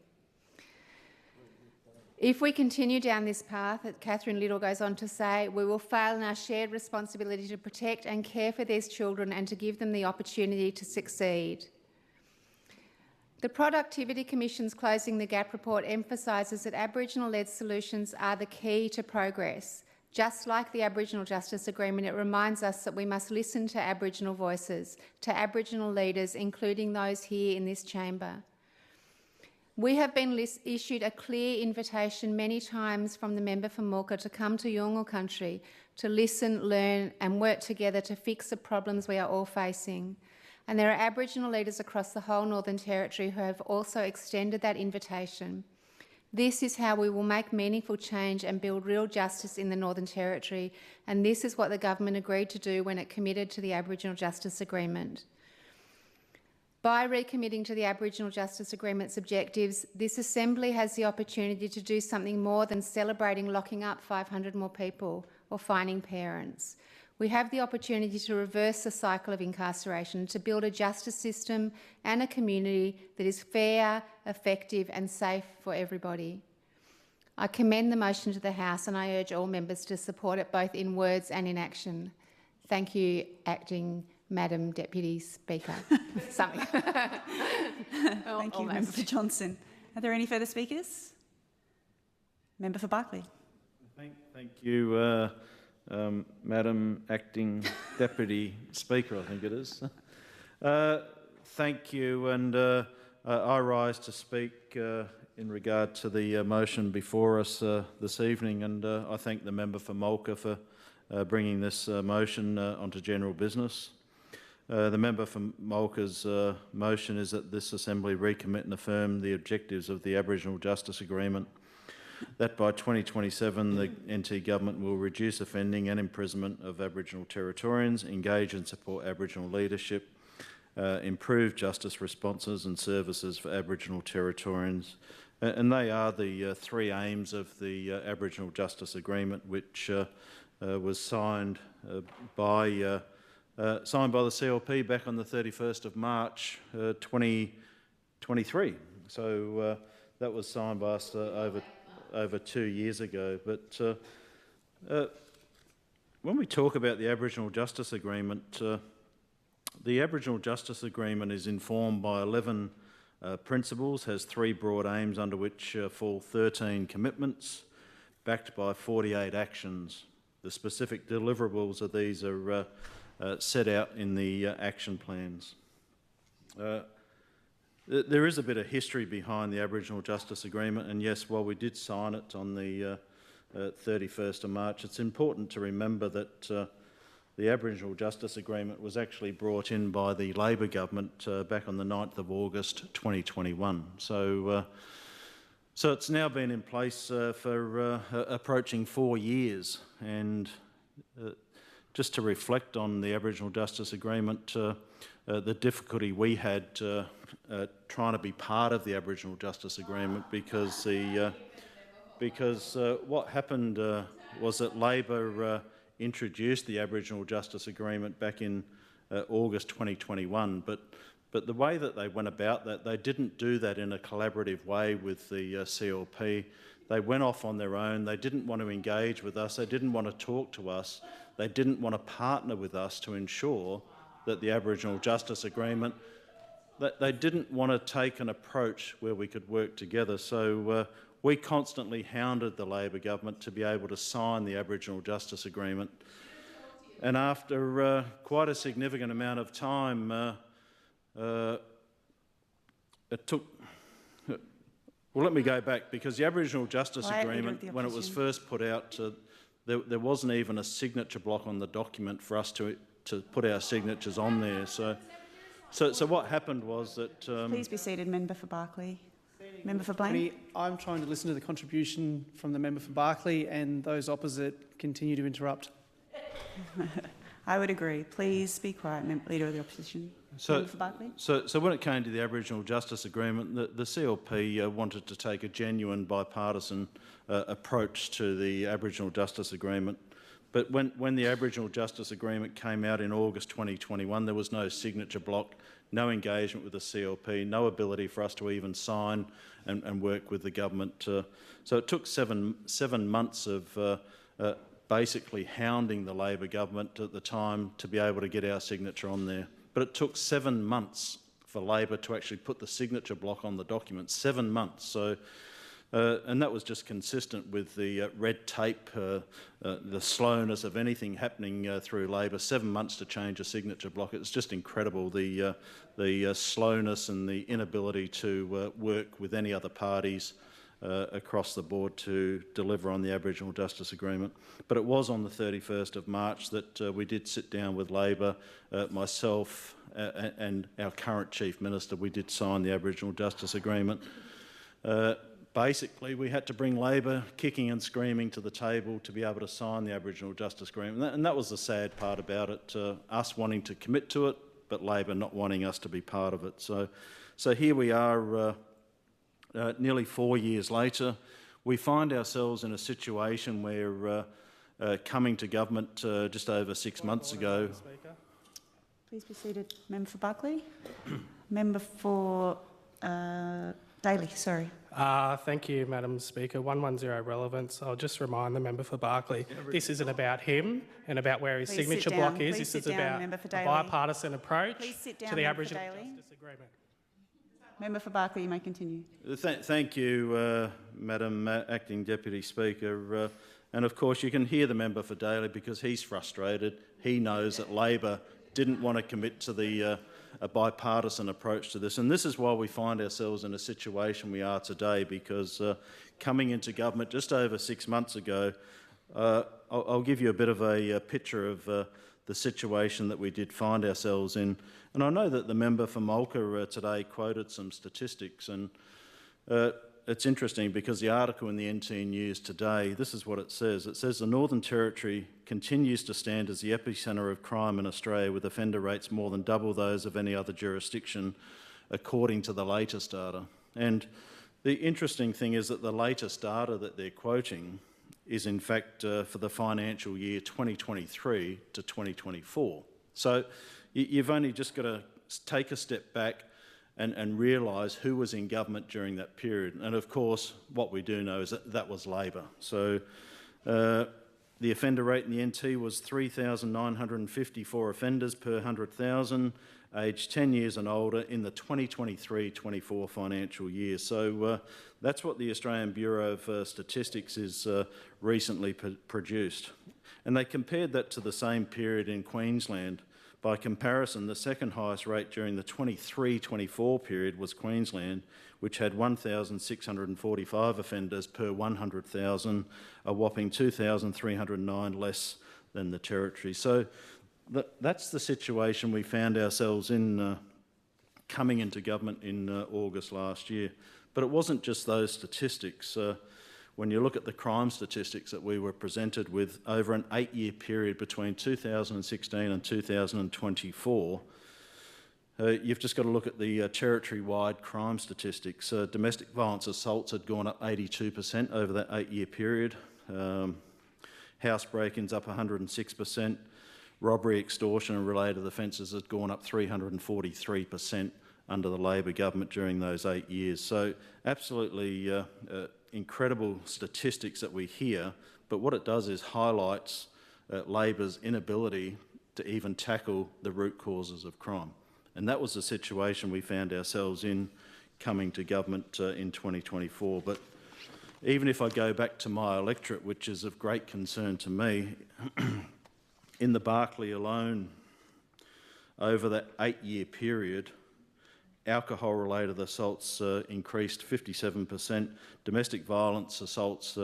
Speaker 12: If we continue down this path, Catherine Little goes on to say, we will fail in our shared responsibility to protect and care for these children and to give them the opportunity to succeed. The Productivity Commission's Closing the Gap report emphasises that Aboriginal-led solutions are the key to progress. Just like the Aboriginal Justice Agreement, it reminds us that we must listen to Aboriginal voices, to Aboriginal leaders, including those here in this chamber. We have been issued a clear invitation many times from the member for Mulka to come to Yolngu country, to listen, learn and work together to fix the problems we are all facing. And there are Aboriginal leaders across the whole Northern Territory who have also extended that invitation. This is how we will make meaningful change and build real justice in the Northern Territory, and this is what the government agreed to do when it committed to the Aboriginal Justice Agreement. By recommitting to the Aboriginal Justice Agreement's objectives, this Assembly has the opportunity to do something more than celebrating locking up 500 more people or fining parents. We have the opportunity to reverse the cycle of incarceration, to build a justice system and a community that is fair, effective and safe for everybody. I commend the motion to the House and I urge all members to support it both in words and in action. Thank you, Acting Madam Deputy Speaker. Something.
Speaker 9: Thank you, Member for Johnston. Are there any further speakers? Member for Berkeley.
Speaker 13: Thank you, Madam Acting Deputy Speaker, I think it is. Thank you, and I rise to speak in regard to the motion before us this evening, and I thank the member for Mulka for bringing this motion onto general business. The member for Mulka's motion is that this Assembly recommit and affirm the objectives of the Aboriginal Justice Agreement, that by 2027 the NT Government will reduce offending and imprisonment of Aboriginal Territorians, engage and support Aboriginal leadership, improve justice responses and services for Aboriginal Territorians. And they are the three aims of the Aboriginal Justice Agreement, which was signed by the CLP back on the 31st of March 2023. So that was signed by us over 2 years ago. But when we talk about the Aboriginal Justice Agreement, the Aboriginal Justice Agreement is informed by 11 principles, has 3 broad aims under which fall 13 commitments, backed by 48 actions. The specific deliverables of these are set out in the action plans. There is a bit of history behind the Aboriginal Justice Agreement, and yes, while we did sign it on the 31st of March, it's important to remember that the Aboriginal Justice Agreement was actually brought in by the Labor government back on the 9th of August 2021. So it's now been in place for approaching 4 years, and just to reflect on the Aboriginal Justice Agreement, the difficulty we had trying to be part of the Aboriginal Justice Agreement, because what happened was that Labor introduced the Aboriginal Justice Agreement back in August 2021, but the way that they went about that, they didn't do that in a collaborative way with the CLP. They went off on their own. They didn't want to engage with us. They didn't want to talk to us. They didn't want to partner with us to ensure that the Aboriginal Justice Agreement, that they didn't want to take an approach where we could work together. So we constantly hounded the Labor government to be able to sign the Aboriginal Justice Agreement. And after quite a significant amount of time, it took... Well, let me go back, because the Aboriginal Justice Agreement, when it was first put out, there wasn't even a signature block on the document for us to put our signatures on there. So what happened was that...
Speaker 9: Please be seated, Member for Berkeley. Member for Blaine.
Speaker 14: I'm trying to listen to the contribution from the member for Berkeley, and those opposite continue to interrupt.
Speaker 9: I would agree. Please be quiet, Leader of the Opposition.
Speaker 13: So when it came to the Aboriginal Justice Agreement, the CLP wanted to take a genuine bipartisan approach to the Aboriginal Justice Agreement. But when the Aboriginal Justice Agreement came out in August 2021, there was no signature block, no engagement with the CLP, no ability for us to even sign and work with the government. So it took seven months of basically hounding the Labor government at the time to be able to get our signature on there. But it took 7 months for Labor to actually put the signature block on the document. 7 months. So, and that was just consistent with the red tape, the slowness of anything happening through Labor. 7 months to change a signature block. It's just incredible, the slowness and the inability to work with any other parties across the board to deliver on the Aboriginal Justice Agreement. But it was on the 31st of March that we did sit down with Labor, myself and our current Chief Minister. We did sign the Aboriginal Justice Agreement. Basically, we had to bring Labor kicking and screaming to the table to be able to sign the Aboriginal Justice Agreement. And that was the sad part about it, us wanting to commit to it, but Labor not wanting us to be part of it. So here we are, nearly 4 years later. We find ourselves in a situation where coming to government just over 6 months ago...
Speaker 9: Please be seated. Member for Berkeley. Member for Daly, sorry.
Speaker 8: Thank you, Madam Speaker. 110 relevance. I'll just remind the member for Berkeley, this isn't about him and about where his signature block is. This is about a bipartisan approach to the Aboriginal Justice Agreement.
Speaker 9: Member for Berkeley, you may continue.
Speaker 13: Thank you, Madam Acting Deputy Speaker. And of course you can hear the member for Daly because he's frustrated. He knows that Labor didn't want to commit to the a bipartisan approach to this. And this is why we find ourselves in a situation we are today, because coming into government just over 6 months ago, I'll give you a bit of a picture of the situation that we did find ourselves in. And I know that the member for Mulka today quoted some statistics, and it's interesting because the article in the NT News today, this is what it says. It says the Northern Territory continues to stand as the epicentre of crime in Australia, with offender rates more than double those of any other jurisdiction, according to the latest data. And the interesting thing is that the latest data that they're quoting is in fact for the financial year 2023 to 2024. So you've only just got to take a step back and realise who was in government during that period. And of course, what we do know is that was Labor. So the offender rate in the NT was 3,954 offenders per 100,000, aged 10 years and older in the 2023-24 financial year. So that's what the Australian Bureau of Statistics is recently produced. And they compared that to the same period in Queensland. By comparison, the second highest rate during the 23-24 period was Queensland, which had 1,645 offenders per 100,000, a whopping 2,309 less than the Territory. So that's the situation we found ourselves in coming into government in August last year. But it wasn't just those statistics. When you look at the crime statistics that we were presented with over an 8-year period between 2016 and 2024, you've just got to look at the territory-wide crime statistics. Domestic violence assaults had gone up 82% over that 8-year period. house break-ins up 106%, robbery, extortion and related offences has gone up 343% under the Labor government during those 8 years. So absolutely incredible statistics that we hear, but what it does is highlights Labor's inability to even tackle the root causes of crime. And that was the situation we found ourselves in coming to government in 2024. But even if I go back to my electorate, which is of great concern to me, in the Barkly alone, over that 8-year period, alcohol-related assaults increased 57%, domestic violence assaults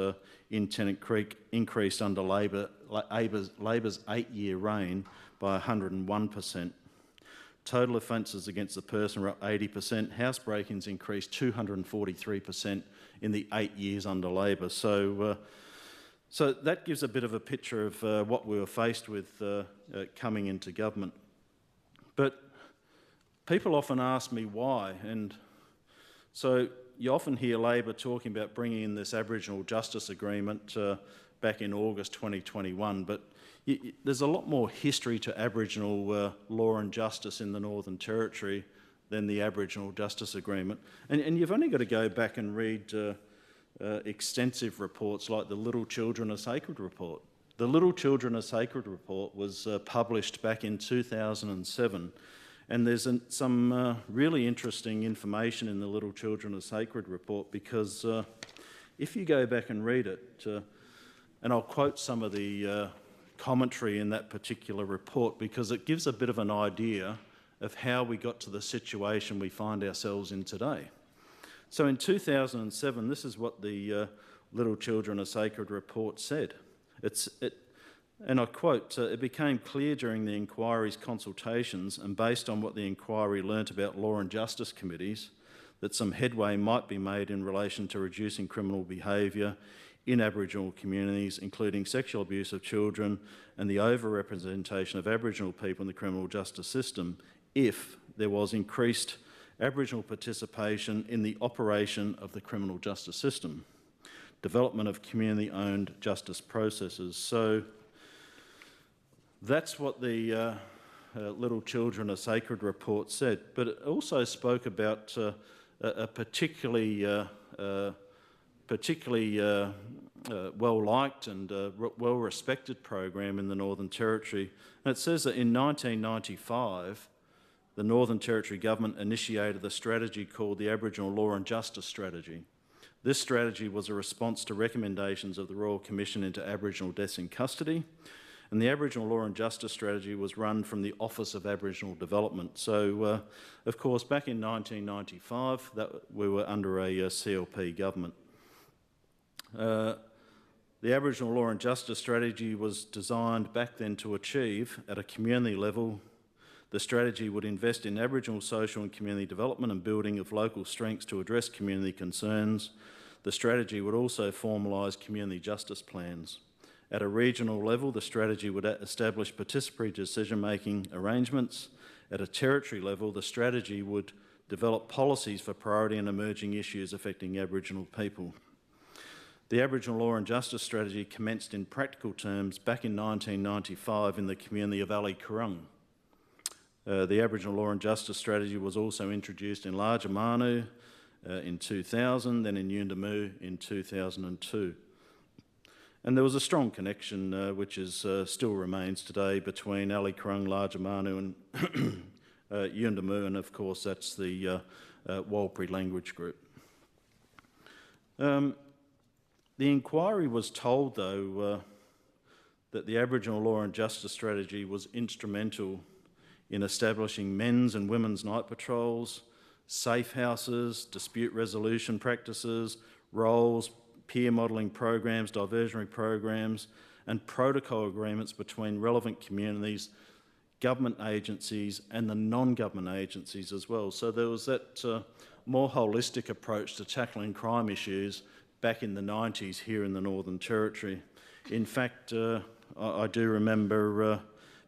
Speaker 13: in Tennant Creek increased under Labor's 8-year reign by 101%. Total offences against the person were up 80%. House break-ins increased 243% in the 8 years under Labor. So that gives a bit of a picture of what we were faced with coming into government. But people often ask me why, and so you often hear Labor talking about bringing in this Aboriginal Justice Agreement back in August 2021, but there's a lot more history to Aboriginal law and justice in the Northern Territory than the Aboriginal Justice Agreement. And you've only got to go back and read extensive reports like the Little Children Are Sacred report. The Little Children Are Sacred report was published back in 2007, and there's some really interesting information in the Little Children Are Sacred report, because if you go back and read it, and I'll quote some of the commentary in that particular report because it gives a bit of an idea of how we got to the situation we find ourselves in today. So in 2007, this is what the Little Children Are Sacred report said. And I quote, "It became clear during the inquiry's consultations and based on what the inquiry learnt about law and justice committees that some headway might be made in relation to reducing criminal behaviour in Aboriginal communities, including sexual abuse of children and the overrepresentation of Aboriginal people in the criminal justice system, if there was increased Aboriginal participation in the operation of the criminal justice system, development of community-owned justice processes." So that's what the Little Children Are Sacred report said, but it also spoke about a particularly well-liked and well-respected program in the Northern Territory. And it says that in 1995, the Northern Territory Government initiated the strategy called the Aboriginal Law and Justice Strategy. This strategy was a response to recommendations of the Royal Commission into Aboriginal Deaths in Custody, and the Aboriginal Law and Justice Strategy was run from the Office of Aboriginal Development. So, of course, back in 1995, we were under a CLP government. The Aboriginal Law and Justice Strategy was designed back then to achieve, at a community level, the strategy would invest in Aboriginal social and community development and building of local strengths to address community concerns. The strategy would also formalise community justice plans. At a regional level, the strategy would establish participatory decision-making arrangements. At a territory level, the strategy would develop policies for priority and emerging issues affecting Aboriginal people. The Aboriginal Law and Justice Strategy commenced in practical terms back in 1995 in the community of Ali Kurung. The Aboriginal Law and Justice Strategy was also introduced in Larger Manu in 2000, then in Yuendamu in 2002. And there was a strong connection, which still remains today, between Ali Kurung, Larger Manu and Yuendamu, and of course that's the Warlpiri language group. The inquiry was told, though, that the Aboriginal Law and Justice Strategy was instrumental in establishing men's and women's night patrols, safe houses, dispute resolution practices, roles, peer modelling programs, diversionary programs, and protocol agreements between relevant communities, government agencies and the non-government agencies as well. So there was that more holistic approach to tackling crime issues back in the 90s here in the Northern Territory. In fact, I do remember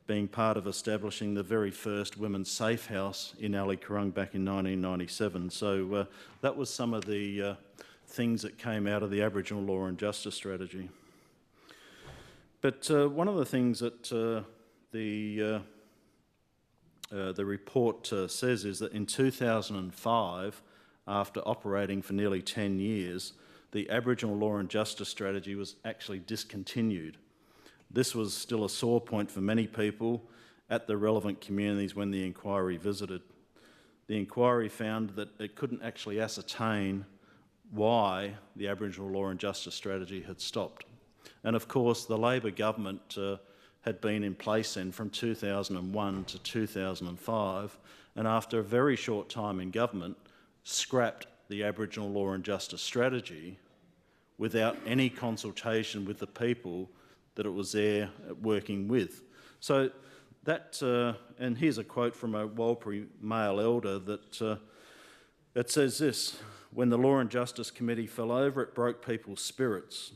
Speaker 13: being part of establishing the very first women's safe house in Ali Kurung back in 1997. So that was some of the things that came out of the Aboriginal Law and Justice Strategy. But one of the things that the report says is that in 2005, after operating for nearly 10 years, the Aboriginal Law and Justice Strategy was actually discontinued. This was still a sore point for many people at the relevant communities when the inquiry visited. The inquiry found that it couldn't actually ascertain why the Aboriginal Law and Justice Strategy had stopped. And of course, the Labor government had been in place then from 2001 to 2005, and after a very short time in government, scrapped the Aboriginal Law and Justice Strategy without any consultation with the people that it was there working with. So that, and here's a quote from a Warlpiri male elder that it says this: "When the Law and Justice Committee fell over, it broke people's spirits,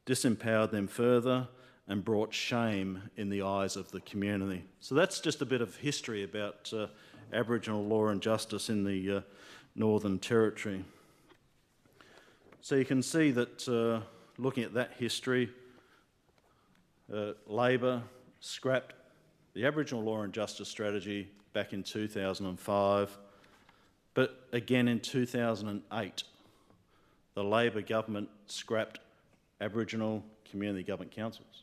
Speaker 13: disempowered them further, and brought shame in the eyes of the community." So that's just a bit of history about Aboriginal law and justice in the Northern Territory. So you can see that looking at that history, Labor scrapped the Aboriginal Law and Justice Strategy back in 2005, but again in 2008, the Labor government scrapped Aboriginal Community Government Councils.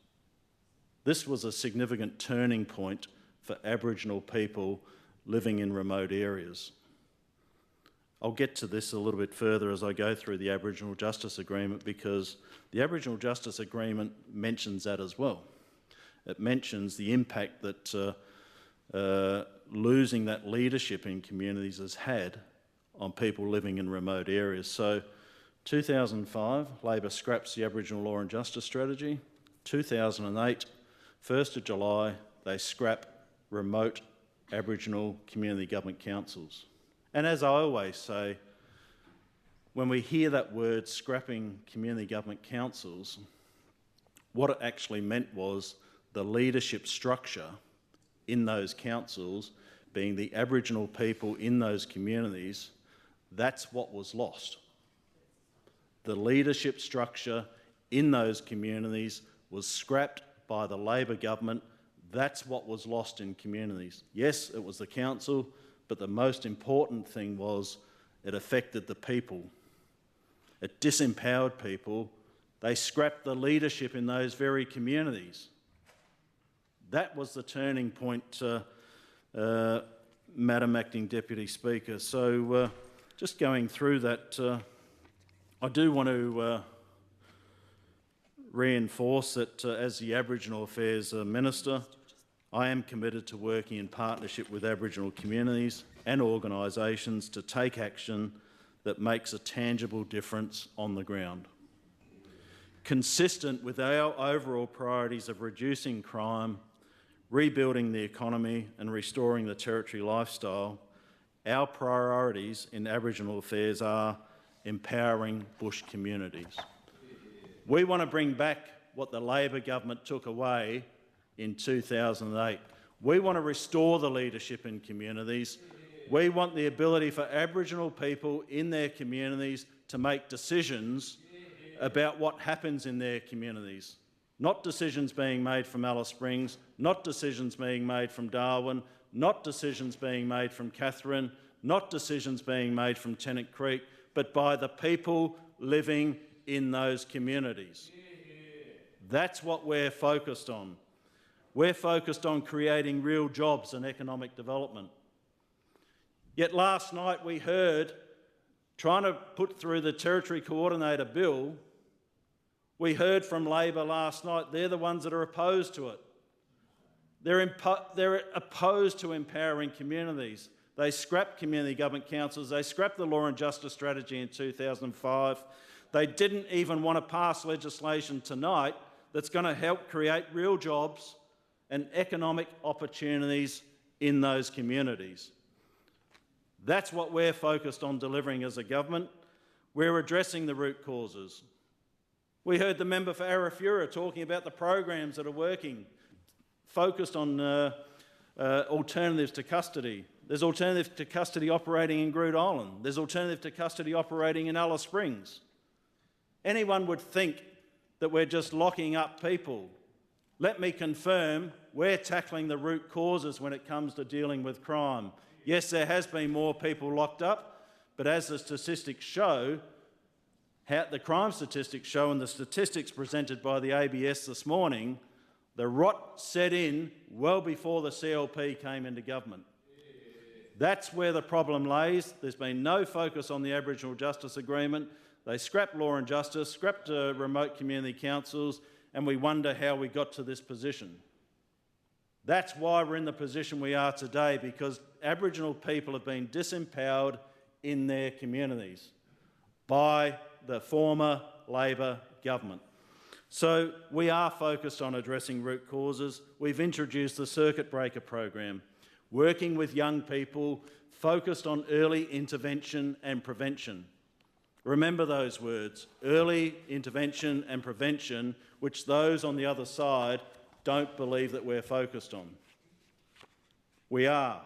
Speaker 13: This was a significant turning point for Aboriginal people living in remote areas. I'll get to this a little bit further as I go through the Aboriginal Justice Agreement, because the Aboriginal Justice Agreement mentions that as well. It mentions the impact that losing that leadership in communities has had on people living in remote areas. So 2005, Labor scraps the Aboriginal Law and Justice Strategy. 2008, 1st of July, they scrap remote Aboriginal Community Government Councils. And as I always say, when we hear that word, scrapping community government councils, what it actually meant was the leadership structure in those councils, being the Aboriginal people in those communities, that's what was lost. The leadership structure in those communities was scrapped by the Labor government. That's what was lost in communities. Yes, it was the council, but the most important thing was it affected the people. It disempowered people. They scrapped the leadership in those very communities. That was the turning point, Madam Acting Deputy Speaker. So just going through that, I do want to reinforce that as the Aboriginal Affairs Minister, I am committed to working in partnership with Aboriginal communities and organisations to take action that makes a tangible difference on the ground. Consistent with our overall priorities of reducing crime, rebuilding the economy and restoring the Territory lifestyle, our priorities in Aboriginal affairs are empowering bush communities. We want to bring back what the Labor government took away in 2008. We want to restore the leadership in communities. We want the ability for Aboriginal people in their communities to make decisions about what happens in their communities. Not decisions being made from Alice Springs, not decisions being made from Darwin, not decisions being made from Catherine, not decisions being made from Tennant Creek, but by the people living in those communities. That's what we're focused on. We're focused on creating real jobs and economic development. Yet last night we heard, trying to put through the Territory Coordinator Bill, we heard from Labor last night, they're the ones that are opposed to it. They're opposed to empowering communities. They scrapped community government councils, they scrapped the Law and Justice Strategy in 2005. They didn't even want to pass legislation tonight that's going to help create real jobs and economic opportunities in those communities. That's what we're focused on delivering as a government. We're addressing the root causes. We heard the member for Arafura talking about the programs that are working, focused on alternatives to custody. There's alternative to custody operating in Groot Island. There's alternative to custody operating in Alice Springs. Anyone would think that we're just locking up people, Let me confirm, we're tackling the root causes when it comes to dealing with crime. Yes, there has been more people locked up, but as the statistics show, the crime statistics show and the statistics presented by the ABS this morning, the rot set in well before the CLP came into government. That's where the problem lays. There's been no focus on the Aboriginal Justice Agreement. They scrapped Law and Justice, scrapped remote community councils, and we wonder how we got to this position. That's why we're in the position we are today, because Aboriginal people have been disempowered in their communities by the former Labor government. So we are focused on addressing root causes. We've introduced the Circuit Breaker program, working with young people, focused on early intervention and prevention. Remember those words, early intervention and prevention, which those on the other side don't believe that we're focused on. We are.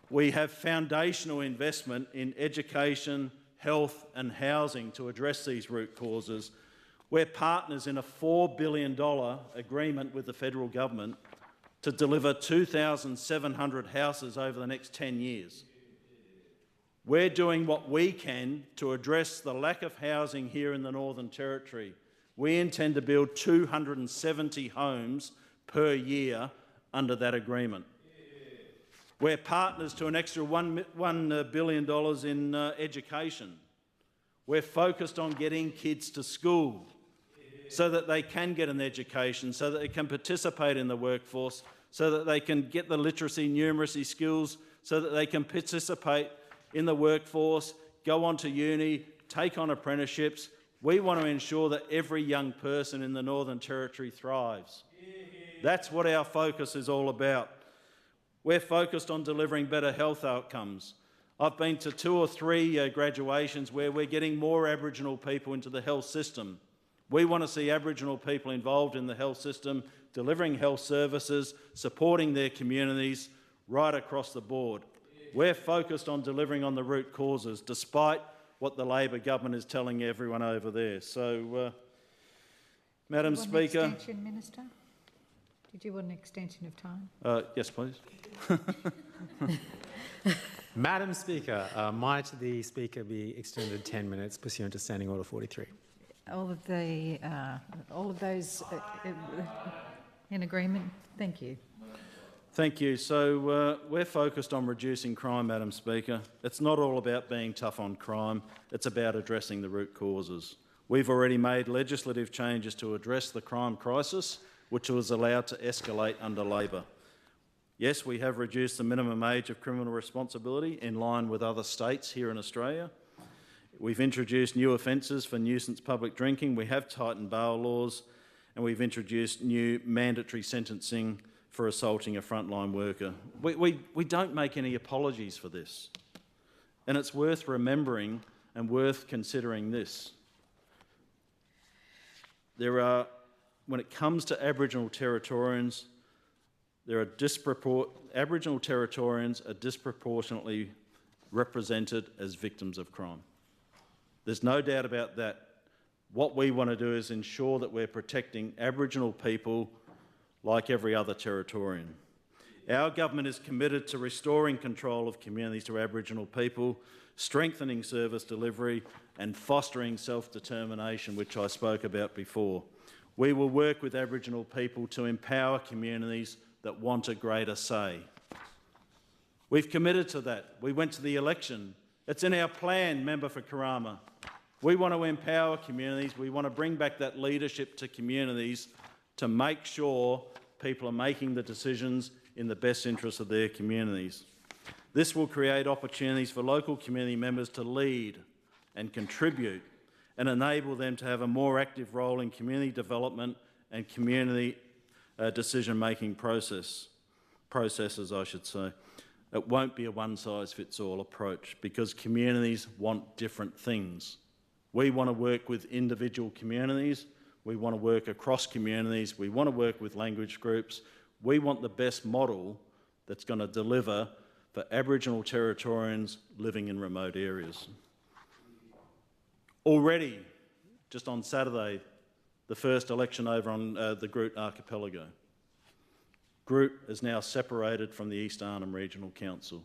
Speaker 13: We have foundational investment in education, health and housing to address these root causes. We're partners in a $4 billion agreement with the federal government to deliver 2,700 houses over the next 10 years. We're doing what we can to address the lack of housing here in the Northern Territory. We intend to build 270 homes per year under that agreement. We're partners to an extra $1 billion in education. We're focused on getting kids to school so that they can get an education, so that they can participate in the workforce, so that they can get the literacy, numeracy skills, so that they can participate in the workforce, go on to uni, take on apprenticeships. We want to ensure that every young person in the Northern Territory thrives. That's what our focus is all about. We're focused on delivering better health outcomes. I've been to 2 or 3 graduations where we're getting more Aboriginal people into the health system. We want to see Aboriginal people involved in the health system, delivering health services, supporting their communities right across the board. We're focused on delivering on the root causes, despite what the Labor government is telling everyone over there. So, Madam Speaker...
Speaker 1: An extension, Minister? Did you want an extension of time?
Speaker 13: Yes, please.
Speaker 15: Madam Speaker, might the Speaker be extended 10 minutes pursuant to Standing Order 43?
Speaker 1: All of those in agreement? Thank you.
Speaker 13: Thank you. So we're focused on reducing crime, Madam Speaker. It's not all about being tough on crime, it's about addressing the root causes. We've already made legislative changes to address the crime crisis, which was allowed to escalate under Labor. Yes, we have reduced the minimum age of criminal responsibility in line with other states here in Australia. We've introduced new offences for nuisance public drinking. We have tightened bail laws, and we've introduced new mandatory sentencing for assaulting a frontline worker. We don't make any apologies for this. And it's worth remembering and worth considering this. When it comes to Aboriginal Territorians, Aboriginal Territorians are disproportionately represented as victims of crime. There's no doubt about that. What we want to do is ensure that we're protecting Aboriginal people like every other Territorian. Our government is committed to restoring control of communities to Aboriginal people, strengthening service delivery and fostering self-determination, which I spoke about before. We will work with Aboriginal people to empower communities that want a greater say. We've committed to that. We went to the election. It's in our plan, Member for Karama. We want to empower communities. We want to bring back that leadership to communities to make sure people are making the decisions in the best interest of their communities. This will create opportunities for local community members to lead and contribute and enable them to have a more active role in community development and community decision-making processes, I should say. It won't be a one-size-fits-all approach because communities want different things. We want to work with individual communities. We want to work across communities. We want to work with language groups. We want the best model that's going to deliver for Aboriginal Territorians living in remote areas. Already, just on Saturday, the first election over on the Groot Archipelago. Groot is now separated from the East Arnhem Regional Council,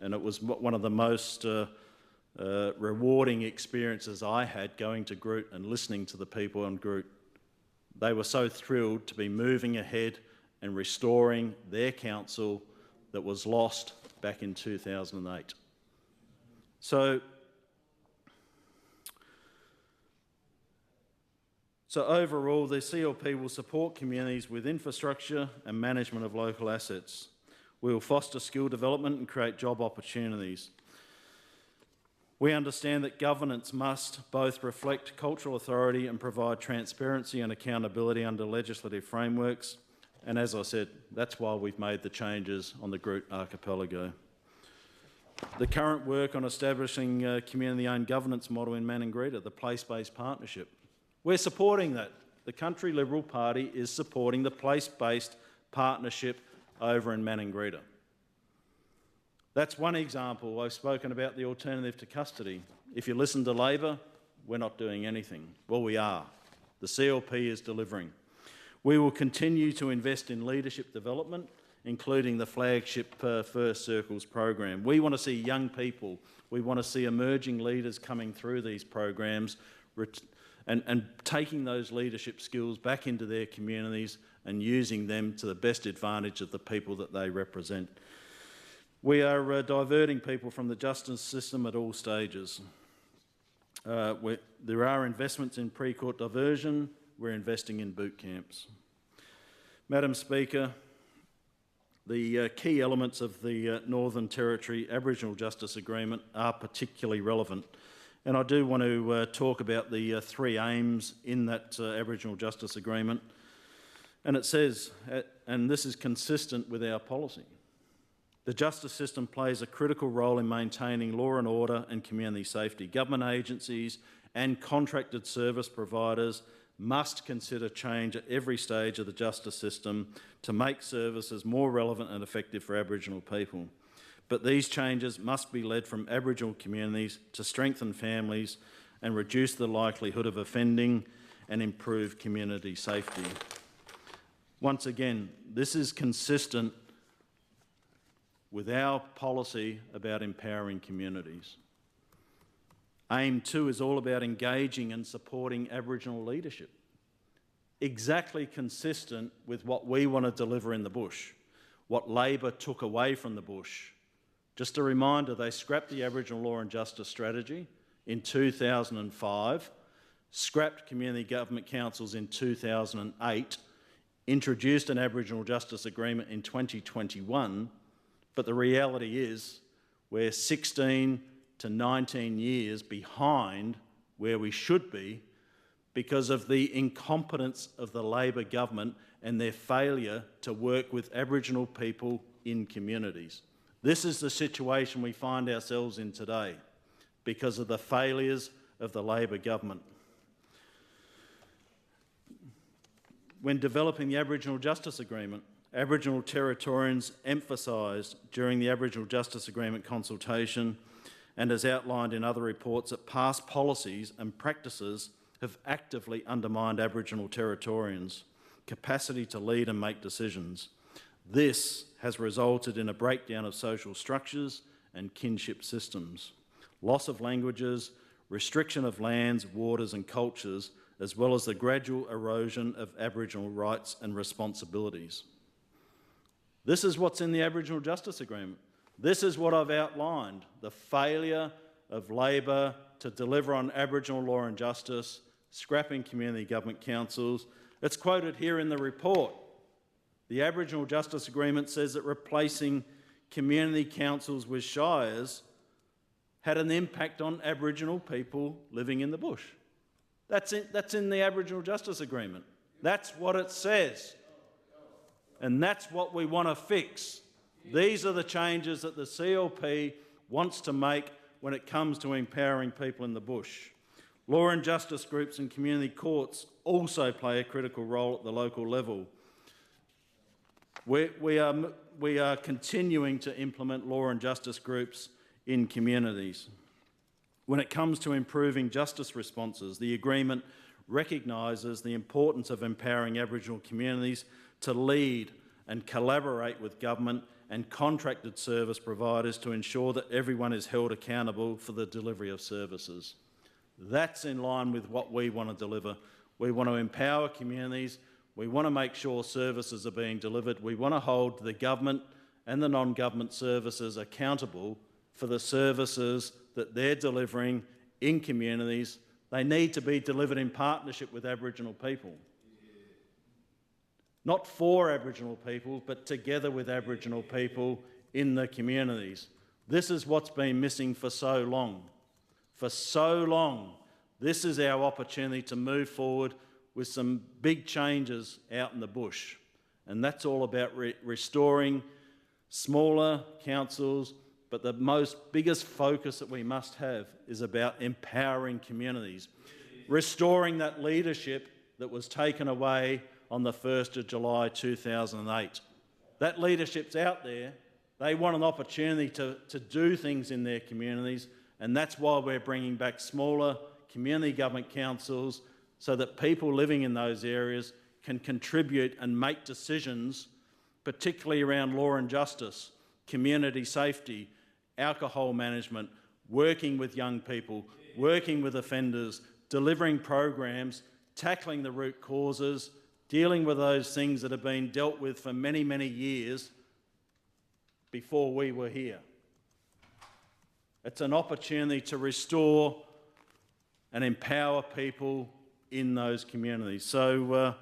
Speaker 13: and it was one of the most rewarding experiences I had going to Groot and listening to the people on Groot. They were so thrilled to be moving ahead and restoring their council that was lost back in 2008. So overall, the CLP will support communities with infrastructure and management of local assets. We will foster skill development and create job opportunities. We understand that governance must both reflect cultural authority and provide transparency and accountability under legislative frameworks. And as I said, that's why we've made the changes on the Groot Archipelago. The current work on establishing a community-owned governance model in Manuel, the place-based partnership. We're supporting that. The Country Liberal Party is supporting the place-based partnership over in Manuel. That's one example. I've spoken about the alternative to custody. If you listen to Labor, we're not doing anything. Well, we are. The CLP is delivering. We will continue to invest in leadership development, including the flagship First Circles program. We want to see young people, we want to see emerging leaders coming through these programs and taking those leadership skills back into their communities and using them to the best advantage of the people that they represent. We are diverting people from the justice system at all stages. There are investments in pre-court diversion. We're investing in boot camps. Madam Speaker, the key elements of the Northern Territory Aboriginal Justice Agreement are particularly relevant, and I do want to talk about the three aims in that Aboriginal Justice Agreement. And it says, and this is consistent with our policy, the justice system plays a critical role in maintaining law and order and community safety. Government agencies and contracted service providers must consider change at every stage of the justice system to make services more relevant and effective for Aboriginal people. But these changes must be led from Aboriginal communities to strengthen families and reduce the likelihood of offending and improve community safety. Once again, this is consistent with our policy about empowering communities. Aim 2 is all about engaging and supporting Aboriginal leadership. Exactly consistent with what we want to deliver in the bush, what Labor took away from the bush. Just a reminder, they scrapped the Aboriginal Law and Justice Strategy in 2005, scrapped community government councils in 2008, introduced an Aboriginal Justice Agreement in 2021, but the reality is we're 16 to 19 years behind where we should be because of the incompetence of the Labor government and their failure to work with Aboriginal people in communities. This is the situation we find ourselves in today because of the failures of the Labor government. When developing the Aboriginal Justice Agreement, Aboriginal Territorians emphasised during the Aboriginal Justice Agreement consultation and as outlined in other reports that past policies and practices have actively undermined Aboriginal Territorians' capacity to lead and make decisions. This has resulted in a breakdown of social structures and kinship systems, loss of languages, restriction of lands, waters and cultures, as well as the gradual erosion of Aboriginal rights and responsibilities. This is what's in the Aboriginal Justice Agreement. This is what I've outlined, the failure of Labor to deliver on Aboriginal law and justice, scrapping community government councils. It's quoted here in the report. The Aboriginal Justice Agreement says that replacing community councils with shires had an impact on Aboriginal people living in the bush. That's in the Aboriginal Justice Agreement. That's what it says. And that's what we want to fix. These are the changes that the CLP wants to make when it comes to empowering people in the bush. Law and justice groups and community courts also play a critical role at the local level. We are continuing to implement law and justice groups in communities. When it comes to improving justice responses, the agreement recognises the importance of empowering Aboriginal communities to lead and collaborate with government and contracted service providers to ensure that everyone is held accountable for the delivery of services. That's in line with what we want to deliver. We want to empower communities. We want to make sure services are being delivered. We want to hold the government and the non-government services accountable for the services that they're delivering in communities. They need to be delivered in partnership with Aboriginal people. Not for Aboriginal people, but together with Aboriginal people in the communities. This is what's been missing for so long. For so long, this is our opportunity to move forward with some big changes out in the bush. And that's all about restoring smaller councils, but the biggest focus that we must have is about empowering communities, restoring that leadership that was taken away on the 1st of July 2008. That leadership's out there. They want an opportunity to do things in their communities, and that's why we're bringing back smaller community government councils so that people living in those areas can contribute and make decisions, particularly around law and justice, community safety, alcohol management, working with young people, working with offenders, delivering programs, tackling the root causes, dealing with those things that have been dealt with for many, many years before we were here. It's an opportunity to restore and empower people in those communities. So,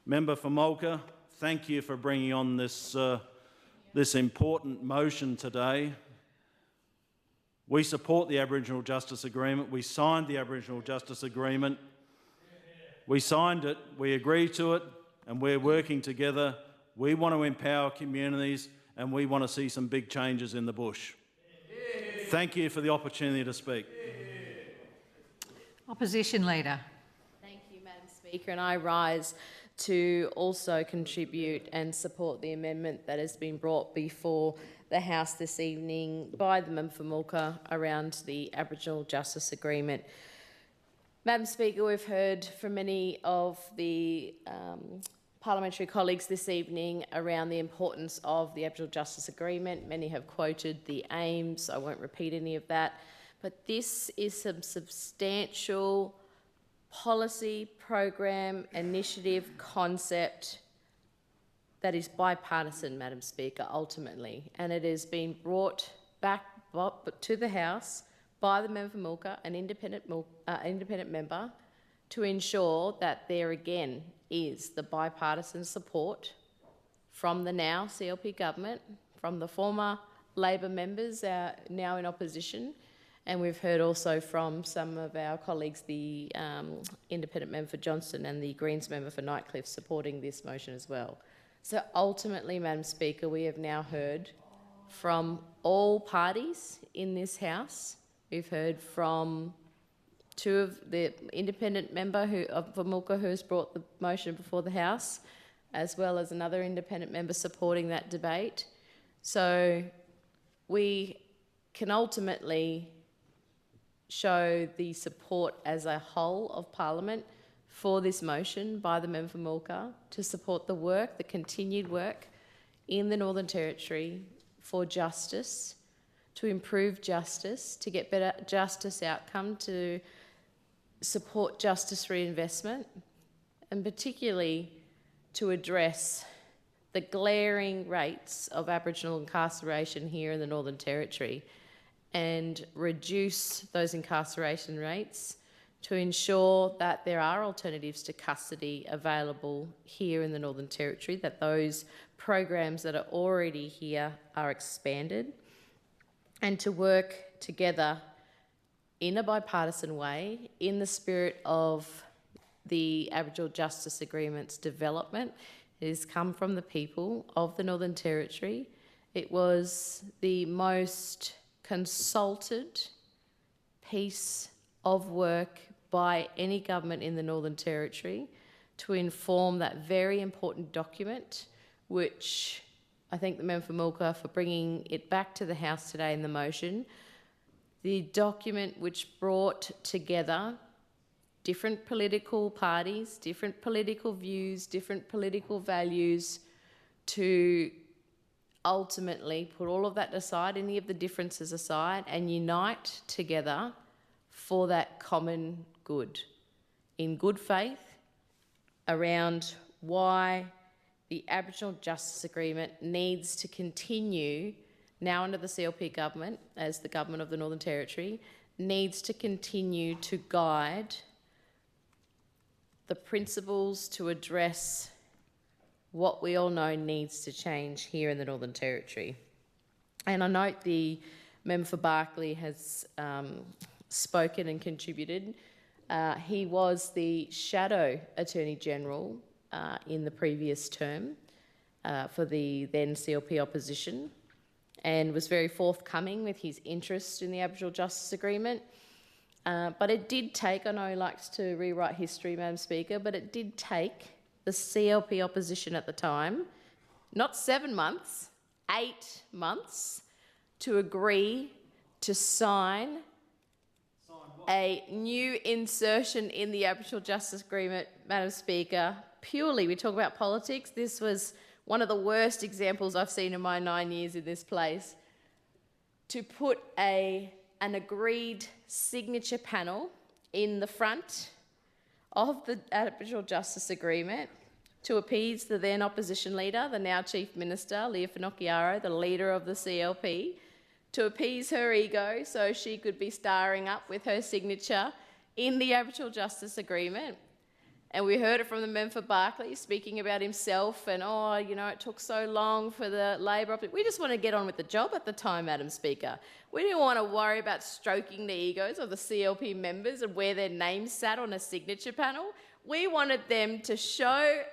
Speaker 13: Member for Mulka, thank you for bringing on this important motion today. We support the Aboriginal Justice Agreement. We signed the Aboriginal Justice Agreement. We signed it, we agreed to it, and we're working together. We want to empower communities and we want to see some big changes in the bush. Thank you for the opportunity to speak.
Speaker 1: Opposition Leader.
Speaker 5: Thank you, Madam Speaker, and I rise to also contribute and support the amendment that has been brought before the House this evening by the member for Mulka around the Aboriginal Justice Agreement. Madam Speaker, we've heard from many of the parliamentary colleagues this evening around the importance of the Aboriginal Justice Agreement. Many have quoted the aims. I won't repeat any of that. But this is some substantial policy, program, initiative, concept that is bipartisan, Madam Speaker, ultimately. And it has been brought back to the House by the member for Mulka, an independent member, to ensure that there again is the bipartisan support from the now CLP government, from the former Labor members now in opposition, and we've heard also from some of our colleagues, the independent member for Johnston and the Greens member for Nightcliff, supporting this motion as well. So ultimately, Madam Speaker, we have now heard from all parties in this House. We've heard from two of the independent member for Mulka who has brought the motion before the House, as well as another independent member supporting that debate. So we can ultimately show the support as a whole of Parliament for this motion by the member for Mulka to support the work, the continued work in the Northern Territory for justice, to improve justice, to get better justice outcome, to support justice reinvestment, and particularly to address the glaring rates of Aboriginal incarceration here in the Northern Territory and reduce those incarceration rates to ensure that there are alternatives to custody available here in the Northern Territory, that those programs that are already here are expanded, and to work together in a bipartisan way in the spirit of the Aboriginal Justice Agreement's development. It has come from the people of the Northern Territory. It was the most consulted piece of work by any government in the Northern Territory to inform that very important document, which I thank the member for Mulka for bringing it back to the House today in the motion. The document which brought together different political parties, different political views, different political values, to ultimately put all of that aside, any of the differences aside, and unite together for that common good, in good faith, around why the Aboriginal Justice Agreement needs to continue, now under the CLP government, as the government of the Northern Territory, needs to continue to guide the principles to address what we all know needs to change here in the Northern Territory. And I note the member for Berkeley has spoken and contributed. He was the Shadow Attorney General in the previous term for the then CLP opposition, and was very forthcoming with his interest in the Aboriginal Justice Agreement. But it did take, I know he likes to rewrite history, Madam Speaker, but it did take the CLP opposition at the time, not 7 months, 8 months, to agree to sign a new insertion in the Aboriginal Justice Agreement, Madam Speaker. Purely, we talk about politics. This was one of the worst examples I've seen in my 9 years in this place. To put an agreed signature panel in the front of the Aboriginal Justice Agreement to appease the then opposition leader, the now Chief Minister, Leah Finocchiaro, the leader of the CLP, to appease her ego so she could be starring up with her signature in the Aboriginal Justice Agreement. And we heard it from the member for Berkeley speaking about himself and, oh, you know, it took so long for the Labor. We just want to get on with the job at the time, Madam Speaker. We didn't want to worry about stroking the egos of the CLP members and where their names sat on a signature panel. We wanted them to show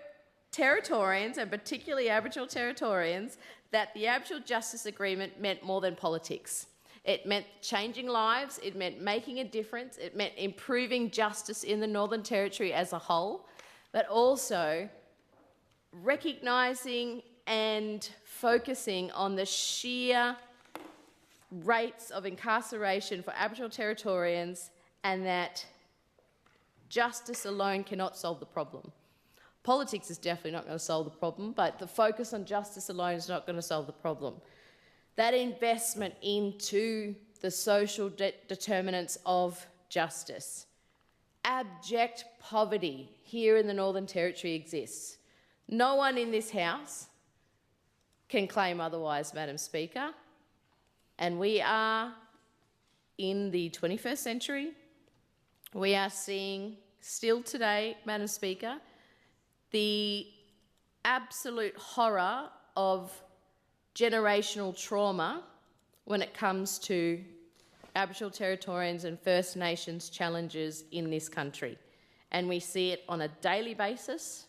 Speaker 5: Territorians, and particularly Aboriginal Territorians, that the Aboriginal Justice Agreement meant more than politics. It meant changing lives, it meant making a difference, it meant improving justice in the Northern Territory as a whole, but also recognising and focusing on the sheer rates of incarceration for Aboriginal Territorians, and that justice alone cannot solve the problem. Politics is definitely not going to solve the problem, but the focus on justice alone is not going to solve the problem. That investment into the social determinants of justice. Abject poverty here in the Northern Territory exists. No one in this House can claim otherwise, Madam Speaker. And we are in the 21st century. We are seeing still today, Madam Speaker, the absolute horror of generational trauma when it comes to Aboriginal Territorians and First Nations challenges in this country. And we see it on a daily basis.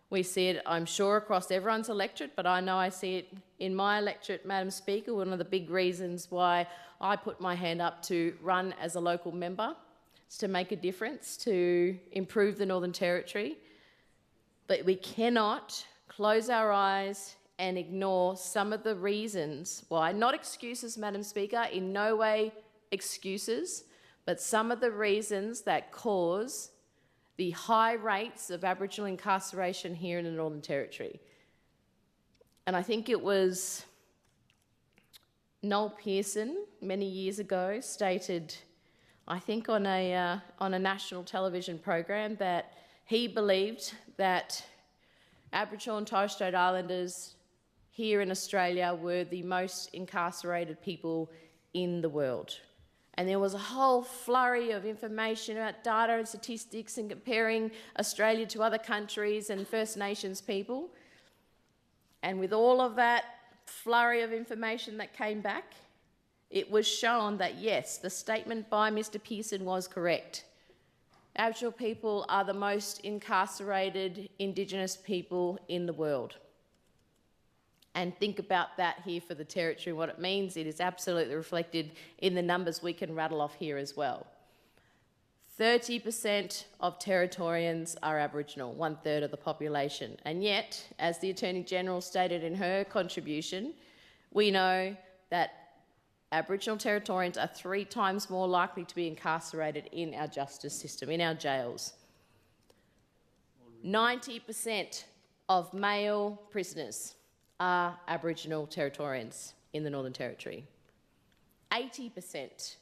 Speaker 5: We see it, I'm sure, across everyone's electorate, but I know I see it in my electorate, Madam Speaker. One of the big reasons why I put my hand up to run as a local member is to make a difference, to improve the Northern Territory. But we cannot close our eyes and ignore some of the reasons why, not excuses, Madam Speaker, in no way excuses, but some of the reasons that cause the high rates of Aboriginal incarceration here in the Northern Territory. And I think it was Noel Pearson many years ago stated, I think on a national television program, that he believed that Aboriginal and Torres Strait Islanders here in Australia were the most incarcerated people in the world. And there was a whole flurry of information about data and statistics and comparing Australia to other countries and First Nations people. And with all of that flurry of information that came back, it was shown that, yes, the statement by Mr. Pearson was correct. Aboriginal people are the most incarcerated Indigenous people in the world. And think about that here for the Territory, what it means. It is absolutely reflected in the numbers we can rattle off here as well. 30% of Territorians are Aboriginal, 1/3 of the population. And yet, as the Attorney General stated in her contribution, we know that Aboriginal Territorians are 3 times more likely to be incarcerated in our justice system, in our jails. 90% of male prisoners are Aboriginal Territorians in the Northern Territory. 80%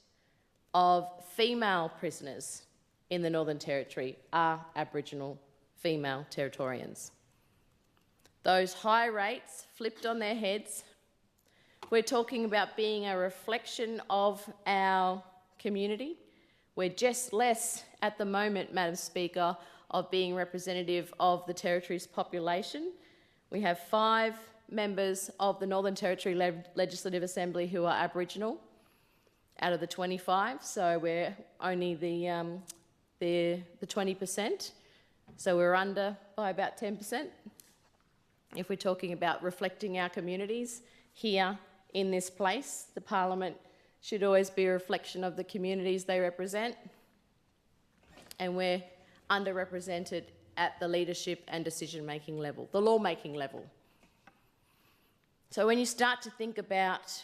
Speaker 5: of female prisoners in the Northern Territory are Aboriginal female Territorians. Those high rates flipped on their heads. We're talking about being a reflection of our community. We're just less at the moment, Madam Speaker, of being representative of the Territory's population. We have 5 members of the Northern Territory Legislative Assembly who are Aboriginal out of the 25, so we're only the 20%. So we're under by about 10%. If we're talking about reflecting our communities here in this place, the Parliament should always be a reflection of the communities they represent, and we're underrepresented at the leadership and decision-making level, the law-making level. So when you start to think about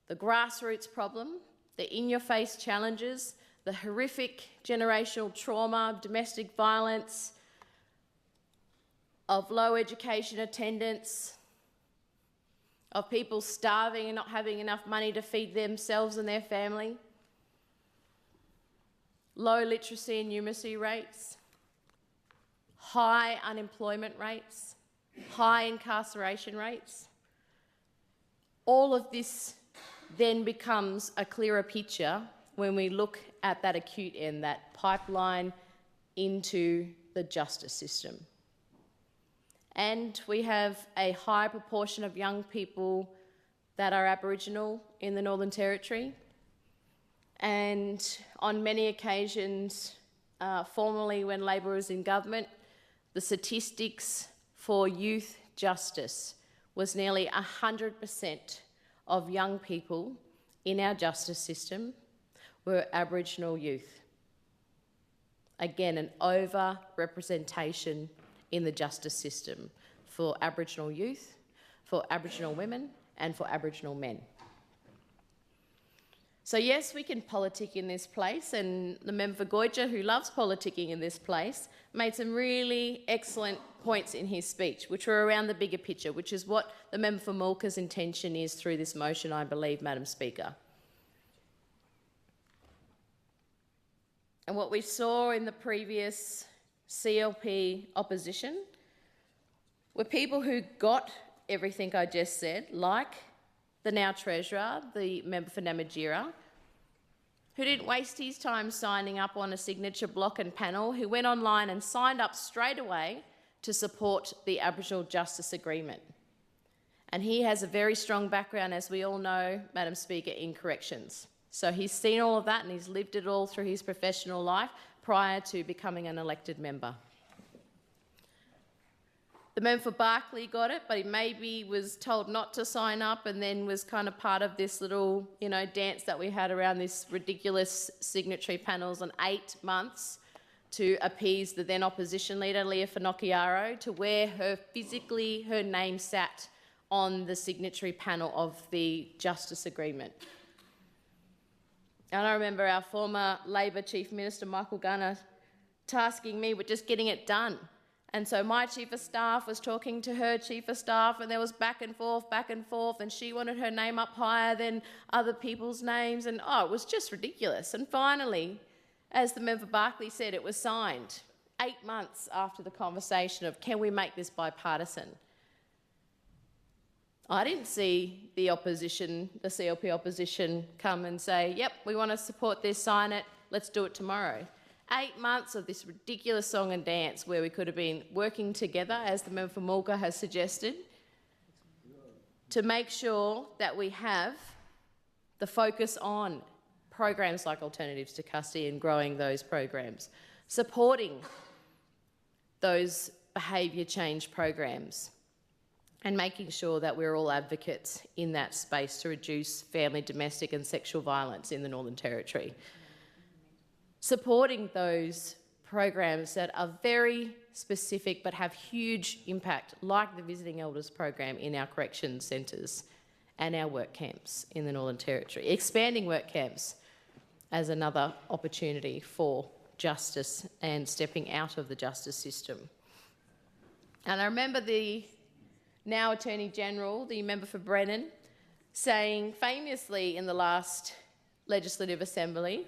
Speaker 5: the grassroots problem, the in-your-face challenges, the horrific generational trauma, domestic violence, of low education attendance, of people starving and not having enough money to feed themselves and their family, low literacy and numeracy rates, high unemployment rates, high incarceration rates. All of this then becomes a clearer picture when we look at that acute end, that pipeline into the justice system. And we have a high proportion of young people that are Aboriginal in the Northern Territory. And on many occasions, formerly when Labor was in government, the statistics for youth justice was nearly 100% of young people in our justice system were Aboriginal youth. Again, an over-representation in the justice system for Aboriginal youth, for Aboriginal women, and for Aboriginal men. So yes, we can politic in this place, and the member for Gwoja, who loves politicking in this place, made some really excellent points in his speech, which were around the bigger picture, which is what the member for Mulka's intention is through this motion, I believe, Madam Speaker. And what we saw in the previous CLP opposition were people who got everything I just said, like the now Treasurer, the member for Namatjira, who didn't waste his time signing up on a signature block and panel, who went online and signed up straight away to support the Aboriginal Justice Agreement. And he has a very strong background, as we all know, Madam Speaker, in corrections. So he's seen all of that and he's lived it all through his professional life prior to becoming an elected member. The member for Berkeley got it, but he maybe was told not to sign up and then was kind of part of this little, dance that we had around this ridiculous signatory panels on 8 months to appease the then opposition leader, Leah Finocchiaro, to where her name sat on the signatory panel of the Justice Agreement. And I remember our former Labor Chief Minister, Michael Gunner, tasking me with just getting it done. And so my Chief of Staff was talking to her Chief of Staff, and there was back and forth, and she wanted her name up higher than other people's names, and it was just ridiculous. And finally, as the member for Berkeley said, it was signed 8 months after the conversation of, can we make this bipartisan? I didn't see the opposition, the CLP opposition, come and say, yep, we want to support this, sign it, let's do it tomorrow. 8 months of this ridiculous song and dance where we could have been working together, as the member for Mulka has suggested, to make sure that we have the focus on programs like Alternatives to Custody and growing those programs, supporting those behaviour change programs, and making sure that we're all advocates in that space to reduce family, domestic and sexual violence in the Northern Territory. Supporting those programs that are very specific but have huge impact, like the Visiting Elders program in our corrections centres and our work camps in the Northern Territory. Expanding work camps as another opportunity for justice and stepping out of the justice system. And I remember the now Attorney General, the member for Brennan, saying famously in the last Legislative Assembly,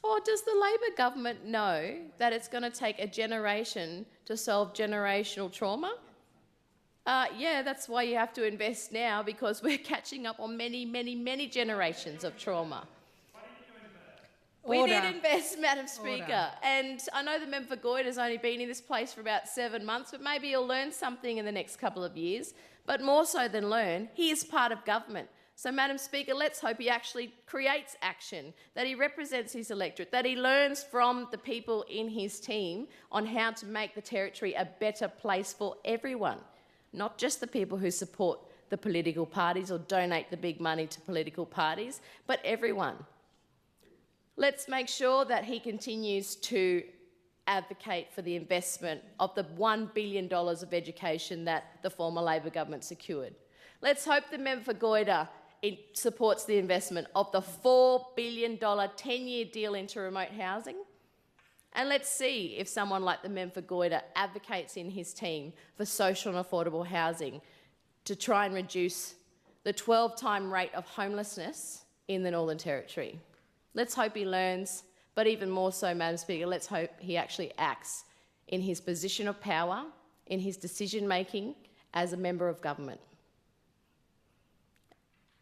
Speaker 5: "Oh, does the Labor government know that it's going to take a generation to solve generational trauma?" Yeah, that's why you have to invest now, because we're catching up on many, many, many generations of trauma. We did invest, Madam Speaker, and I know the member for Gwoja has only been in this place for about 7 months, but maybe he'll learn something in the next couple of years. But more so than learn, he is part of government. So, Madam Speaker, let's hope he actually creates action, that he represents his electorate, that he learns from the people in his team on how to make the Territory a better place for everyone, not just the people who support the political parties or donate the big money to political parties, but everyone. Let's make sure that he continues to advocate for the investment of the $1 billion of education that the former Labor government secured. Let's hope the member for Gwoja supports the investment of the $4 billion 10-year deal into remote housing. And let's see if someone like the member for Gwoja advocates in his team for social and affordable housing to try and reduce the 12-time rate of homelessness in the Northern Territory. Let's hope he learns, but even more so, Madam Speaker, let's hope he actually acts in his position of power, in his decision-making as a member of government.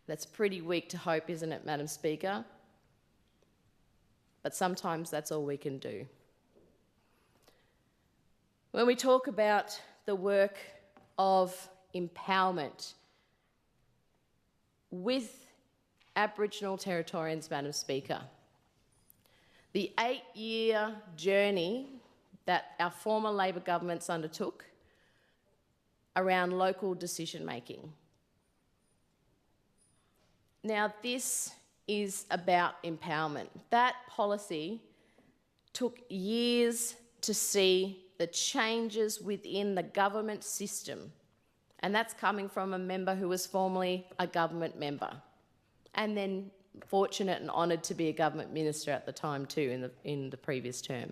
Speaker 5: That's pretty weak to hope, isn't it, Madam Speaker? But sometimes that's all we can do. When we talk about the work of empowerment with Aboriginal Territorians, Madam Speaker, the 8-year journey that our former Labor governments undertook around local decision-making. Now, this is about empowerment. That policy took years to see the changes within the government system, and that's coming from a member who was formerly a government member, and then fortunate and honoured to be a government minister at the time too, in the previous term.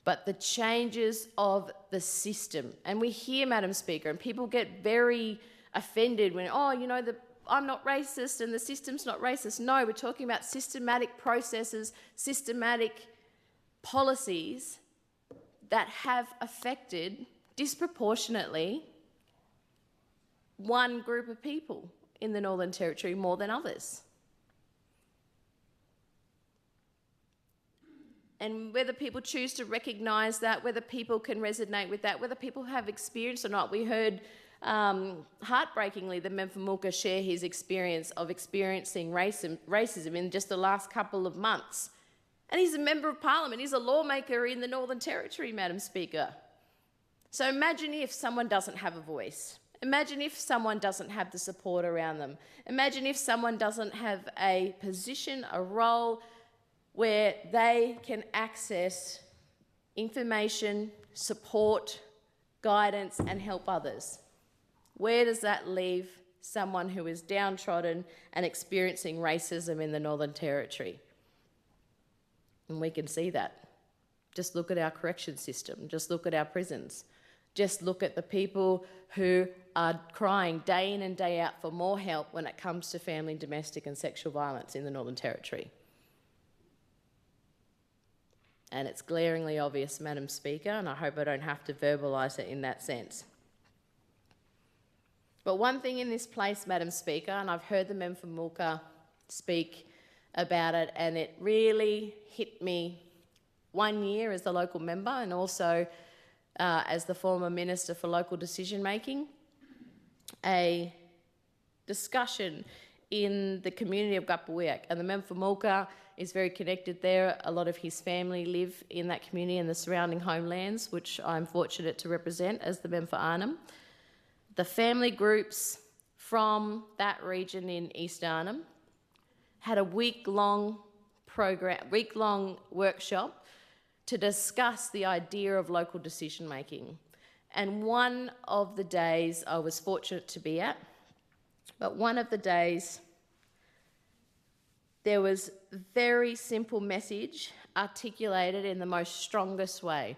Speaker 5: But the changes of the system, and we hear, Madam Speaker, and people get very offended when, oh, you know, I'm not racist and the system's not racist. No, we're talking about systematic processes, systematic policies that have affected disproportionately one group of people in the Northern Territory more than others. And whether people choose to recognise that, whether people can resonate with that, whether people have experience or not. We heard heartbreakingly the member for Mulka share his experience of experiencing racism in just the last couple of months. And he's a member of parliament, he's a lawmaker in the Northern Territory, Madam Speaker. So imagine if someone doesn't have a voice. Imagine if someone doesn't have the support around them. Imagine if someone doesn't have a position, a role where they can access information, support, guidance and help others. Where does that leave someone who is downtrodden and experiencing racism in the Northern Territory? And we can see that. Just look at our correction system. Just look at our prisons. Just look at the people who are crying day in and day out for more help when it comes to family, domestic and sexual violence in the Northern Territory. And it's glaringly obvious, Madam Speaker, and I hope I don't have to verbalise it in that sense. But one thing in this place, Madam Speaker, and I've heard the member for Mulka speak about it, and it really hit me 1 year as the local member and also as the former Minister for Local Decision Making, a discussion in the community of Gwoja, and the member for Mulka is very connected there. A lot of his family live in that community and the surrounding homelands, which I'm fortunate to represent as the member for Arnhem. The family groups from that region in East Arnhem had a week-long workshop to discuss the idea of local decision-making. And one of the days I was fortunate to be at but one of the days there was a very simple message articulated in the most strongest way.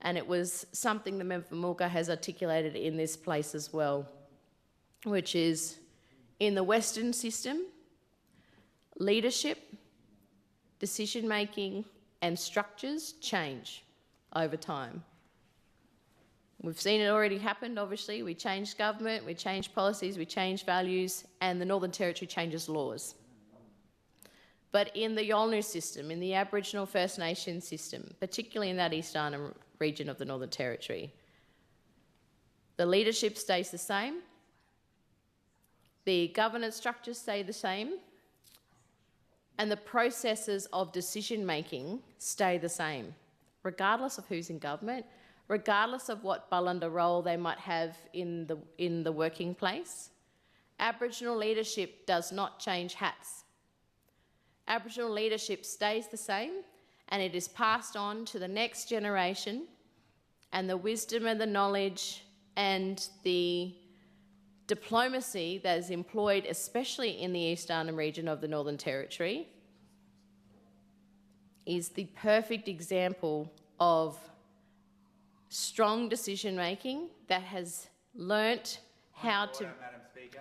Speaker 5: And it was something the member for Mulka has articulated in this place as well, which is, in the Western system, leadership, decision-making and structures change over time. We've seen it already happen, obviously. We changed government, we changed policies, we changed values, and the Northern Territory changes laws. But in the Yolngu system, in the Aboriginal First Nations system, particularly in that East Arnhem region of the Northern Territory, the leadership stays the same, the governance structures stay the same, and the processes of decision-making stay the same, regardless of who's in government, regardless of what Balanda role they might have in the working place. Aboriginal leadership does not change hats. Aboriginal leadership stays the same, and it is passed on to the next generation, and the wisdom and the knowledge and the diplomacy that is employed, especially in the East Arnhem region of the Northern Territory, is the perfect example of strong decision-making that has learnt how to...
Speaker 7: Madam Speaker.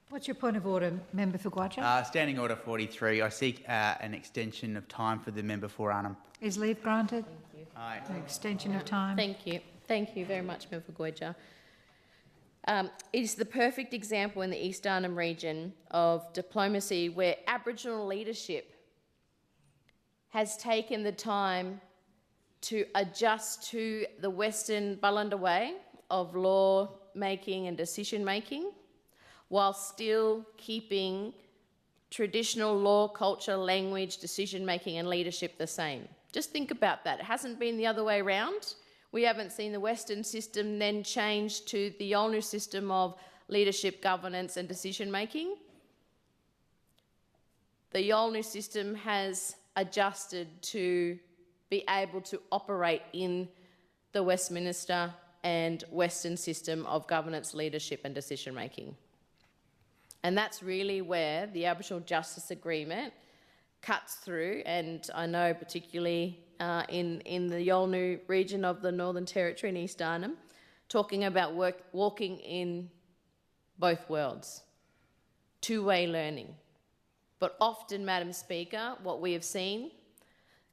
Speaker 1: What's your point of order, member for Gwoja?
Speaker 7: Standing Order 43. I seek an extension of time for the member for Arnhem.
Speaker 1: Is leave granted?
Speaker 5: Thank you.
Speaker 7: Aye.
Speaker 1: An extension of time.
Speaker 5: Thank you. Thank you very much, member for Gwoja. It is the perfect example in the East Arnhem region of diplomacy where Aboriginal leadership has taken the time to adjust to the Western Balanda way of law making and decision making, while still keeping traditional law, culture, language, decision making and leadership the same. Just think about that. It hasn't been the other way around. We haven't seen the Western system then change to the Yolngu system of leadership, governance and decision making. The Yolngu system has adjusted to be able to operate in the Westminster and Western system of governance, leadership and decision making. And that's really where the Aboriginal Justice Agreement cuts through, and I know particularly in the Yolngu region of the Northern Territory in East Arnhem, talking about walking in both worlds, two-way learning. But often, Madam Speaker, what we have seen,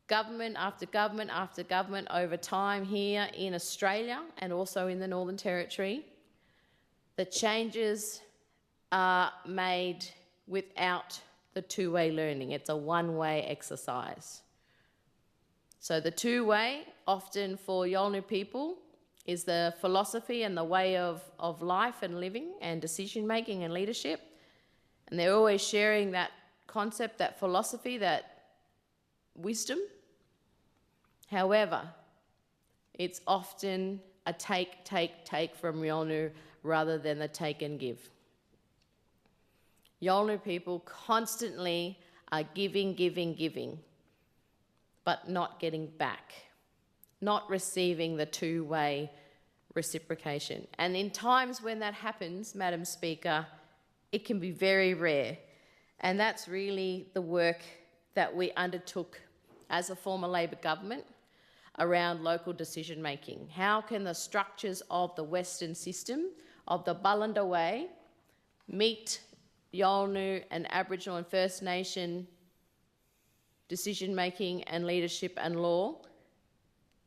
Speaker 5: government after government after government over time here in Australia and also in the Northern Territory, the changes are made without the two-way learning. It's a one-way exercise. So the two-way, often for Yolngu people, is the philosophy and the way of life and living and decision-making and leadership. And they're always sharing that concept, that philosophy, that wisdom. However, it's often a take from Yolngu rather than the take and give. Yolngu people constantly are giving, but not getting back, not receiving the two-way reciprocation. And in times when that happens, Madam Speaker, it can be very rare. And that's really the work that we undertook as a former Labor government around local decision-making. How can the structures of the Western system, of the Balanda way, meet Yolngu and Aboriginal and First Nation decision-making and leadership and law,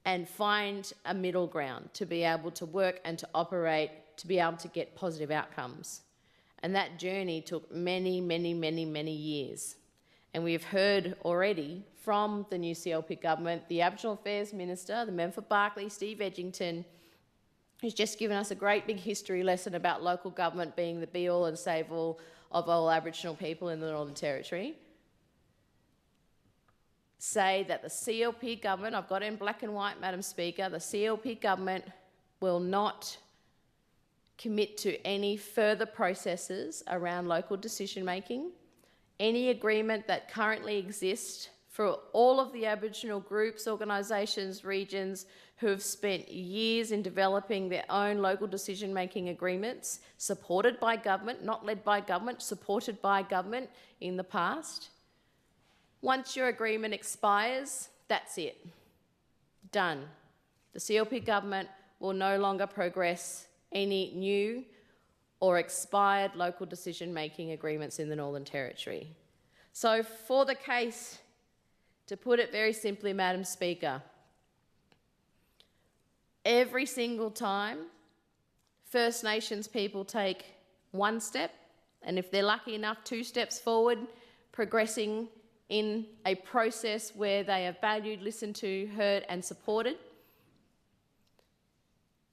Speaker 5: and find a middle ground to be able to work and to operate, to be able to get positive outcomes. And that journey took many years. And we have heard already from the new CLP government, the Aboriginal Affairs Minister, the member for Berkeley, Steve Edgington, who's just given us a great big history lesson about local government being the be-all and save-all of all Aboriginal people in the Northern Territory, say that the CLP government, I've got it in black and white, Madam Speaker, the CLP government will not commit to any further processes around local decision-making. Any agreement that currently exists for all of the Aboriginal groups, organisations, regions who have spent years in developing their own local decision-making agreements, supported by government, not led by government, supported by government in the past. Once your agreement expires, that's it. Done. The CLP government will no longer progress any new or expired local decision-making agreements in the Northern Territory. So for the case, to put it very simply, Madam Speaker, every single time First Nations people take one step, and if they're lucky enough, 2 steps forward, progressing in a process where they are valued, listened to, heard and supported,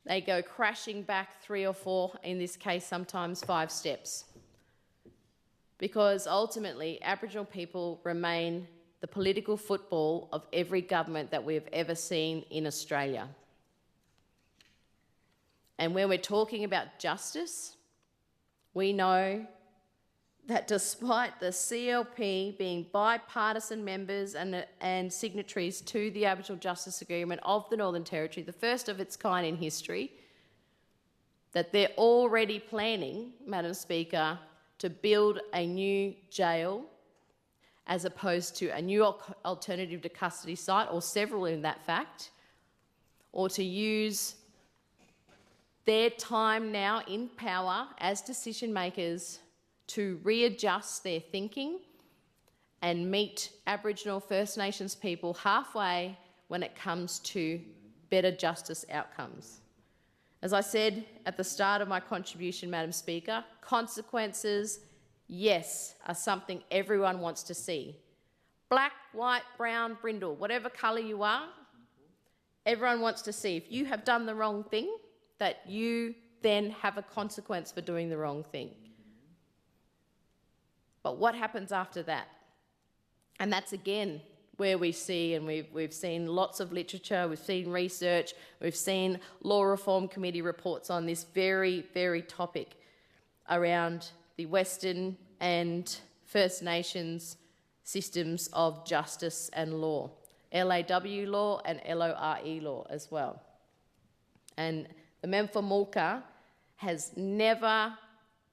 Speaker 5: they go crashing back 3 or 4, in this case sometimes 5 steps. Because ultimately Aboriginal people remain the political football of every government that we have ever seen in Australia. And when we're talking about justice, we know that despite the CLP being bipartisan members and signatories to the Aboriginal Justice Agreement of the Northern Territory, the first of its kind in history, that they're already planning, Madam Speaker, to build a new jail as opposed to a new alternative to custody site, or several in that fact, or to use their time now in power as decision makers to readjust their thinking and meet Aboriginal First Nations people halfway when it comes to better justice outcomes. As I said at the start of my contribution, Madam Speaker, consequences, yes, are something everyone wants to see. Black, white, brown, brindle, whatever colour you are, everyone wants to see if you have done the wrong thing, that you then have a consequence for doing the wrong thing. But what happens after that? And that's again where we see, and we've seen lots of literature, we've seen research, we've seen Law Reform Committee reports on this very, very topic around the Western and First Nations systems of justice and law, LAW law and LORE law as well. And the member for Mulka has never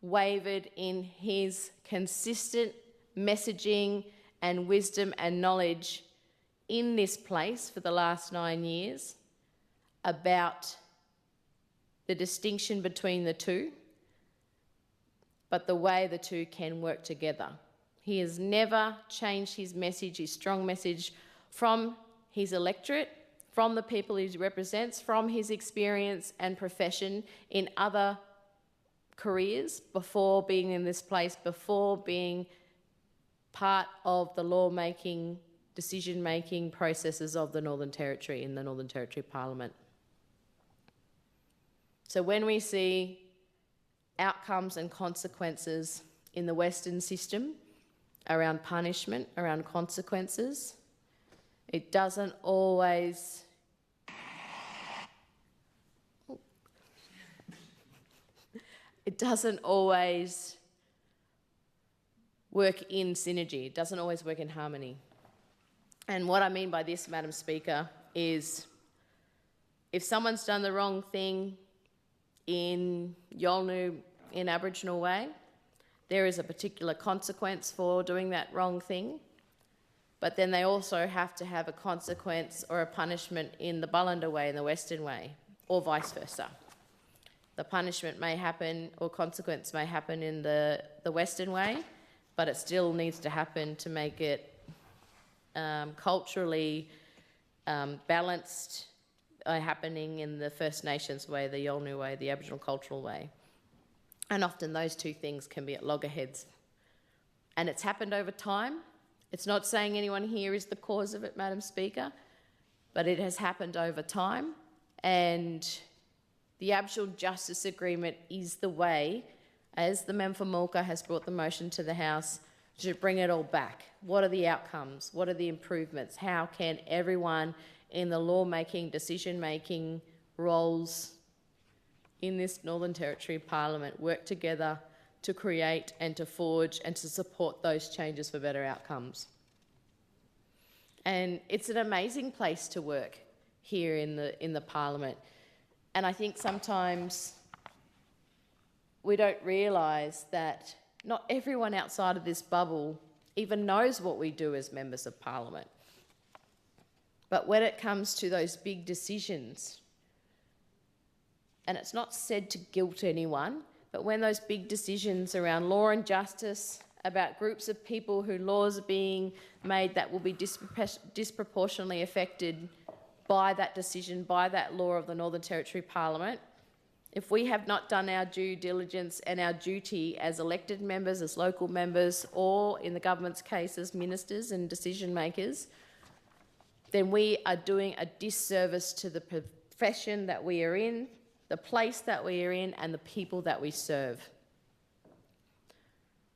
Speaker 5: wavered in his consistent messaging and wisdom and knowledge in this place for the last 9 years about the distinction between the two, but the way the two can work together. He has never changed his message, his strong message, from his electorate, from the people he represents, from his experience and profession in other careers before being in this place, before being part of the law-making, decision-making processes of the Northern Territory in the Northern Territory Parliament. So when we see outcomes and consequences in the Western system around punishment, around consequences, it doesn't always work in synergy. It doesn't always work in harmony. And what I mean by this, Madam Speaker, is if someone's done the wrong thing in Yolngu in Aboriginal way, there is a particular consequence for doing that wrong thing, but then they also have to have a consequence or a punishment in the Bullanda way, in the Western way, or vice versa. The punishment may happen or consequence may happen in the Western way, but it still needs to happen to make it culturally balanced, happening in the First Nations way, the Yolngu way, the Aboriginal cultural way. And often those two things can be at loggerheads. And it's happened over time. It's not saying anyone here is the cause of it, Madam Speaker, but it has happened over time. And the Aboriginal Justice Agreement is the way, as the member for Mulka has brought the motion to the House, to bring it all back. What are the outcomes? What are the improvements? How can everyone in the law-making, decision-making roles in this Northern Territory Parliament work together to create and to forge and to support those changes for better outcomes? And it's an amazing place to work here in the Parliament. And I think sometimes we don't realise that not everyone outside of this bubble even knows what we do as members of Parliament. But when it comes to those big decisions, and it's not said to guilt anyone, but when those big decisions around law and justice, about groups of people who laws are being made that will be disproportionately affected by that decision, by that law of the Northern Territory Parliament, if we have not done our due diligence and our duty as elected members, as local members, or in the government's case as ministers and decision makers, then we are doing a disservice to the profession that we are in, the place that we are in, and the people that we serve.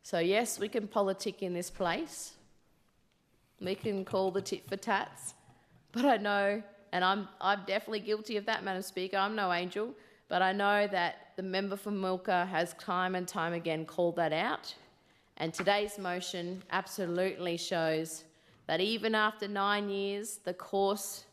Speaker 5: So yes, we can politic in this place. We can call the tit for tats, but I know, and I'm definitely guilty of that, Madam Speaker, I'm no angel, but I know that the member for Mulka has time and time again called that out, and today's motion absolutely shows that even after 9 years, the course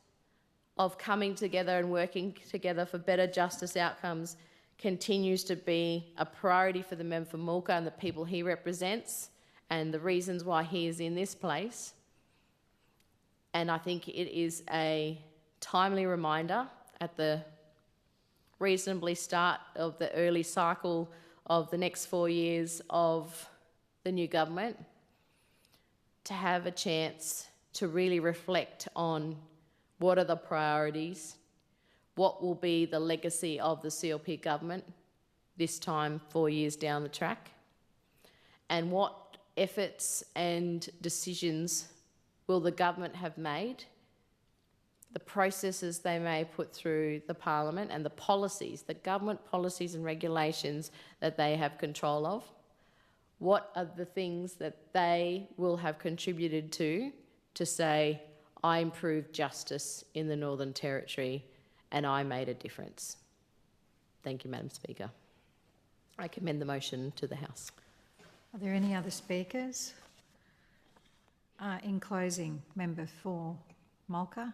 Speaker 5: of coming together and working together for better justice outcomes continues to be a priority for the member for Mulka and the people he represents and the reasons why he is in this place. And I think it is a timely reminder at the reasonably start of the early cycle of the next 4 years of the new government to have a chance to really reflect on what are the priorities, what will be the legacy of the CLP government this time 4 years down the track, and what efforts and decisions will the government have made, the processes they may put through the Parliament and the policies, the government policies and regulations that they have control of. What are the things that they will have contributed to say, I improved justice in the Northern Territory and I made a difference. Thank you, Madam Speaker. I commend the motion to the House.
Speaker 1: Are there any other speakers? In closing, member for Mulka.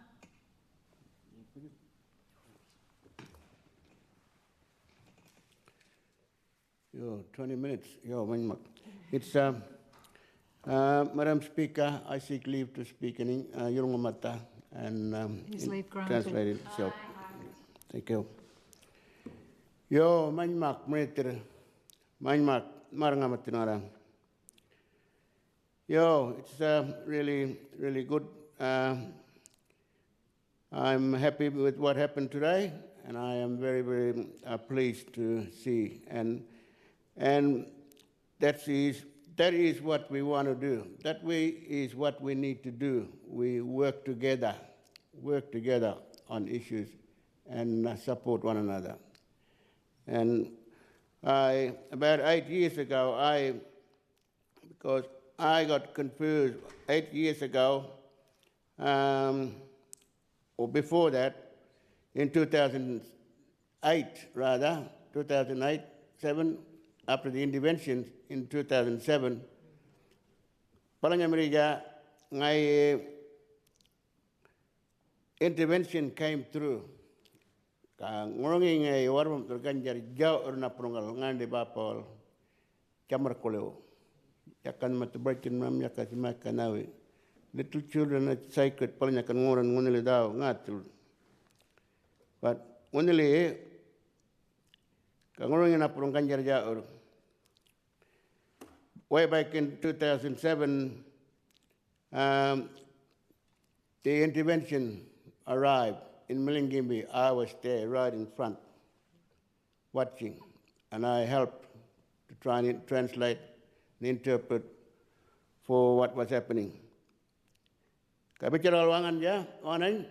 Speaker 3: Yo, 20 minutes. Yo, it's Madam Speaker, I seek leave to speak in Yurungamata and
Speaker 1: Is leave granted?
Speaker 3: Translated. So, thank you. Yo, Manmak Meter, Manmak Marangamatinara. Yo, it's really, really good. I'm happy with what happened today, and I am very, very pleased to see. And that is what we want to do. That is what we need to do. We work together on issues and support one another. And about 8 years ago, because I got confused 8 years ago, or before that, in 2008, 7, after the intervention in 2007, Palanyamriga, my intervention came through. Ngoronging a warm to Ganjar Jow or Naprungal, Nandi Bapol, Chamarkoleo, Yakan Matabrakin Mam Yakasimakanawi. Little children at sacred Palanakan Moran Munilidao, Natul. But only Kangoronging Naprung Ganjar Jow. Way back in 2007, the intervention arrived in Milingimbi. I was there right in front, watching, and I helped to try and translate and interpret for what was happening. Kabicara wangan ya, wanan.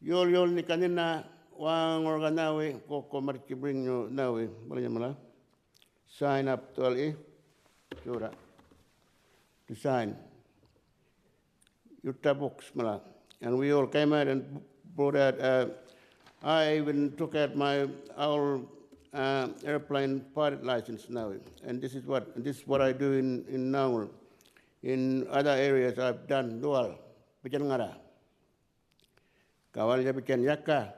Speaker 3: Yol ni kanina wang organawi koko marki bring you nawi malayamala. Sign up to Ali, to sign. Yutta books, mala. And we all came out and brought out, I even took out my old airplane pilot license now. And this is what I do in Nauru. In other areas I've done dual, bikin ngara. Kawalnya bikin yaka,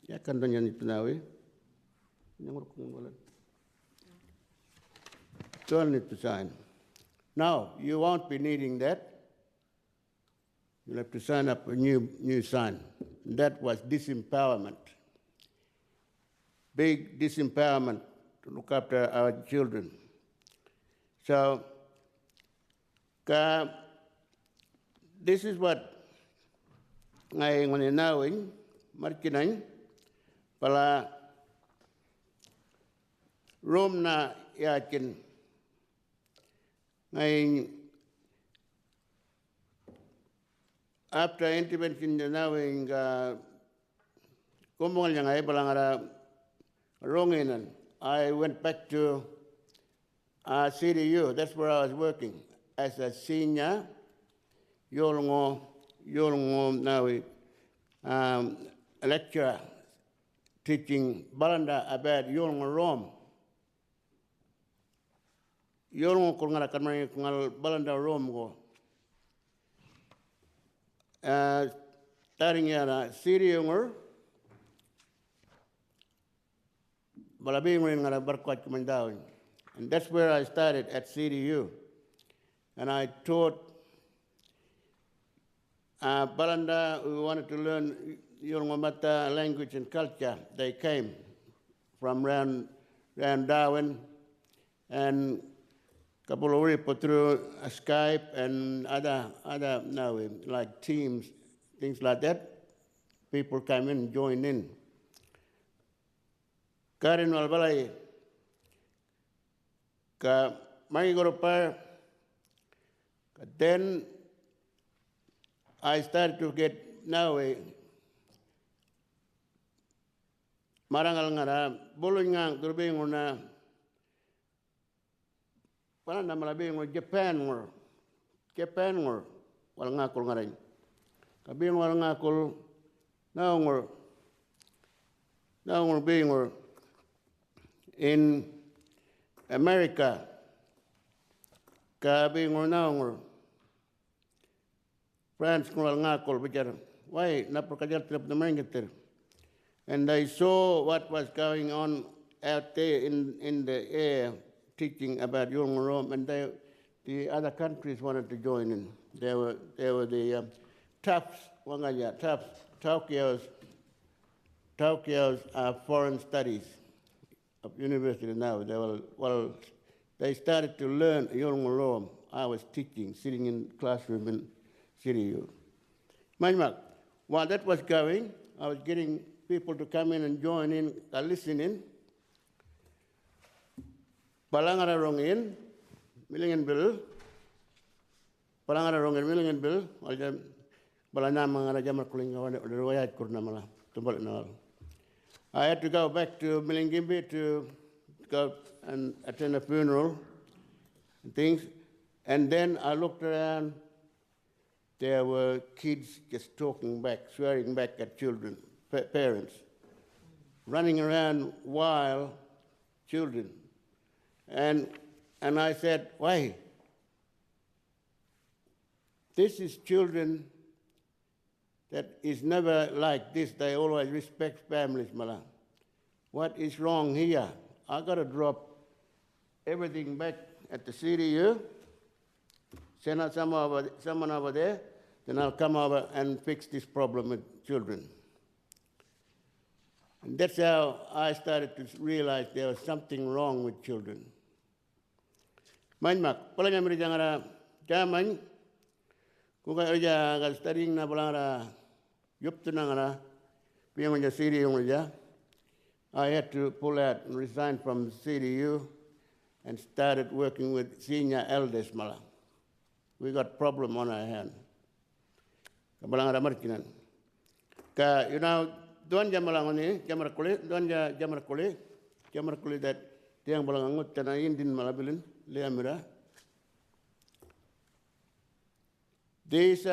Speaker 3: yakan tuh yang itu nawi. Don't need to sign. Now, you won't be needing that. You'll have to sign up a new sign. That was disempowerment. Big disempowerment to look after our children. So, this is what I want to know in Markinang, pala Rome na yakin ngayon after intervention na knowing kumungal niya ngayon palang ronginan, I went back to CDU. That's where I was working as a senior yolngo now a lecturer teaching Balanda about yolngo Rome. Yolngo kung ngara kanmay kungal Balanda Rome go. Starting at CDU ngor balabing rin ngara barkwat kumandawin. And that's where I started at CDU. And I taught Balanda who wanted to learn Yolngomata language and culture. They came from around Darwin and Kapolori put through Skype and other now like Teams, things like that. People come in, join in. Karin Walbalay ka Mangi then I started to get now a marangal ngara bulong nga turbing una para na malabing Japan ngor wal nga kul ngaray kabing wal nga kul naungor being or in America kabing or naungor France kung nga kul bicara why napakajal trip na mangitir. And I saw what was going on out there in the air, teaching about Yolngo Rome, and the other countries wanted to join in. There were the Tufts, Tokyo's foreign studies of university now. They started to learn Yolngo Rome. I was teaching, sitting in classroom in CDU. While that was going, I was getting people to come in and join in, listen in. Palangara rongin, millingen bill. Palangara rongin, millingen bill. Balana mangara jamar kuling kawan riwayat kurnamala tumbal nal. I had to go back to Millingimbi to go and attend a funeral and things. And then I looked around. There were kids just talking back, swearing back at children. Parents running around wild children. And I said, why? This is children that is never like this. They always respect families, Mala. What is wrong here? I got to drop everything back at the CDU, send out someone over there, then I'll come over and fix this problem with children. And that's how I started to realize there was something wrong with children. Manmak, pala kami jangara jaman, kung kaya gal studying na pala yup to nangara, piyang mga CDU I had to pull out and resign from CDU and started working with senior elders mala. We got problem on our hand. Kabalangara markinan. Ka Doan jamalangoni, jamar kuli that tiang balangangut tana indin malabilin leamira. These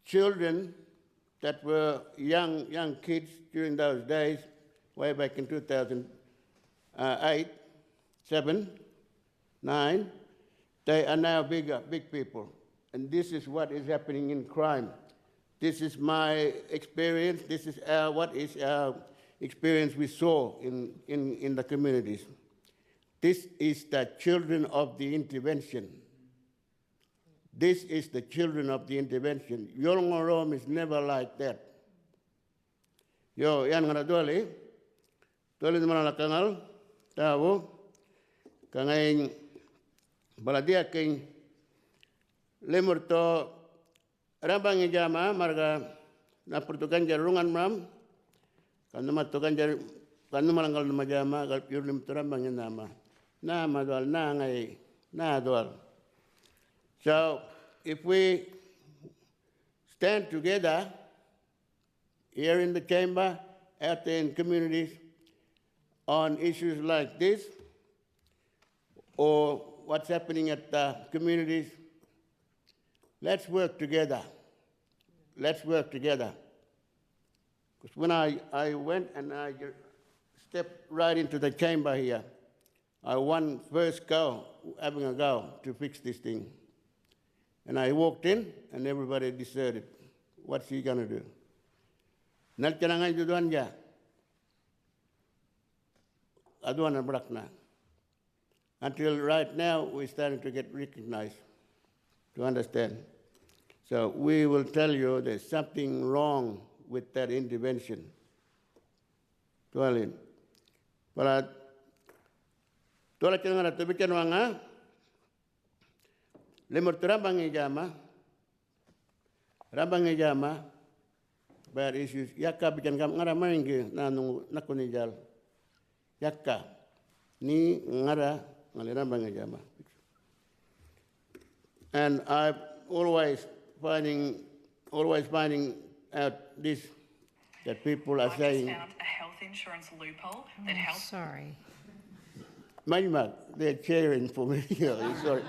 Speaker 3: children that were young kids during those days, way back in 2008, 7, 9, They are now big people. And this is what is happening in crime. This is my experience. This is what is our experience we saw in the communities. This is the children of the intervention. This is the children of the intervention. Yolngorom is never like that. Yo, yan nga na dole naman na kangal, tao, kangayin, baladia king, lemur to, rabang ijama, marga, na pertukan jarungan ram, kanuma tukan jar, kanuma langgal nama jama, kal piurnim to rabang nama, nama doal, na ngay, na doal. So, if we stand together here in the chamber, out there in communities, on issues like this, or what's happening at the communities, let's work together. Let's work together. Because when I went and I stepped right into the chamber here, I won first go, having a go to fix this thing. And I walked in and everybody deserted. What's he gonna do? Nalcanangan juduan ja. Aduan na brakna. Until right now, we're starting to get recognized, to understand. So we will tell you there's something wrong with that intervention. Tualin. Para tuala cananga tabikan wanga. Lemur terabang ijama. Rabang ijama. Bad issues. Yaka bikin kam ngara maingge na nakunijal. Yaka ni ngara ngalira bangajama. And I'm always finding out this, that people are saying.
Speaker 16: Found a health insurance loophole that helps. Sorry.
Speaker 3: Manima, they're cheering for me. Sorry.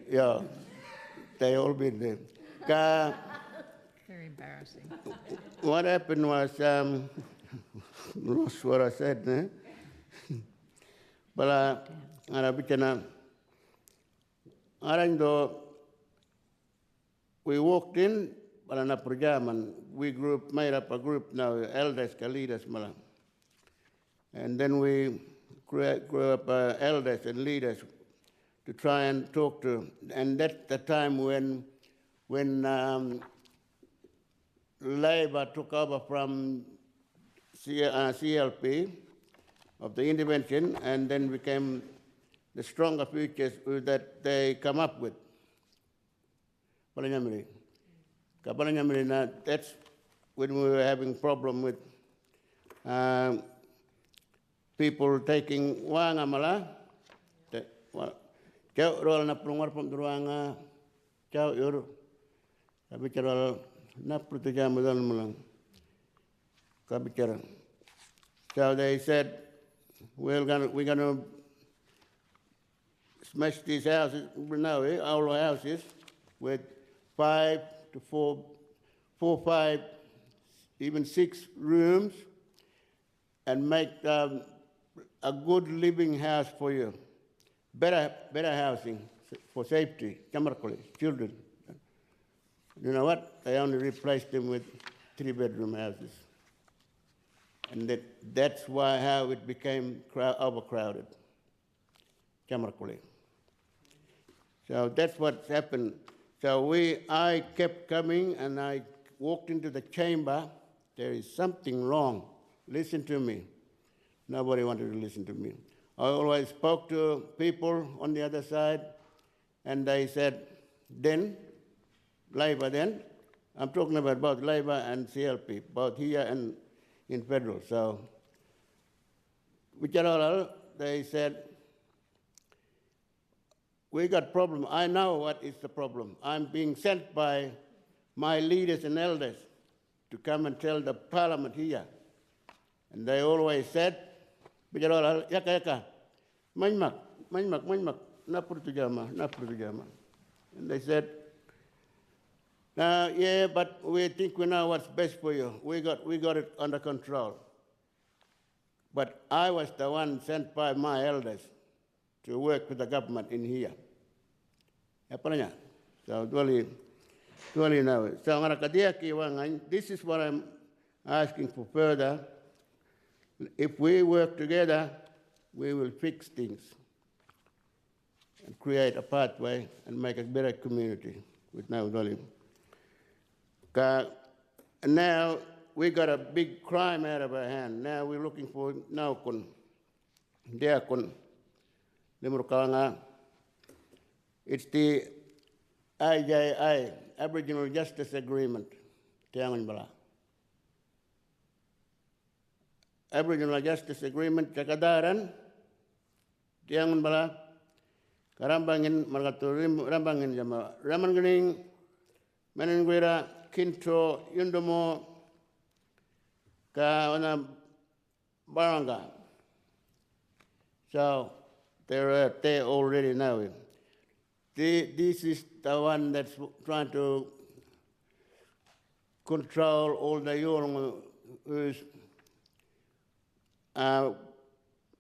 Speaker 3: Yeah, they all been there.
Speaker 1: Very embarrassing.
Speaker 3: What happened was, lost what I said, eh? But we walked in, we made up a group now, elders, leaders, and then we grew up elders and leaders to try and talk to, and that's the time when Labour took over from CLP of the intervention, and then became the stronger futures that they come up with. That's when we were having problem with people taking wangamala. Kau rol na prungar pom druanga, kau ur, tapi cara na pertujuan mudan mulang. Kau bicara. So they said, we're gonna smash these houses now, our houses, with 5 to 4, 5, even 6 rooms, and make a good living house for you. Better housing for safety, children. You know what? They only replaced them with 3-bedroom houses. And that's how it became overcrowded. So that's what's happened. So I kept coming and I walked into the chamber. There is something wrong. Listen to me. Nobody wanted to listen to me. I always spoke to people on the other side, and they said, Labour then, I'm talking about both Labour and CLP, both here and in federal. So, they said, we got problem. I know what is the problem. I'm being sent by my leaders and elders to come and tell the parliament here. And they always said, yaka, manmak, na pertujama. And they said, yeah, but we think we know what's best for you. We got it under control. But I was the one sent by my elders to work with the government in here. Apalanya. So dually now. So ngarakadiaki wangan. This is what I'm asking for further. If we work together, we will fix things and create a pathway and make a better community with now dually. Now we got a big crime out of our hand. Now we're looking for naukun, diakun, limurkanga. It's the IJA, Aboriginal Justice Agreement, Tiangan Bala. Aboriginal Justice Agreement, Cakadaran, Tiangan Bala, Karambangin, Margaturim, Rambangin Jama, Ramanganing, Mananguira, Kinto, Yundomo, Kawana Baranga. So they're there already now. This is the one that's trying to control all the young who's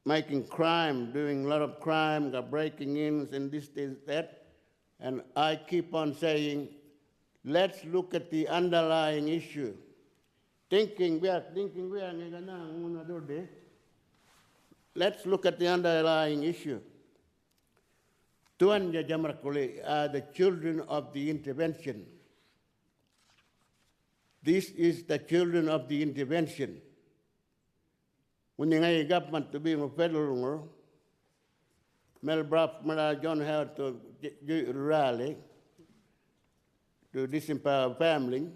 Speaker 3: making crime, doing a lot of crime, breaking in and this, that. And I keep on saying, let's look at the underlying issue. Let's look at the underlying issue. Tuanja Jamarkuli are the children of the intervention. This is the children of the intervention. When the government to be a federal, Mel Braff, John Howard to rally to disempower family,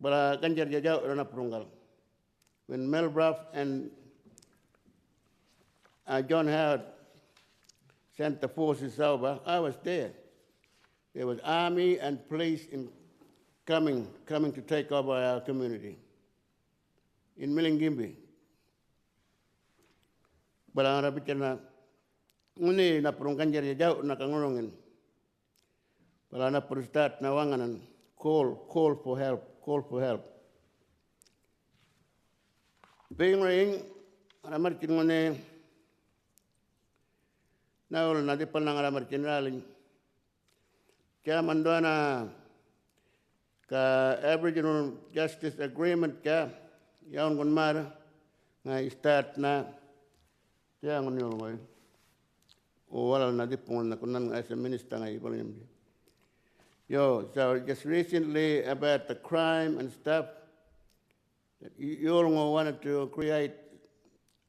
Speaker 3: but Kanjar Jajau Rana Prungal. When Mel Braff and John Howard sent the forces over, I was there. There was army and police coming to take over our community in Milingimbi. But I bicara uni na perungkanjar jauh na kangurungin. But I na perustat na wanganan call for help. Being ring, ramarkin ngone naul na di panang ramarkin raling. Kaya mandana ka Aboriginal Justice Agreement ka yaon kon mara nga start na kaya ngon yun ngoy o wala na di pong na kunan as a minister nga ipalim. So just recently about the crime and stuff, you all wanted to create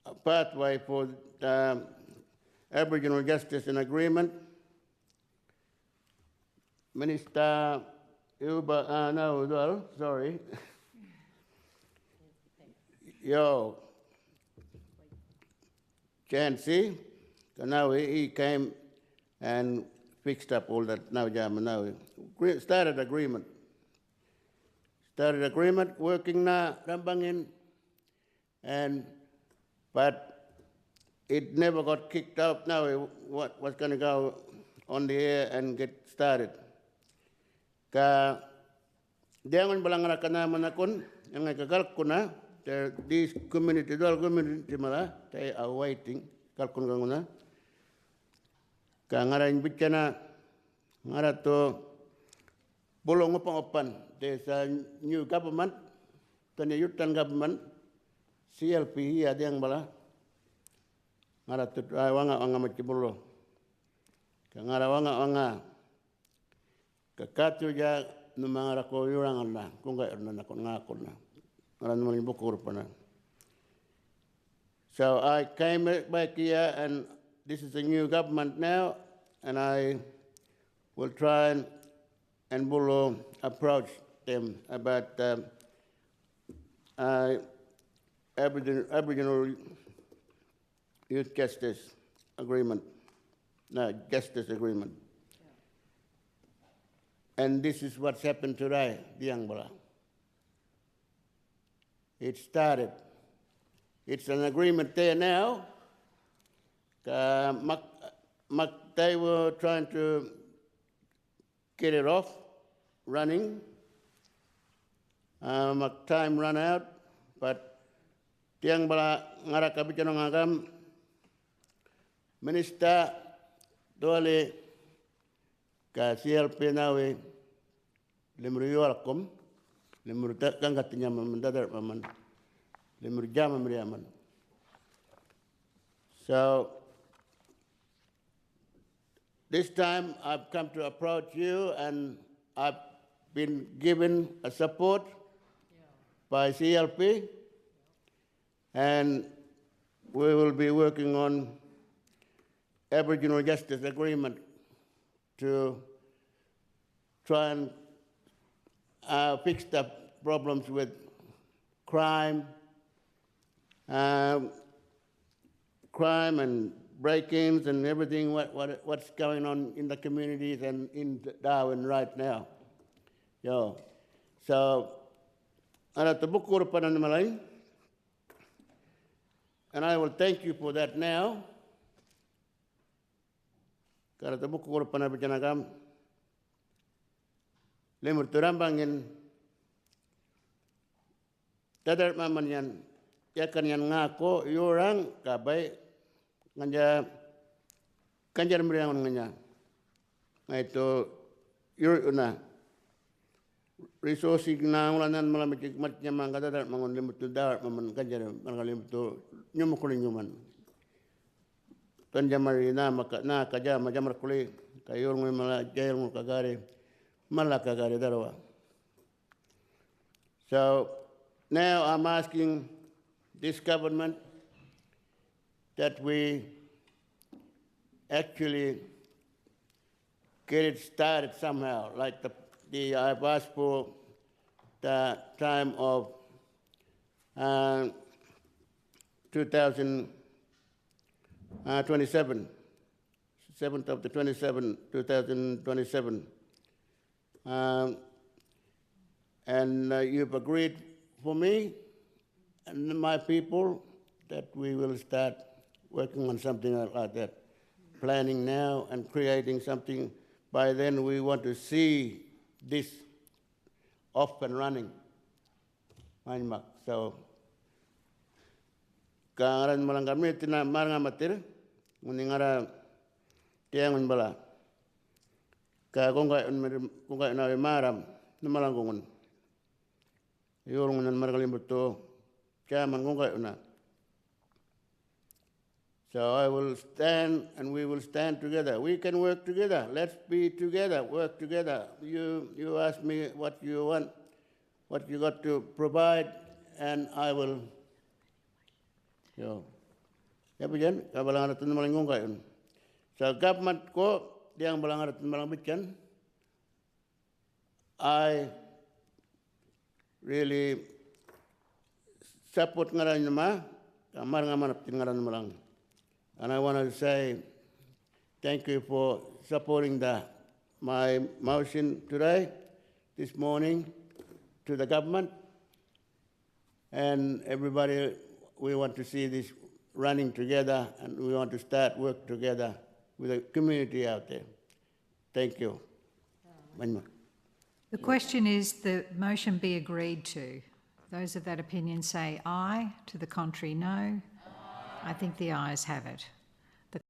Speaker 3: a pathway for the Aboriginal Justice and Agreement. Minister Uibo, no, sorry. Yo, Chansey, now he came and fixed up all that now. Started agreement, working na rambangin, but it never got kicked out. Now what was going to go on the air and get started? Ka diangon balangara kana manakon yang gagal kuna these community mala they are waiting kalkun ganguna ka ngarain bicara ngarato bolong opan there's a new government Yutan government CLP ada yang bala ngarato wanga macibolo ka ngara kakatu ja numangara ko yurangan na kung gaya na ngakon na ngaran mo bukur pa na. So I came back here and this is a new government now and I will try and will approach them about Aboriginal Youth Justice Agreement. Justice Agreement. And this is what's happened today, Diangbala. It started. It's an agreement there now. They were trying to get it off, running. Time ran out, but Diangbala ngarakabicano ngagam Minister dole ka CLP nawe lemru yolakom lemru kangatinya mandadar paman lemru jama mriaman. So this time I've come to approach you, and I've been given a support by CLP, and we will be working on Aboriginal Justice Agreement to try and fix the problems with crime and break-ins and everything what's going on in the communities and in Darwin right now. So, and I will thank you for that now. Lemur turambangin tadar maman yan yakan yan ngako yorang kabay nganja kanjar meriangon nganya ngaito yuruna resource na ulanan malamit matnya mangka tadar mangon lemur tudar maman kanjar mangalim tu nyumukulin nyuman tanjamari na maka na kaja majamar kuli kayor ngi mala jail ngi kagare mala kagare darwa. So now I'm asking this government that we actually get it started somehow, like I've asked for the time of 2027, 7th of the 27, 2027. And you've agreed for me and my people that we will start working on something like that, planning now and creating something. By then we want to see this off and running. So, kangaran malang kami tina maranga matir, muningara tiangun bala. Ka kongkai na maram namalang kongon. Yorong nan margalim beto chairman kongkai una. So I will stand and we will stand together. We can work together. Let's be together, work together. You ask me what you want, what you got to provide, and I will. So, ya pujan, kabalang arat namalang kongkai un. So government ko diang balang arat namalang bitkan. I really support ngaran nama, kamar ngamanap ngaran malang. And I want to say thank you for supporting my motion today, this morning, to the government. And everybody, we want to see this running together, and we want to start work together with the community out there. Thank you.
Speaker 1: The question is the motion be agreed to. Those of that opinion say aye. To the contrary, no. I think the ayes have it.